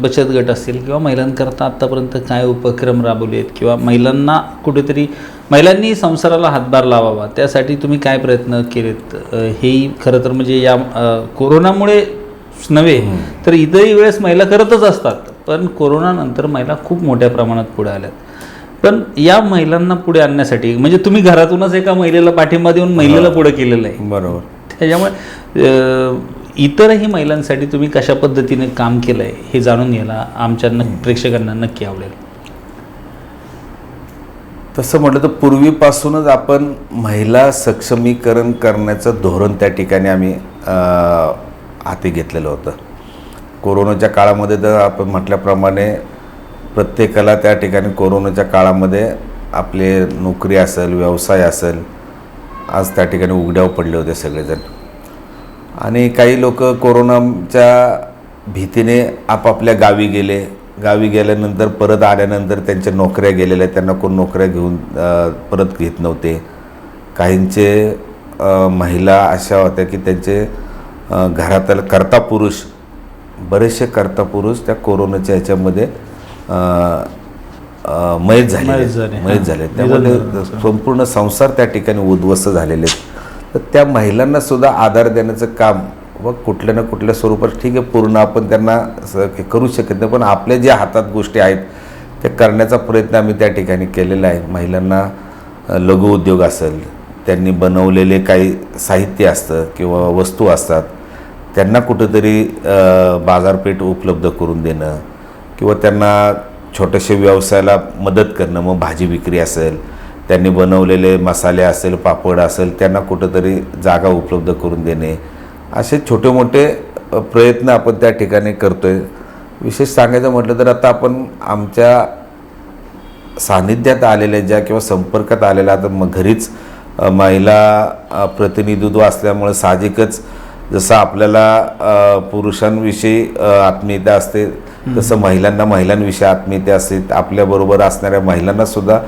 बचत गट असतील किंवा महिलांकरता आत्तापर्यंत काय उपक्रम राबवले आहेत किंवा महिलांना कुठेतरी महिलांनी संसाराला हातभार लावावा त्यासाठी तुम्ही काय प्रयत्न केलेत, हेही खरं तर म्हणजे या कोरोनामुळे नव्हे तर इतरही वेळेस महिला करतच असतात, पण कोरोनानंतर महिला खूप मोठ्या प्रमाणात पुढे आल्यात. पण या महिलांना पुढे आणण्यासाठी म्हणजे तुम्ही घरातूनच एका महिलेला पाठिंबा देऊन महिलेला पुढे केलेलं आहे. बरोबर. त्याच्यामुळे इतरही महिलांसाठी तुम्ही कशा पद्धतीने काम केलं आहे हे जाणून घ्यायला आमच्या प्रेक्षकांना नक्की आवडेल. तसं म्हटलं तर पूर्वीपासूनच आपण महिला सक्षमीकरण करण्याचं धोरण त्या ठिकाणी आम्ही हाती घेतलेलं होतं. कोरोनाच्या काळामध्ये तर आपण म्हटल्याप्रमाणे प्रत्येकाला त्या ठिकाणी कोरोनाच्या काळामध्ये आपले नोकरी असेल, व्यवसाय असेल, आज त्या ठिकाणी उघड्यावर पडले होते सगळेजण. आणि काही लोक कोरोनाच्या भीतीने आपापल्या गावी गेले. गावी गेल्यानंतर परत आल्यानंतर त्यांच्या नोकऱ्या गेलेल्या, त्यांना कोण नोकऱ्या घेऊन परत घेत नव्हते. काहींचे महिला अशा होत्या की त्यांचे घरातील कर्ता पुरुष, बरेचसे कर्ता पुरुष त्या कोरोनाच्या ह्याच्यामध्ये मयत झाले. त्यामुळे संपूर्ण संसार त्या ठिकाणी उद्ध्वस्त झालेले आहेत. तर त्या महिलांना सुद्धा आधार देण्याचं काम व कुठल्या ना कुठल्या स्वरूपात, ठीक आहे पूर्ण आपण त्यांना करू शकत नाही, पण आपल्या ज्या हातात गोष्टी आहेत त्या करण्याचा प्रयत्न आम्ही त्या ठिकाणी केलेला आहे. महिलांना लघु उद्योग असेल, त्यांनी बनवलेले काही साहित्य असतं किंवा वस्तू असतात, त्यांना कुठंतरी बाजारपेठ उपलब्ध करून देणं किंवा त्यांना छोट्याशा व्यवसायाला मदत करणं. मग भाजी विक्री असेल, त्यांनी बनवलेले मसाले असेल, पापड असेल, त्यांना कुठंतरी जागा उपलब्ध करून देणे, असे छोटे मोठे प्रयत्न आपण त्या ठिकाणी करतो आहे. विशेष सांगायचं म्हटलं तर आता आपण आमच्या सान्निध्यात आलेल्या ज्या किंवा संपर्कात आलेल्या, आता मग घरीच महिला प्रतिनिधित्व असल्यामुळे साहजिकच जसं आपल्याला पुरुषांविषयी आत्मीयता असते तसं महिलांविषयी आत्मीयता असते. आपल्याबरोबर असणाऱ्या महिलांनासुद्धा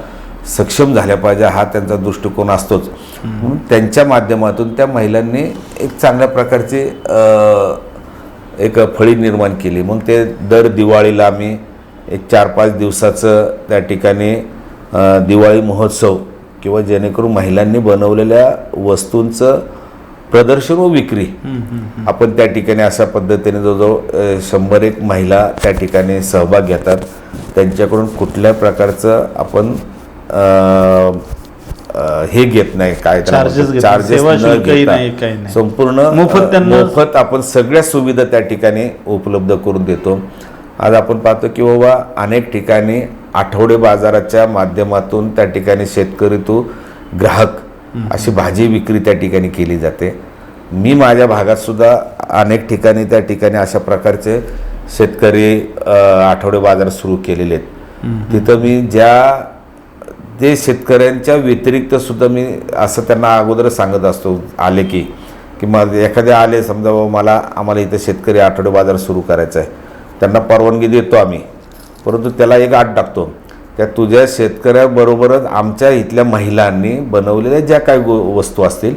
सक्षम झाल्या पाहिजे हा त्यांचा दृष्टिकोन असतोच. म्हणून त्यांच्या माध्यमातून त्या महिलांनी एक चांगल्या प्रकारची एक फळी निर्माण केली. मग ते दर दिवाळीला आम्ही एक 4-5 दिवसाचं त्या ठिकाणी दिवाळी महोत्सव किंवा जेणेकरून महिलांनी बनवलेल्या वस्तूंचं प्रदर्शन व विक्री आपण त्या ठिकाणी अशा पद्धतीने जवळजवळ 100 महिला त्या ठिकाणी सहभाग घेतात. त्यांच्याकडून कुठल्या प्रकारचं आपण हे घेत नाही, काय चार्जेस न घेता संपूर्ण मोफत आपण सगळ्या सुविधा त्या ठिकाणी उपलब्ध करून देतो. आज आपण पाहतो की बाबा अनेक ठिकाणी आठवडे बाजाराच्या माध्यमातून त्या ठिकाणी शेतकरी तो ग्राहक अशी भाजी विक्री त्या ठिकाणी केली जाते. मी माझ्या भागात सुद्धा अनेक ठिकाणी त्या ठिकाणी अशा प्रकारचे शेतकरी आठवडे बाजार सुरू केलेले आहेत. तिथं मी जे शेतकऱ्यांच्या व्यतिरिक्त सुद्धा मी असं त्यांना अगोदर सांगत असतो आले की मग एखादे आले समजा बाबा आम्हाला इथं शेतकरी आठवडे बाजार सुरू करायचा आहे, त्यांना परवानगी देतो आम्ही, परंतु त्याला एक अट टाकतो, त्या तुझ्या शेतकऱ्याबरोबरच आमच्या इथल्या महिलांनी बनवलेल्या ज्या काही वस्तू असतील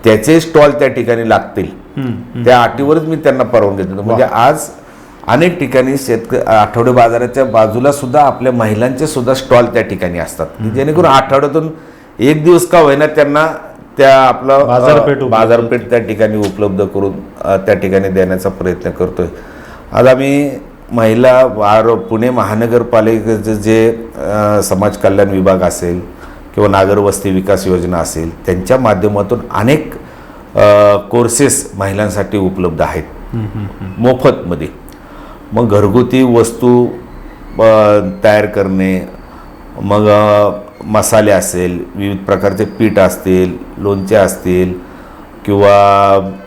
त्याचे स्टॉल त्या ठिकाणी लागतील, त्या अटीवरच मी त्यांना परवानगी देतो. म्हणजे आज अनेक ठिकाणी आठवडे बाजाराच्या बाजूला सुद्धा आपल्या महिलांचे सुद्धा स्टॉल त्या ठिकाणी असतात, जेणेकरून आठवड्यातून एक दिवस का होईना त्यांना त्या आपलं बाजारपेठ त्या ठिकाणी उपलब्ध करून त्या ठिकाणी देण्याचा प्रयत्न करतोय. आज आम्ही महिला पुणे महानगरपालिकेचे जे समाज कल्याण विभाग असेल किंवा नागर वस्ती विकास योजना असेल त्यांच्या माध्यमातून अनेक कोर्सेस महिलांसाठी उपलब्ध आहेत मोफतमध्ये. मग घरगुती वस्तू तयार करणे, मग मसाले असेल, विविध प्रकारचे पीठ असतील, लोणचे असतील, किंवा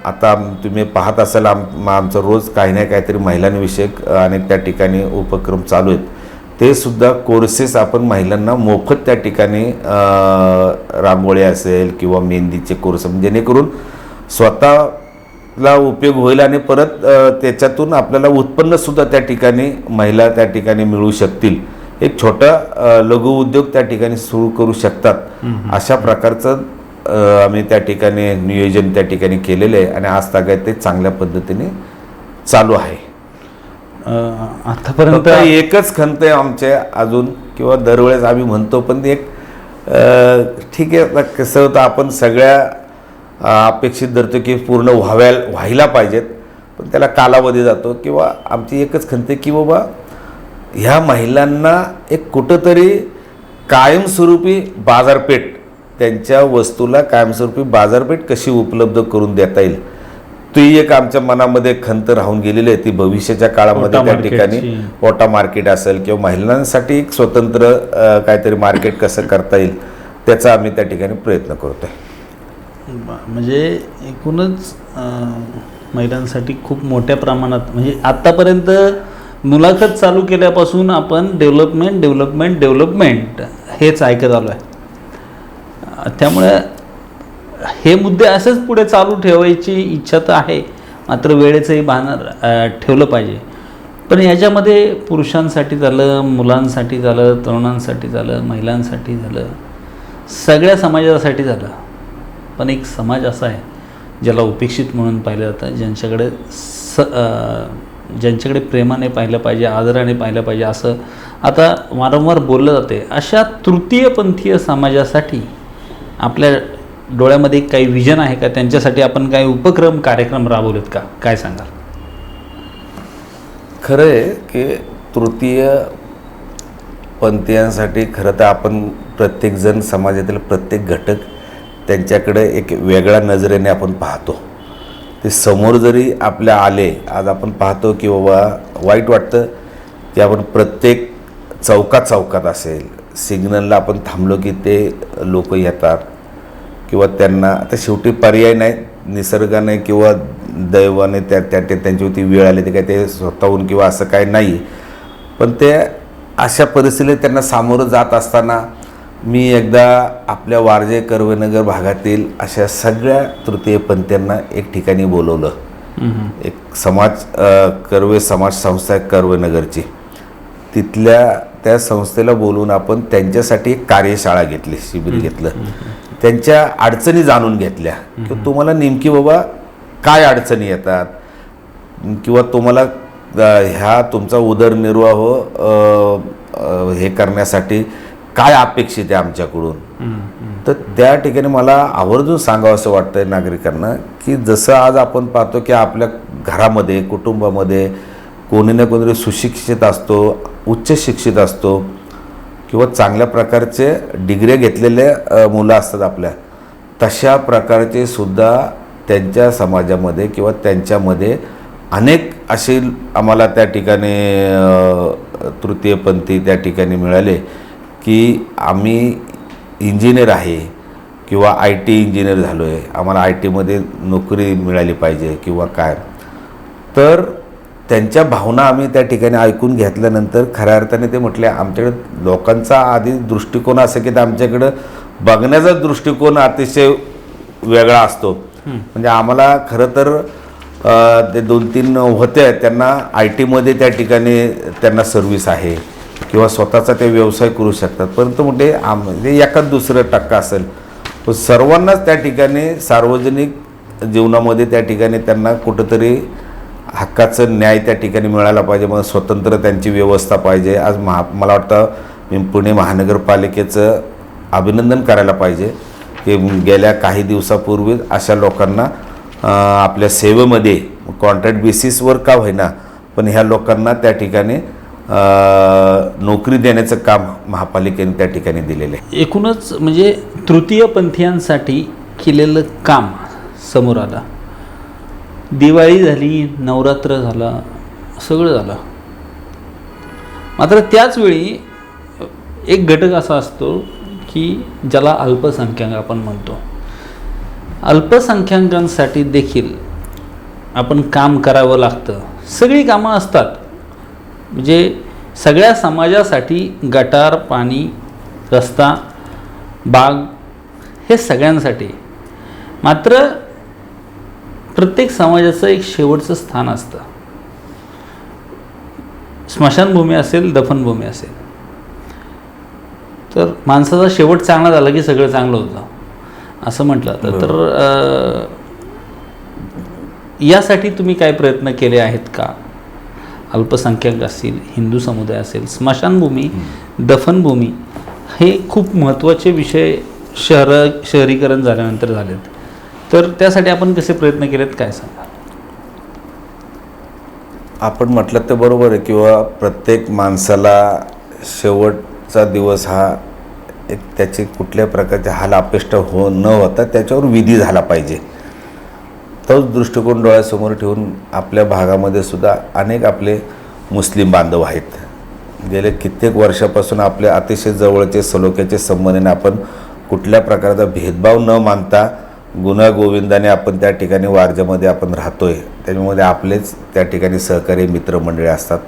आता तुम्ही पाहत असाल आमचं रोज काही ना काहीतरी महिलांविषयक अनेक त्या ठिकाणी उपक्रम चालू आहेत. ते सुद्धा कोर्सेस आपण महिलांना मोफत त्या ठिकाणी रांगोळी असेल किंवा मेहंदीचे कोर्स, जेणेकरून स्वतःला उपयोग होईल आणि परत त्याच्यातून आपल्याला उत्पन्नसुद्धा त्या ठिकाणी महिला त्या ठिकाणी मिळू शकतील. एक छोटा लघु उद्योग त्या ठिकाणी सुरू करू शकतात. अशा प्रकारचं आम्ही त्या ठिकाणी नियोजन त्या ठिकाणी केलेलं आहे आणि आज तागायत ते चांगल्या पद्धतीने चालू आहे. आतापर्यंत एकच खंत आहे आमच्या अजून, किंवा दरवेळेस आम्ही म्हणतो, पण एक ठीक आहे कसं होतं, आपण सगळ्या अपेक्षित धरतो की पूर्ण व्हायला पाहिजेत, पण त्याला कालावधी जातो. किंवा आमची एकच खंत आहे की बाबा ह्या महिलांना एक कुठंतरी कायमस्वरूपी बाजारपेठ, त्यांच्या वस्तूला कायमस्वरूपी बाजारपेठ कशी उपलब्ध करून देता येईल, ती एक आमच्या मनामध्ये खंत राहून गेलेली आहे. ती भविष्याच्या काळामध्ये ओटा त्या ठिकाणी मार्केटची. ओटा मार्केट असेल किंवा महिलांसाठी एक स्वतंत्र काहीतरी मार्केट कसं करता येईल त्याचा आम्ही त्या ठिकाणी प्रयत्न करतोय. म्हणजे एकूणच महिलांसाठी खूप मोठ्या प्रमाणात, म्हणजे आत्तापर्यंत मुलाखत चालू केल्यापासून आपण डेव्हलपमेंट हेच ऐकत आलो आहे. त्यामुळे हे मुद्दे असेच पुढे चालू ठेवायची इच्छा तर आहे, मात्र वेळेचंही भान ठेवलं पाहिजे. पण याच्यामध्ये पुरुषांसाठी झालं, मुलांसाठी झालं, तरुणांसाठी झालं, महिलांसाठी झालं, सगळ्या समाजासाठी झालं. पण एक समाज असा आहे ज्याला उपेक्षित म्हणून पाहिलं जातं, ज्यांच्याकडे प्रेमाने पाहिलं पाहिजे, आदराने पाहिलं पाहिजे, असं आता वारंवार बोललं जाते. अशा तृतीयपंथीय समाजासाठी आपल्या डोळ्यामध्ये काही विजन आहे का? त्यांच्यासाठी आपण काही उपक्रम, कार्यक्रम राबवलेत का? काय सांगाल? खरं आहे की तृतीय पंथीयांसाठी खरं तर आपण प्रत्येकजण, समाजातील प्रत्येक घटक त्यांच्याकडे एक वेगळ्या नजरेने आपण पाहतो. ते समोर जरी आपल्या आले, आज आपण पाहतो की बाबा वाईट वाटतं की आपण प्रत्येक चौकात असेल, सिग्नलला आपण थांबलो की ते लोक येतात किंवा त्यांना आता शेवटी पर्याय नाही, निसर्गाने किंवा दैवाने त्यांच्यावरती वेळ आली, ते काय ते स्वतःहून किंवा असं काय नाही. पण ते अशा परिस्थितीत त्यांना सामोरं जात असताना मी एकदा आपल्या वारजे कर्वेनगर भागातील अशा सगळ्या तृतीयपंथीयांना एक ठिकाणी बोलवलं. एक कर्वे समाज संस्था आहे कर्वेनगरची, तिथल्या त्या संस्थेला बोलवून आपण त्यांच्यासाठी एक कार्यशाळा घेतली, शिबिर घेतलं. त्यांच्या अडचणी जाणून घेतल्या की तुम्हाला नेमकी बाबा काय अडचणी येतात किंवा तुम्हाला ह्या तुमचा उदरनिर्वाह हे करण्यासाठी काय अपेक्षित आहे आमच्याकडून. तर त्या ठिकाणी मला आवर्जून सांगावं असं वाटतंय नागरिकांना की जसं आज आपण पाहतो की आपल्या घरामध्ये, कुटुंबामध्ये कोणी ना कोणीतरी सुशिक्षित असतो, उच्च शिक्षित असतो किंवा चांगल्या प्रकारचे डिग्र्या घेतलेले मुलं असतात आपल्या, तशा प्रकारचे सुद्धा त्यांच्या समाजामध्ये किंवा त्यांच्यामध्ये अनेक असे आम्हाला त्या ठिकाणी तृतीयपंथी त्या ठिकाणी मिळाले की आम्ही इंजिनियर आहे किंवा IT इंजिनियर झालो आहे, आम्हाला IT मध्ये नोकरी मिळाली पाहिजे किंवा काय. तर त्यांच्या भावना आम्ही त्या ठिकाणी ऐकून घेतल्यानंतर खऱ्या अर्थाने ते म्हटले, आमच्याकडे लोकांचा आधी दृष्टिकोन असं की आमच्याकडं बघण्याचा दृष्टिकोन अतिशय वेगळा असतो. म्हणजे आम्हाला खरं तर ते 2-3 होते, त्यांना IT मध्ये त्या ठिकाणी त्यांना सर्व्हिस आहे किंवा स्वतःचा ते व्यवसाय करू शकतात, परंतु म्हणजे एखाद दुसरं टक्का असेल. पण सर्वांनाच त्या ठिकाणी सार्वजनिक जीवनामध्ये त्या ठिकाणी त्यांना कुठंतरी हक्काचं न्याय त्या ठिकाणी मिळाला पाहिजे, मग स्वतंत्र त्यांची व्यवस्था पाहिजे. आज मला वाटतं मी पुणे महानगरपालिकेचं अभिनंदन करायला पाहिजे की गेल्या काही दिवसापूर्वी अशा लोकांना आपल्या सेवेमध्ये कॉन्ट्रॅक्ट बेसिसवर का होईना पण ह्या लोकांना त्या ठिकाणी नोकरी देण्याचं काम महापालिकेने त्या ठिकाणी दिलेलं आहे. एकूणच म्हणजे तृतीयपंथीयांसाठी केलेलं काम समोर आलं. दिवाळी झाली, नवरात्र झाला, सगळं झालं. मात्र त्याचवेळी एक घटक असा असतो की ज्याला अल्पसंख्याक आपण म्हणतो. अल्पसंख्याकांसाठी देखील आपण काम करावं लागतं. सगळी कामं असतात, म्हणजे सगळ्या समाजासाठी गटार, पाणी, रस्ता, बाग हे सगळ्यांसाठी. मात्र प्रत्येक समाजाचं एक शेवटचं स्थान असतं. स्मशानभूमी असेल, दफनभूमी असेल, तर माणसाचा शेवट चांगला झाला की सगळं चांगलं होतं असं म्हटलं जातं. तर यासाठी तुम्ही काय प्रयत्न केले आहेत का? अल्पसंख्याक असतील, हिंदू समुदाय असेल, स्मशानभूमी, दफनभूमी हे खूप महत्त्वाचे विषय शहरीकरण झाल्यानंतर झालेत. तर त्यासाठी आपण कसे प्रयत्न केलेत, काय सांगा? आपण म्हटलं तर बरोबर आहे किंवा प्रत्येक माणसाला शेवटचा दिवस हा एक त्याची कुठल्या प्रकारचे हाल अपेष्ट न होता त्याच्यावर विधी झाला पाहिजे. तोच दृष्टिकोन डोळ्यासमोर ठेवून आपल्या भागामध्ये सुद्धा अनेक आपले मुस्लिम बांधव आहेत. गेले कित्येक वर्षापासून आपले अतिशय जवळचे सलोख्याचे संबंधाने आपण कुठल्या प्रकारचा भेदभाव न मानता गुण्यागोविंदाने आपण त्या ठिकाणी वारजेमध्ये आपण राहतोय. त्याच्यामध्ये आपलेच त्या ठिकाणी सहकारी मित्रमंडळी असतात.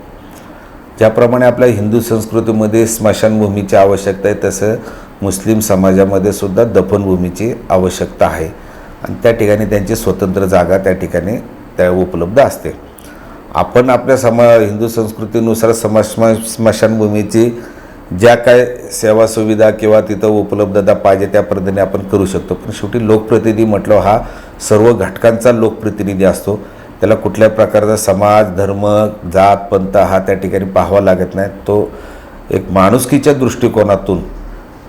ज्याप्रमाणे आपल्या हिंदू संस्कृतीमध्ये स्मशानभूमीची आवश्यकता आहे तसं मुस्लिम समाजामध्ये सुद्धा दफनभूमीची आवश्यकता आहे आणि त्या ठिकाणी त्यांची स्वतंत्र जागा त्या ठिकाणी त्या उपलब्ध असते. आपण आपल्या हिंदू संस्कृतीनुसार स्मशानभूमीची ज्या काय सेवा सुविधा किंवा तिथं उपलब्धता पाहिजे त्या पद्धतीने आपण करू शकतो. पण शेवटी लोकप्रतिनिधी म्हटलं हा सर्व घटकांचा लोकप्रतिनिधी असतो. त्याला कुठल्या प्रकारचा समाज धर्म जात पंथ हा त्या ठिकाणी पाहावा लागत नाही. तो एक माणुसकीच्या दृष्टिकोनातून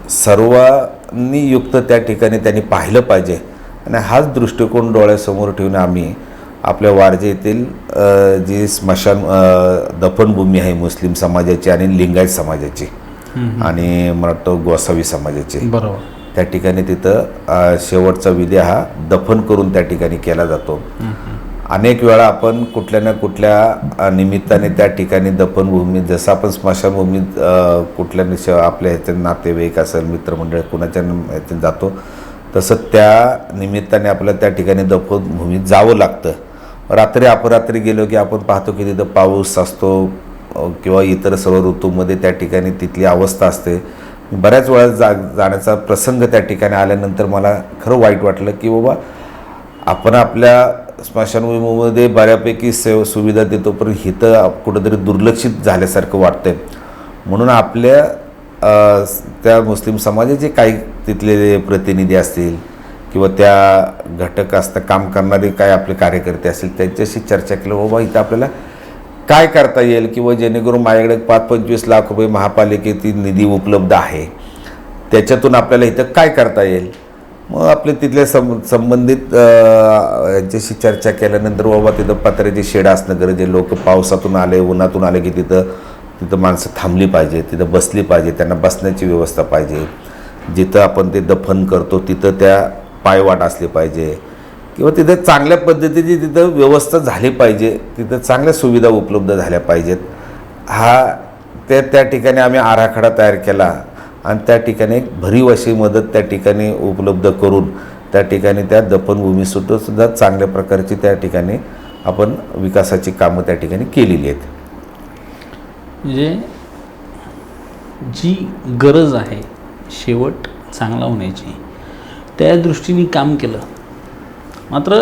सर्वांनी युक्त त्या ठिकाणी त्यांनी पाहिलं पाहिजे आणि हाच दृष्टिकोन डोळ्यासमोर ठेवून आम्ही आपल्या वारजे येथील जी स्मशान दफनभूमी आहे मुस्लिम समाजाची आणि लिंगायत समाजाची आणि मला वाटतं गोसावी समाजाची, बरोबर, त्या ठिकाणी तिथं शेवटचा विधी हा दफन करून त्या ठिकाणी केला जातो. अनेक वेळा आपण कुठल्या ना कुठल्या निमित्ताने त्या ठिकाणी दफनभूमी जसं आपण स्मशानभूमी कुठल्या आपल्या ह्याचे नातेवाईक असेल मित्रमंडळ कुणाच्या ह्याच्यात जातो तसं त्या निमित्ताने आपल्याला त्या ठिकाणी दफनभूमीत जावं लागतं. रात्री अपरात्री गेलो की आपण पाहतो की तिथं पाऊस असतो किंवा इतर सर्व ऋतूमध्ये त्या ठिकाणी तिथली अवस्था असते. बऱ्याच वेळा जाण्याचा प्रसंग त्या ठिकाणी आल्यानंतर मला खरं वाईट वाटलं की बाबा आपण आपल्या स्मशानभूमीमध्ये बऱ्यापैकी सुविधा देतो पण इथं कुठंतरी दुर्लक्षित झाल्यासारखं वाटतंय. म्हणून आपल्या त्या मुस्लिम समाजाचे काही तिथले प्रतिनिधी असतील किंवा त्या घटक असतात काम करणारे काय आपले कार्यकर्ते असतील त्यांच्याशी चर्चा केलं बाबा इथं आपल्याला काय करता येईल किंवा जेणेकरून माझ्याकडे 5-25 लाख रुपये महापालिकेची निधी उपलब्ध आहे त्याच्यातून आपल्याला इथं काय करता येईल. मग आपले तिथले संबंधित यांच्याशी चर्चा केल्यानंतर बाबा तिथं पत्र्याची शेड असणं गरजेचं. लोक पावसातून आले उन्हातून आले की तिथं माणसं थांबली पाहिजे, तिथं बसली पाहिजे, त्यांना बसण्याची व्यवस्था पाहिजे. जिथं आपण ते दफन करतो तिथं त्या पायवाट असली पाहिजे किंवा तिथं चांगल्या पद्धतीची तिथं व्यवस्था झाली पाहिजे, तिथं चांगल्या सुविधा उपलब्ध झाल्या पाहिजेत. हा त्या ठिकाणी आम्ही आराखडा तयार केला आणि त्या ठिकाणी एक भरीव अशी मदत त्या ठिकाणी उपलब्ध करून त्या ठिकाणी त्या दफनभूमीसुद्धा चांगल्या प्रकारची त्या ठिकाणी आपण विकासाची कामं त्या ठिकाणी केलेली आहेत. म्हणजे जी गरज आहे शेवट चांगला होण्याची त्या दृष्टीने काम केलं. मात्र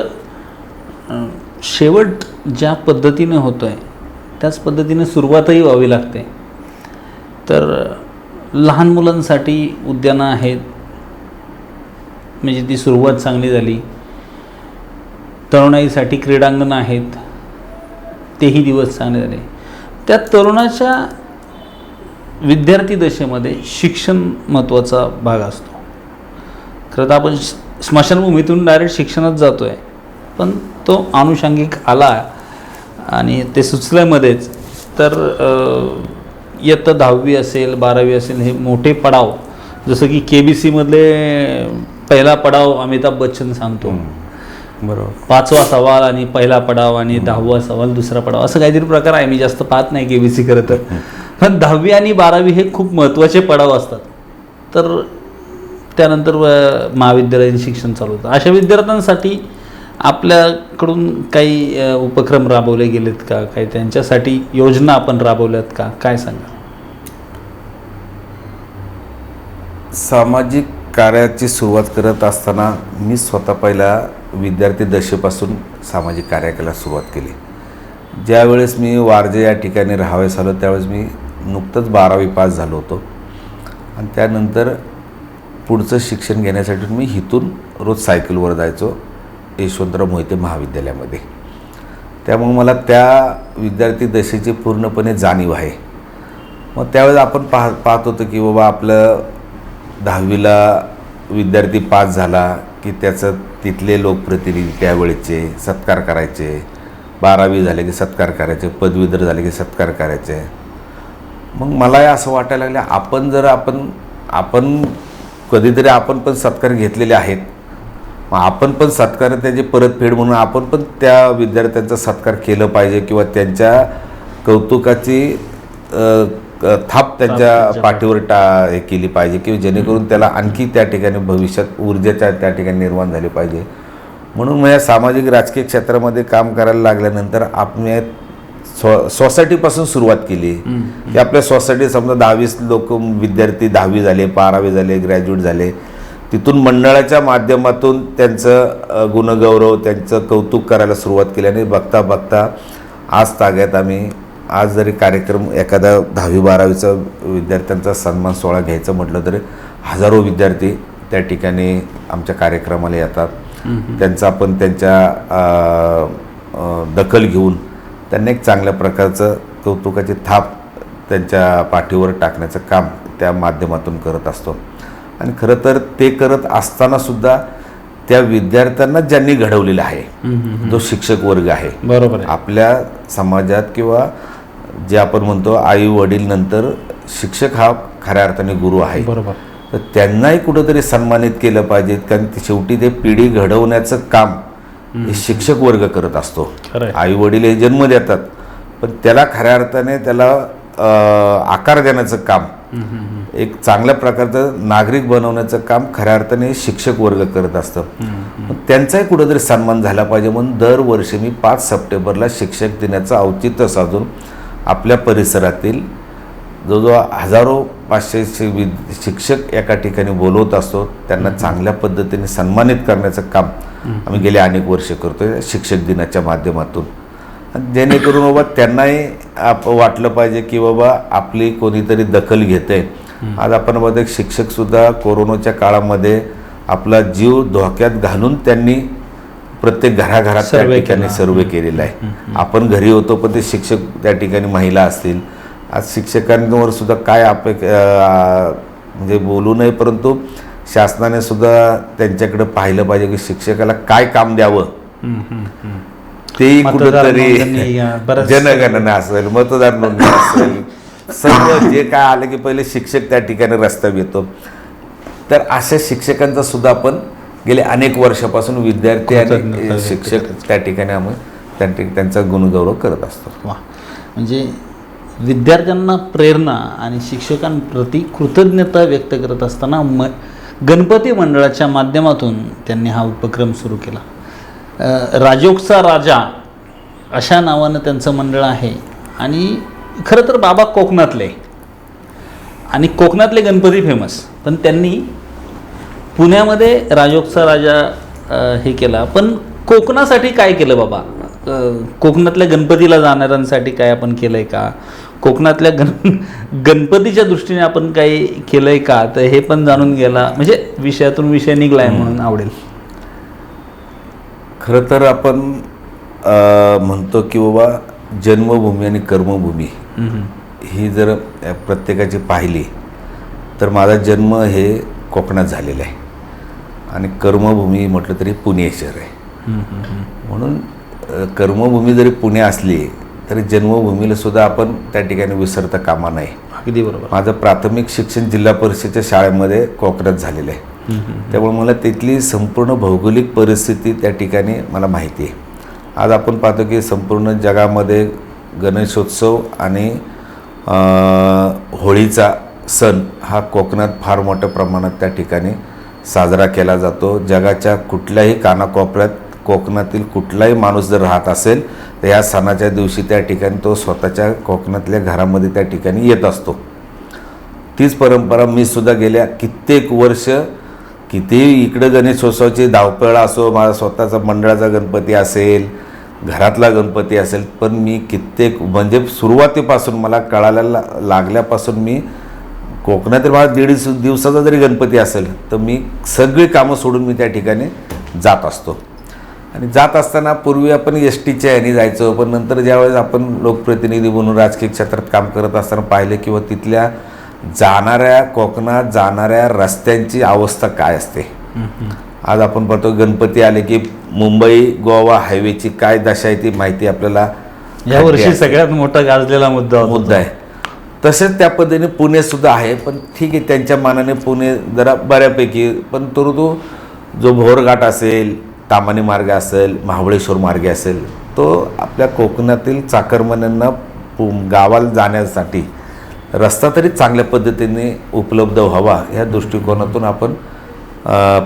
शेवट ज्या पद्धतीने होतो आहे त्याच पद्धतीने सुरुवातही व्हावी लागते. तर लहान मुलांसाठी उद्यानं आहेत म्हणजे ती सुरुवात चांगली झाली. तरुणाईसाठी क्रीडांगणं आहेत तेही दिवस चांगले झाले. त्या तरुणाच्या विद्यार्थी दशेमध्ये शिक्षण महत्त्वाचा भाग असतो. खरं तर आपण स्मशानभूमीतून डायरेक्ट शिक्षणात जातो आहे पण तो आनुषंगिक आला आणि ते सुचल्यामध्येच तर इयत्ता 10वी असेल 12वी असेल हे मोठे पडाव जसं की KBCमधले पहिला पडाव अमिताभ बच्चन सांगतो बरोबर 5वा सवाल आणि पहिला पडाव आणि 10वा सवाल दुसरा पडाव असं काहीतरी प्रकार आहे. मी जास्त पाहत नाही KBC खरं तर पण 10वी आणि 12वी हे खूप महत्त्वाचे पडाव असतात. तर त्यानंतर महाविद्यालयीन शिक्षण चालू होतं. अशा विद्यार्थ्यांसाठी आपल्याकडून काही उपक्रम राबवले गेलेत का, काही त्यांच्यासाठी योजना आपण राबवल्यात का, काय सांगा. सामाजिक कार्याची सुरुवात करत असताना मी स्वतः पहिला विद्यार्थी दशेपासून सामाजिक कार्याला सुरुवात केली. ज्यावेळेस मी वारजे या ठिकाणी राहावयास आलो त्यावेळेस मी नुकतंच 12वी पास झालो होतो आणि त्यानंतर पुढचं शिक्षण घेण्यासाठी मी इथून रोज सायकलवर जायचो यशवंतराव मोहिते महाविद्यालयामध्ये. त्यामुळे मला त्या विद्यार्थी दशेची पूर्णपणे जाणीव आहे. मग त्यावेळेस आपण पाहत होतो की बाबा आपलं 10वीला विद्यार्थी पास झाला की त्याचं तिथले लोकप्रतिनिधी त्यावेळेचे सत्कार करायचे, 12वी झाले की सत्कार करायचे, पदवीधर झाले की सत्कार करायचे. मग मला असं वाटायला लागलं आपण आपण कधीतरी आपण पण सत्कार घेतलेले आहेत, मग आपण पण सत्कार त्याची परतफेड म्हणून आपण पण त्या विद्यार्थ्यांचा सत्कार केलं पाहिजे किंवा त्यांच्या कौतुकाची थाप त्यांच्या पाठीवर हे केली पाहिजे की जेणेकरून त्याला आणखी त्या ठिकाणी भविष्यात ऊर्जेच्या त्या ठिकाणी निर्माण झाली पाहिजे. म्हणून मग या सामाजिक राजकीय क्षेत्रामध्ये काम करायला लागल्यानंतर आपण सोसायटीपासून सुरुवात केली की आपल्या सोसायटी समजा 10-20 लोक विद्यार्थी 10वी झाले, 12वी झाले, ग्रॅज्युएट झाले, तिथून मंडळाच्या माध्यमातून त्यांचं गुणगौरव त्यांचं कौतुक करायला सुरुवात केली. आणि बघता बघता आज ताग्यात आम्ही आज जरी कार्यक्रम एखादा 10वी-12वीचा विद्यार्थ्यांचा सन्मान सोहळा घ्यायचं म्हटलं तरी हजारो विद्यार्थी त्या ठिकाणी आमच्या कार्यक्रमाला येतात. त्यांचा आपण त्यांच्या दखल घेऊन त्यांना एक चांगल्या प्रकारचं कौतुकाची थाप त्यांच्या पाठीवर टाकण्याचं काम त्या माध्यमातून करत असतो. आणि खरं तर ते करत असतानासुद्धा त्या विद्यार्थ्यांना ज्यांनी घडवलेलं आहे, जो शिक्षक वर्ग आहे, बरोबर आहे, आपल्या समाजात किंवा जे आपण म्हणतो आई वडील नंतर शिक्षक हा खऱ्या अर्थाने गुरु आहे, बरोबर, तर त्यांनाही कुठंतरी सन्मानित केलं पाहिजे. कारण शेवटी ते पिढी घडवण्याचं काम हे शिक्षक वर्ग करत असतो. आई वडील हे जन्म देतात, पण त्याला खऱ्या अर्थाने त्याला आकार देण्याचं काम, एक चांगल्या प्रकारचं नागरिक बनवण्याचं काम खऱ्या अर्थाने शिक्षक वर्ग करत असतं. त्यांचाही कुठंतरी सन्मान झाला पाहिजे म्हणून दरवर्षी मी 5 सप्टेंबरला शिक्षक दिनाचं औचित्य साधून आपल्या परिसरातील जवळजवळ हजारो 500 शिक्षक एका ठिकाणी बोलवत असतो. त्यांना चांगल्या पद्धतीने सन्मानित करण्याचं काम आम्ही गेले अनेक वर्ष करतोय शिक्षक दिनाच्या माध्यमातून. जेणेकरून बाबा त्यांनाही वाटलं पाहिजे की बाबा आपली कोणीतरी दखल घेतंय. आज आपण बघतो शिक्षकसुद्धा कोरोनाच्या काळामध्ये आपला जीव धोक्यात घालून त्यांनी प्रत्येक घराघरात त्या ठिकाणी सर्वे केलेला आहे. आपण घरी होतो पण ते शिक्षक त्या ठिकाणी महिला असतील. आज शिक्षकांवर सुद्धा काय म्हणजे बोलू नये, परंतु शासनाने सुद्धा त्यांच्याकडे पाहिलं पाहिजे की शिक्षकाला काय काम द्यावं. तेही कुठंतरी जनगणना असेल, मतदार नोंदणी असेल, सर्व जे काय आलं की पहिले शिक्षक त्या ठिकाणी रस्त्यावर येतो. तर अशा शिक्षकांचा सुद्धा आपण गेले अनेक वर्षापासून विद्यार्थी आणि शिक्षक त्या ठिकाणी आम्ही त्यांचा गुणगौरव करत असतो. म्हणजे विद्यार्थ्यांना प्रेरणा आणि शिक्षकांप्रती कृतज्ञता व्यक्त करत असताना गणपती मंडळाच्या माध्यमातून त्यांनी हा उपक्रम सुरू केला. राजोगचा राजा अशा नावानं त्यांचं मंडळ आहे. आणि खरं तर बाबा कोकणातले आणि कोकणातले गणपती फेमस, पण त्यांनी पुण्यामध्ये राजोगचा राजा हे केला. पण कोकणासाठी काय केलं बाबा? कोकणातल्या गणपतीला जाणाऱ्यांसाठी काय आपण केलं आहे का? कोकणातल्या गणपतीच्या दृष्टीने आपण काही केलं आहे का? तर हे पण जाणून गेला, म्हणजे विषयातून विषय निघला आहे म्हणून आवडेल. खरं तर आपण म्हणतो की बाबा जन्मभूमी आणि कर्मभूमी ही जर प्रत्येकाची पाहिली तर माझा जन्म हे कोकणात झालेला आहे आणि कर्मभूमी म्हटलं तरी पुणे शहर आहे. म्हणून कर्मभूमी जरी पुणे असली तरी जन्मभूमीला सुद्धा आपण त्या ठिकाणी विसरता कामा नये. अगदी बरोबर. माझं प्राथमिक शिक्षण जिल्हा परिषदेच्या शाळेमध्ये कोकणात झालेलं आहे. त्यामुळे मला तिथली संपूर्ण भौगोलिक परिस्थिती त्या ठिकाणी मला माहिती आहे. आज आपण पाहतो की संपूर्ण जगामध्ये गणेशोत्सव आणि होळीचा सण हा कोकणात फार मोठ्या प्रमाणात त्या ठिकाणी साजरा केला जातो. जगाच्या कुठल्याही कानाकोपऱ्यात कोकणातील कुठलाही माणूस जर राहत असेल तर या सणाच्या दिवशी त्या ठिकाणी तो स्वतःच्या कोकणातल्या घरामध्ये त्या ठिकाणी येत असतो. तीच परंपरा मी सुद्धा गेल्या कित्येक वर्ष कितीही इकडं गणेशोत्सवाची धावपळ असो, माझा स्वतःचा मंडळाचा गणपती असेल, घरातला गणपती असेल, पण मी कित्येक म्हणजे सुरुवातीपासून मला कळायला लागल्यापासून मी कोकणातील माझा 1.5 दिवसाचा जरी गणपती असेल तर मी सगळी कामं सोडून मी त्या ठिकाणी जात असतो. आणि जात असताना पूर्वी आपण STच्या ह्याने जायचो, पण नंतर ज्यावेळेस आपण लोकप्रतिनिधी म्हणून राजकीय क्षेत्रात काम करत असताना पाहिले किंवा तिथल्या कोकणात जाणाऱ्या रस्त्यांची अवस्था काय असते. आज आपण पाहतो गणपती आले की मुंबई गोवा हायवेची काय दशा आहे ती माहिती आपल्याला यावर्षी सगळ्यात मोठा गाजलेला मुद्दा आहे. तसेच त्या पद्धतीने पुणेसुद्धा आहे, पण ठीक आहे त्यांच्या मानाने पुणे जरा बऱ्यापैकी, पण तो जो भोरघाट असेल, ताम्हाणी मार्ग असेल, महाबळेश्वर मार्ग असेल, तो आपल्या कोकणातील चाकरमान्यांना गावाला जाण्यासाठी रस्ता तरी चांगल्या पद्धतीने उपलब्ध व्हावा ह्या दृष्टिकोनातून आपण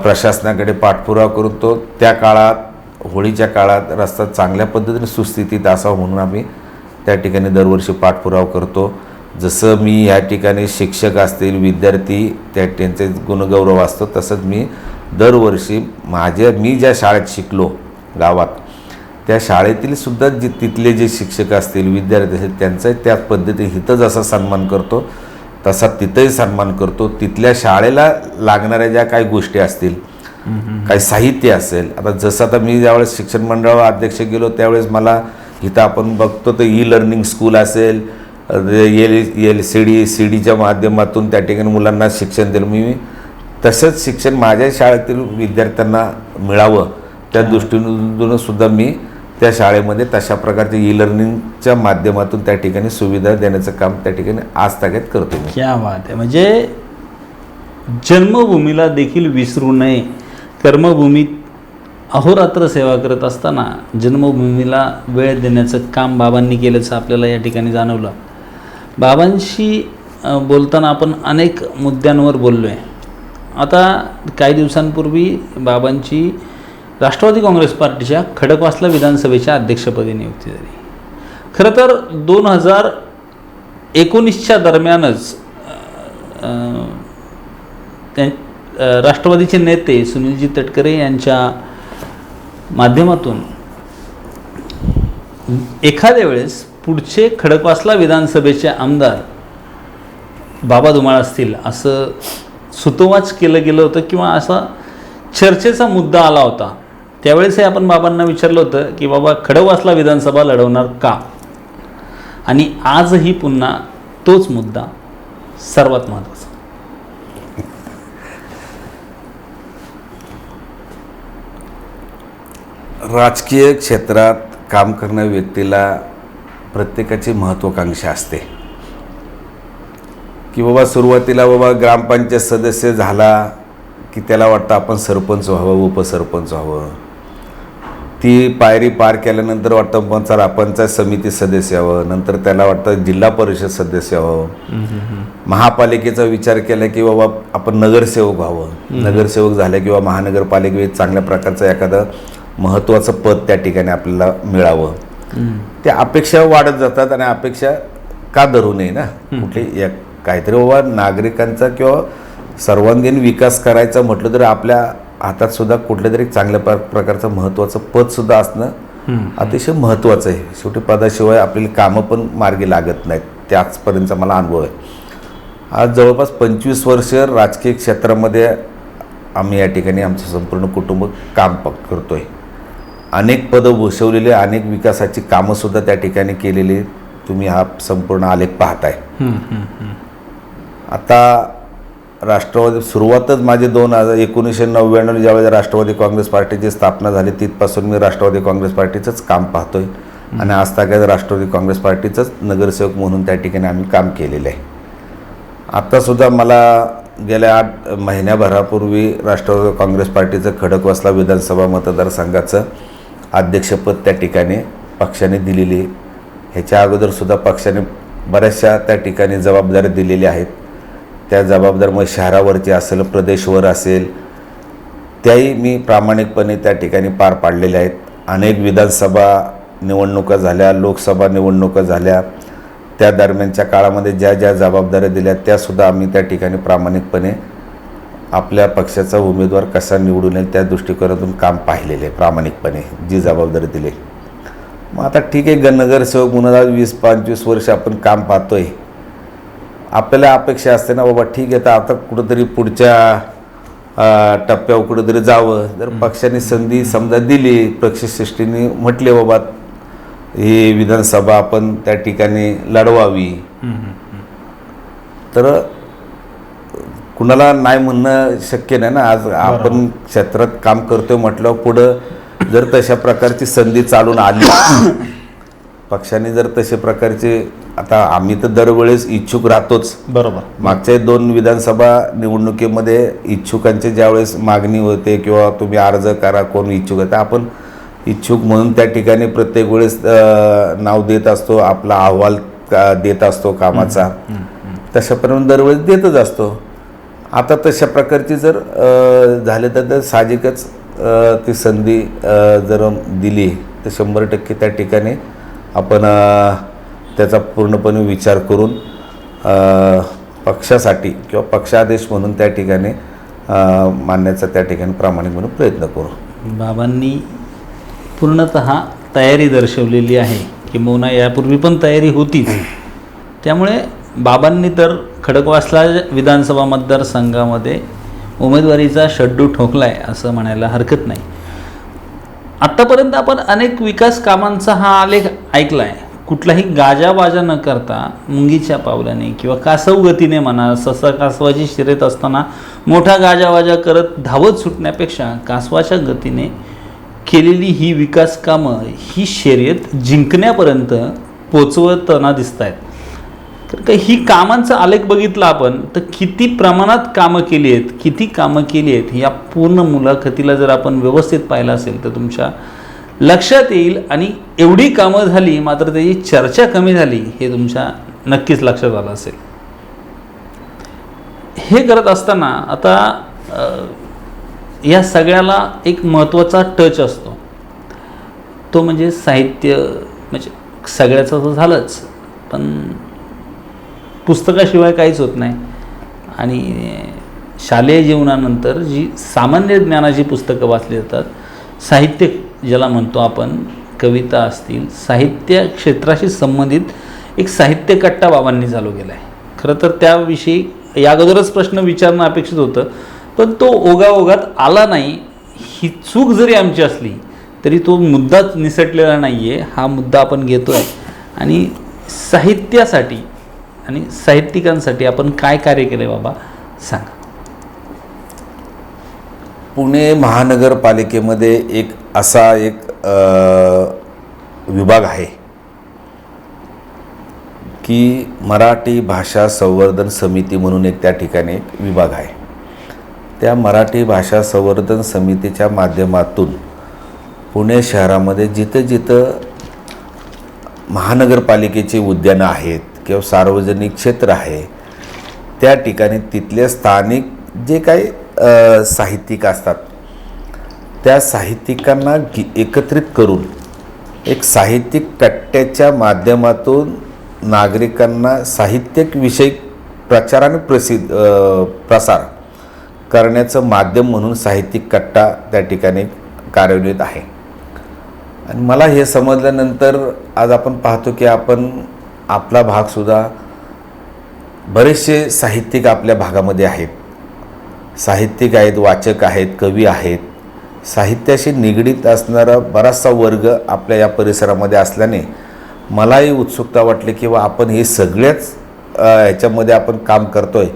प्रशासनाकडे पाठपुरावा करून तो त्या काळात, होळीच्या काळात रस्ता चांगल्या पद्धतीने सुस्थितीत असावा म्हणून आम्ही त्या ठिकाणी दरवर्षी पाठपुरावा करतो. जसं मी या ठिकाणी शिक्षक असतील, विद्यार्थी त्यांचे गुणगौरव असतो, तसंच मी दरवर्षी मी ज्या शाळेत शिकलो गावात, त्या शाळेतील सुद्धा तिथले जे शिक्षक असतील, विद्यार्थी असतील, त्यांचा त्याच पद्धतीने इथं जसा सन्मान करतो तसा तिथंही सन्मान करतो. तिथल्या शाळेला लागणाऱ्या ज्या काही गोष्टी असतील, काही साहित्य असेल, आता जसं आता मी ज्यावेळेस शिक्षण मंडळावर अध्यक्ष गेलो त्यावेळेस मला इथं आपण बघतो तर लर्निंग स्कूल असेल, LCD माध्यमातून त्या ठिकाणी मुलांना शिक्षण दिलं. मी तसंच शिक्षण माझ्या शाळेतील विद्यार्थ्यांना मिळावं त्या दृष्टीने सुद्धा मी त्या शाळेमध्ये तशा प्रकारचे लर्निंगच्या माध्यमातून त्या ठिकाणी सुविधा देण्याचं काम त्या ठिकाणी आजतागत करतो मी. क्या बात आहे. म्हणजे जन्मभूमीला देखील विसरू नये. कर्मभूमीत अहोरात्र सेवा करत असताना जन्मभूमीला वेळ देण्याचं काम बाबांनी केल्याचं आपल्याला या ठिकाणी जाणवलं. बाबांशी बोलताना आपण अनेक मुद्द्यांवर बोललो आहे. आता काही दिवसांपूर्वी बाबांची राष्ट्रवादी काँग्रेस पार्टीच्या खडकवासला विधानसभेच्या अध्यक्षपदी नियुक्ती झाली. खरं तर 2019च्या दरम्यानच राष्ट्रवादीचे नेते सुनीलजी तटकरे यांच्या माध्यमातून एखाद्या वेळेस पुढचे खडकवासला विधानसभेचे आमदार बाबा धुमाळ असतील असं सुतोवाच केलं गेलं होतं किंवा असा चर्चेचा मुद्दा आला होता. त्यावेळेसही आपण बाबांना विचारलं होतं की बाबा खडकवासला विधानसभा लढवणार का, आणि आजही पुन्हा तोच मुद्दा सर्वात महत्त्वाचा. राजकीय क्षेत्रात काम करणाऱ्या व्यक्तीला प्रत्येकाची महत्त्वाकांक्षा असते की बाबा सुरुवातीला ग्रामपंचायत सदस्य झाला की त्याला वाटतं आपण सरपंच व्हावं, उपसरपंच व्हावं. ती पायरी पार केल्यानंतर वाटतं मग चला पंचायत समिती सदस्य व्हावं, नंतर त्याला वाटतं जिल्हा परिषद सदस्य व्हावं. महापालिकेचा विचार केला की बाबा आपण नगरसेवक व्हावं. नगरसेवक झाले किंवा महानगरपालिकेत चांगल्या प्रकारचं एखादं महत्त्वाचं पद त्या ठिकाणी आपल्याला मिळावं. त्या अपेक्षा वाढत जातात आणि अपेक्षा का धरू नये ना, कुठे काहीतरी बाबा नागरिकांचा किंवा सर्वांगीण विकास करायचा म्हटलं तर आपल्या हातात सुद्धा कुठल्या तरी चांगल्या प्रकारचं महत्त्वाचं पदसुद्धा असणं अतिशय महत्त्वाचं आहे. शेवटी पदाशिवाय आपली कामं पण मार्गी लागत नाहीत, त्याचपर्यंतचा मला अनुभव आहे. आज जवळपास 25 वर्ष राजकीय क्षेत्रामध्ये आम्ही या ठिकाणी आमचं संपूर्ण कुटुंब काम करतो आहे. अनेक पदं भूषवलेले, अनेक विकासाची कामंसुद्धा त्या ठिकाणी केलेली तुम्ही हा संपूर्ण आलेख पाहताय. आता राष्ट्रवादी सुरुवातच माझी 1999 ज्यावेळेस राष्ट्रवादी काँग्रेस पार्टीची स्थापना झाली तिथपासून मी राष्ट्रवादी काँग्रेस पार्टीचंच काम पाहतोय आणि आज तागायत राष्ट्रवादी काँग्रेस पार्टीचंच नगरसेवक म्हणून त्या ठिकाणी आम्ही काम केलेलं आहे. आत्तासुद्धा मला गेल्या 8 महिन्याभरापूर्वी राष्ट्रवादी काँग्रेस पार्टीचं खडकवासला विधानसभा मतदारसंघाचं अध्यक्षपद त्या ठिकाणी पक्षाने दिलेली. ह्याच्या अगोदरसुद्धा पक्षाने बऱ्याचशा त्या ठिकाणी जबाबदाऱ्या दिलेल्या आहेत. त्या जबाबदार मग शहरावरची असेल, प्रदेशवर असेल, त्याही मी प्रामाणिकपणे त्या ठिकाणी पार पाडलेल्या आहेत. अनेक विधानसभा निवडणुका झाल्या, लोकसभा निवडणुका झाल्या, त्या दरम्यानच्या काळामध्ये ज्या ज्या जबाबदाऱ्या दिल्या त्यासुद्धा आम्ही त्या ठिकाणी प्रामाणिकपणे आपल्या पक्षाचा उमेदवार कसा निवडून येईल त्या दृष्टिकोनातून काम पाहिलेले आहे. प्रामाणिकपणे जी जबाबदारी दिली. मग आता ठीक आहे, नगरसेवक म्हणून 20-25 वर्ष आपण काम पाहतोय. आपल्याला अपेक्षा असते ना बाबा ठीक आहे, तर आता कुठंतरी पुढच्या टप्प्यावर कुठंतरी जावं. जर पक्षाने संधी समजा दिली, पक्षश्रेष्ठींनी म्हटले बाबा ही विधानसभा आपण त्या ठिकाणी लढवावी, तर कुणाला नाही म्हणणं शक्य नाही ना. आज आपण क्षेत्रात काम करतोय म्हटलं पुढं जर तशा प्रकारची संधी चालून आली पक्षाने जर तसे प्रकारचे, आता आम्ही तर दरवेळेस इच्छुक राहतोच. बरोबर. मागच्या 2 विधानसभा निवडणुकीमध्ये इच्छुकांचे ज्यावेळेस मागणी होते किंवा तुम्ही अर्ज करा कोण इच्छुक आहे, तर आपण इच्छुक म्हणून त्या ठिकाणी प्रत्येक वेळेस नाव देत असतो, आपला अहवाल देत असतो कामाचा. तशापर्यंत दरवेळेस देतच असतो. आता तशा प्रकारची जर झाले तर साहजिकच ती संधी जर दिली तर 100% त्या ठिकाणी आपण त्याचा पूर्णपणे विचार करून पक्षासाठी किंवा पक्षादेश म्हणून त्या ठिकाणी मानण्याचा त्या ठिकाणी प्रामाणिक म्हणून प्रयत्न करू. बाबांनी पूर्णतः तयारी दर्शवलेली आहे, किंबहुना यापूर्वी पण तयारी होतीच. त्यामुळे बाबांनी तर खडकवासला विधानसभा मतदारसंघामध्ये उमेदवारीचा शड्डू ठोकलाय असं म्हणायला हरकत नाही. आत्तापर्यंत आपण अनेक विकास कामांचा हा आलेख ऐकला आहे. कुठलाही गाजावाजा न करता मुंगीच्या पावलाने किंवा कासव गतीने म्हणा, ससा कासवाची शर्यत असताना मोठा गाजावाजा करत धावत सुटण्यापेक्षा कासवाच्या गतीने केलेली ही विकास कामं ही शर्यत जिंकण्यापर्यंत पोचवताना दिसत आहेत. तर ही कामांचा आलेख बघितला आपण तर किती प्रमाणात कामं केली आहेत, किती कामं केली आहेत या पूर्ण मुलाखतीला जर आपण व्यवस्थित पाहिलं असेल तर तुमच्या लक्षात येईल. आणि एवढी कामं झाली मात्र त्याची चर्चा कमी झाली हे तुमच्या नक्कीच लक्षात आलं असेल. हे करत असताना आता या सगळ्याला एक महत्त्वाचा टच असतो, तो म्हणजे साहित्य. म्हणजे सगळ्याचं तर झालंच, पण पुस्तकाशिवाय काहीच होत नाही. आणि शालेय जीवनानंतर जी सामान्य ज्ञानाची पुस्तकं वाचली जातात, साहित्य ज्याला म्हणतो आपण, कविता असतील, साहित्य क्षेत्राशी संबंधित एक साहित्य कट्टा बाबांनी चालू केला आहे. खरं तर त्याविषयी या अगोदरच प्रश्न विचारणं अपेक्षित होतं, पण तो ओघाओघात आला नाही. ही चूक जरी आमची असली तरी तो मुद्दाच निसटलेला नाही आहे. हा मुद्दा आपण घेतो आहे आणि साहित्यासाठी आणि साहित्यिकांसाठी आपण काय कार्य केलं बाबा सांगा. पुणे महानगरपालिकेमध्ये एक असा एक विभाग आहे की मराठी भाषा संवर्धन समिती म्हणून एक त्या ठिकाणी एक विभाग आहे. त्या मराठी भाषा संवर्धन समितीच्या माध्यमातून पुणे शहरामध्ये जिथं जिथं महानगरपालिकेची उद्यानं आहेत किंवा सार्वजनिक क्षेत्र आहे त्या ठिकाणी तिथले स्थानिक जे काही साहित्यिक असतात त्या साहित्यिकांना एकत्रित करून एक साहित्यिक कट्ट्याच्या माध्यमातून नागरिकांना साहित्यिक विषयक प्रचार आणि प्रसार करण्याचं माध्यम म्हणून साहित्यिक कट्टा त्या ठिकाणी कार्यान्वित आहे. आणि मला हे समजल्यानंतर आज आपण पाहतो की आपला भागसुद्धा बरेचसे साहित्यिक आपल्या भागामध्ये आहेत. साहित्यिक आहेत, वाचक आहेत, कवी आहेत. साहित्याशी निगडीत असणारा बराचसा वर्ग आपल्या या परिसरामध्ये असल्याने मलाही उत्सुकता वाटली की आपण हे सगळ्याच ह्याच्यामध्ये आपण काम करतो आहे,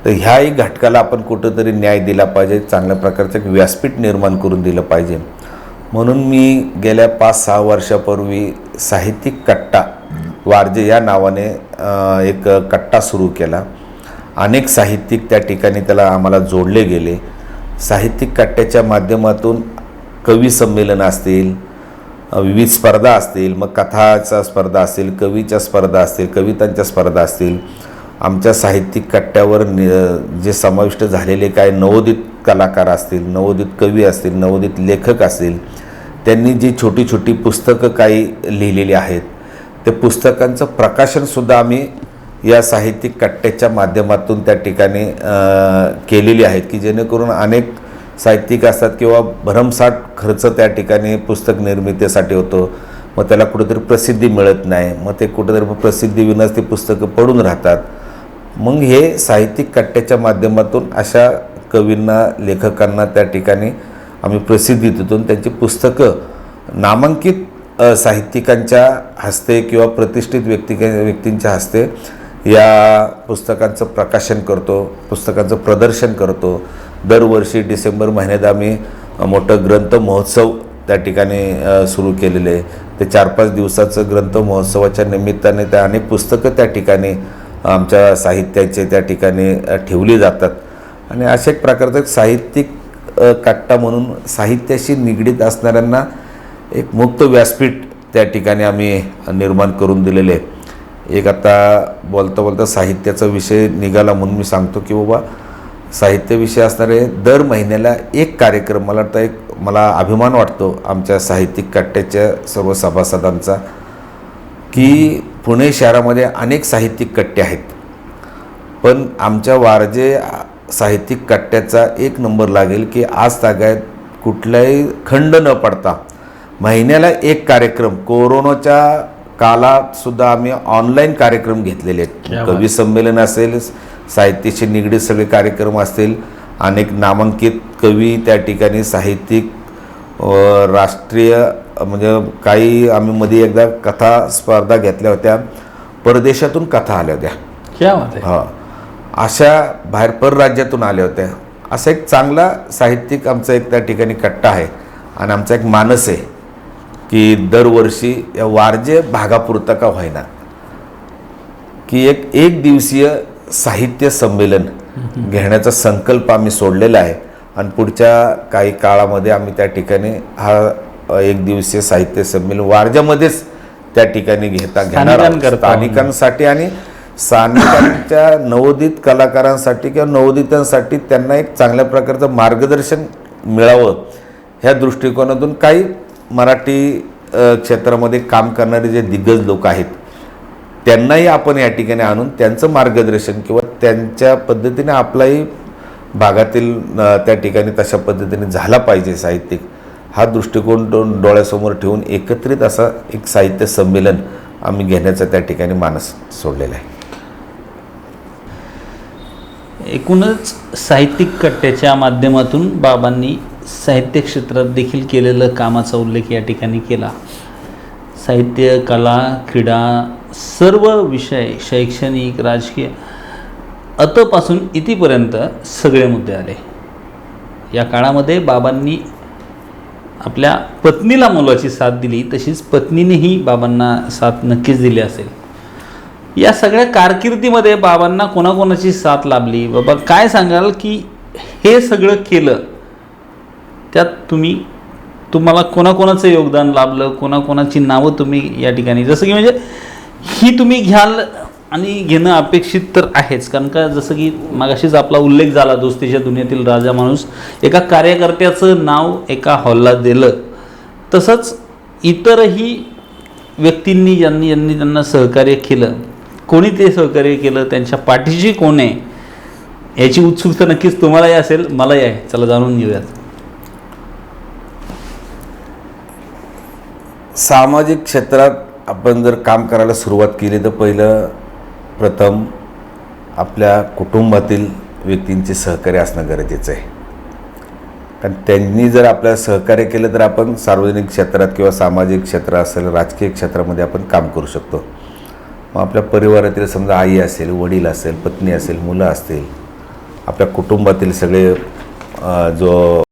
तर ह्याही घटकाला आपण कुठंतरी न्याय दिला पाहिजे, चांगल्या प्रकारचं एक व्यासपीठ निर्माण करून दिलं पाहिजे. म्हणून मी गेल्या 5-6 वर्षापूर्वी साहित्यिक कट्टा वारजे या नावाने एक कट्टा सुरू केला. अनेक साहित्यिक त्या ठिकाणी त्याला आम्हाला जोडले गेले. साहित्यिक कट्ट्याच्या माध्यमातून कवी संमेलन असतील, विविध स्पर्धा असतील, मग कथाच्या स्पर्धा असतील, कवीच्या स्पर्धा असतील, कवितांच्या स्पर्धा असतील. आमच्या साहित्यिक कट्ट्यावर जे समाविष्ट झालेले काय नवोदित कलाकार असतील, नवोदित कवी असतील, नवोदित लेखक असतील, त्यांनी जी छोटी छोटी पुस्तकं काही लिहिलेली आहेत ते पुस्तकांचं प्रकाशनसुद्धा आम्ही या साहित्यिक कट्ट्याच्या माध्यमातून त्या ठिकाणी केलेली आहेत की जेणेकरून अनेक साहित्यिक असतात किंवा भरमसाठ खर्च त्या ठिकाणी पुस्तक निर्मितीसाठी होतो, मग त्याला कुठेतरी प्रसिद्धी मिळत नाही, मग ते कुठेतरी प्रसिद्धीविनाच ती पुस्तकं पडून राहतात. मग हे साहित्यिक कट्ट्याच्या माध्यमातून अशा कवींना, लेखकांना त्या ठिकाणी आम्ही प्रसिद्धी देतो. त्यांची पुस्तकं नामांकित साहित्यिकांच्या हस्ते किंवा प्रतिष्ठित व्यक्तींच्या हस्ते या पुस्तकांचं प्रकाशन करतो, पुस्तकांचं प्रदर्शन करतो. दरवर्षी डिसेंबर महिन्यात आम्ही मोठं ग्रंथ महोत्सव त्या ठिकाणी सुरू केलेले आहे. ते 4-5 दिवसाचं ग्रंथ महोत्सवाच्या निमित्ताने त्या अनेक पुस्तकं त्या ठिकाणी आमच्या साहित्याचे त्या ठिकाणी ठेवली जातात. आणि अशा एक प्रकारचा एक साहित्यिक कट्टा म्हणून साहित्याशी निगडीत असणाऱ्यांना एक मुक्त व्यासपीठ त्या ठिकाणी आम्ही निर्माण करून दिलेले आहे. एक आता बोलता बोलता साहित्याचा विषय निघाला म्हणून मी सांगतो की बाबा साहित्यविषय असणारे दर महिन्याला एक कार्यक्रम, मला वाटतं मला अभिमान वाटतो आमच्या साहित्यिक कट्ट्याच्या सर्व सभासदांचा की पुणे शहरामध्ये अनेक साहित्यिक कट्टे आहेत, पण आमच्या वारजे साहित्यिक कट्ट्याचा एक नंबर लागेल की आज तागायत कुठलाही खंड न पडता महिन्याला एक कार्यक्रम, कोरोनाच्या काळात सुद्धा आम्ही ऑनलाईन कार्यक्रम घेतलेले आहेत. कवी संमेलन असेल, साहित्याशी निगडीत सगळे कार्यक्रम असतील, अनेक नामांकित कवी त्या ठिकाणी साहित्यिक राष्ट्रीय म्हणजे काही आम्ही मध्ये एकदा कथा स्पर्धा घेतल्या होत्या, परदेशातून कथा आल्या होत्या. क्या बात आहे. हां, अशा बाहेर परराज्यातून आल्या होत्या. असा एक चांगला साहित्यिक आमचा एक त्या ठिकाणी कट्टा आहे. आणि आमचा एक मानस आहे की दरवर्षी या वारजे भागापुरता का होईना की एक दिवसीय साहित्य संमेलन घेण्याचा संकल्प आम्ही सोडलेला आहे. आणि पुढच्या काही काळामध्ये आम्ही त्या ठिकाणी हा एक दिवसीय साहित्य संमेलन वारज्यामध्येच त्या ठिकाणी घेणार आहोत. स्थानिकांसाठी आणि स्थानिकांच्या नवोदित कलाकारांसाठी किंवा नवोदितांसाठी त्यांना एक चांगल्या प्रकारचं मार्गदर्शन मिळावं ह्या दृष्टिकोनातून काही मराठी क्षेत्रामध्ये काम करणारे जे दिग्गज लोक आहेत त्यांनाही आपण या ठिकाणी आणून त्यांचं मार्गदर्शन किंवा त्यांच्या पद्धतीने आपलाही भागातील त्या ठिकाणी तशा पद्धतीने झाला पाहिजे साहित्यिक, हा दृष्टिकोन डोळ्यासमोर ठेवून एकत्रित असा एक साहित्य संमेलन आम्ही घेण्याचा त्या ठिकाणी मानस सोडलेला आहे. एकूणच साहित्यिक कट्ट्याच्या माध्यमातून बाबांनी साहित्य क्षेत्रात देखील केलेलं कामाचा उल्लेख या ठिकाणी केला. साहित्य, कला, क्रीडा सर्व विषय, शैक्षणिक, राजकीय अतपासून इथपर्यंत सगळे मुद्दे आले. या काळामध्ये बाबांनी आपल्या पत्नीला मोलाची साथ दिली, तशीच पत्नीनेही बाबांना साथ नक्कीच दिली असेल. या सगळ्या कारकिर्दीमध्ये बाबांना कोणाकोणाची साथ लाभली, बाबा काय सांगाल की हे सगळं केलं त्यात तुम्हाला कोणाकोणाचं योगदान लाभलं, कोणाकोणाची नावं तुम्ही या ठिकाणी, जसं की म्हणजे ही तुम्ही घ्याल आणि घेणं अपेक्षित तर आहेच, कारण का जसं की मागाशीच आपला उल्लेख झाला, दोस्तीच्या दुनियेतील राजा माणूस एका कार्यकर्त्याचं नाव एका हॉलला दिलं, तसंच इतरही व्यक्तींनी ज्यांनी त्यांना सहकार्य केलं, कोणी ते सहकार्य केलं, त्यांच्या पाठीशी कोण आहे याची उत्सुकता नक्कीच तुम्हालाही असेल, मलाही आहे. चला जाणून घेऊयात. सामाजिक क्षेत्रात आपण जर काम करायला सुरुवात केली तर पहिलं प्रथम आपल्या कुटुंबातील व्यक्तींचे सहकार्य असणं गरजेचं आहे. कारण त्यांनी जर आपल्याला सहकार्य केलं तर आपण सार्वजनिक क्षेत्रात किंवा सामाजिक क्षेत्र असेल, राजकीय क्षेत्रामध्ये आपण काम करू शकतो. मग आपल्या परिवारातील समजा आई असेल, वडील असेल, पत्नी असेल, मुलं असतील, आपल्या कुटुंबातील सगळे जो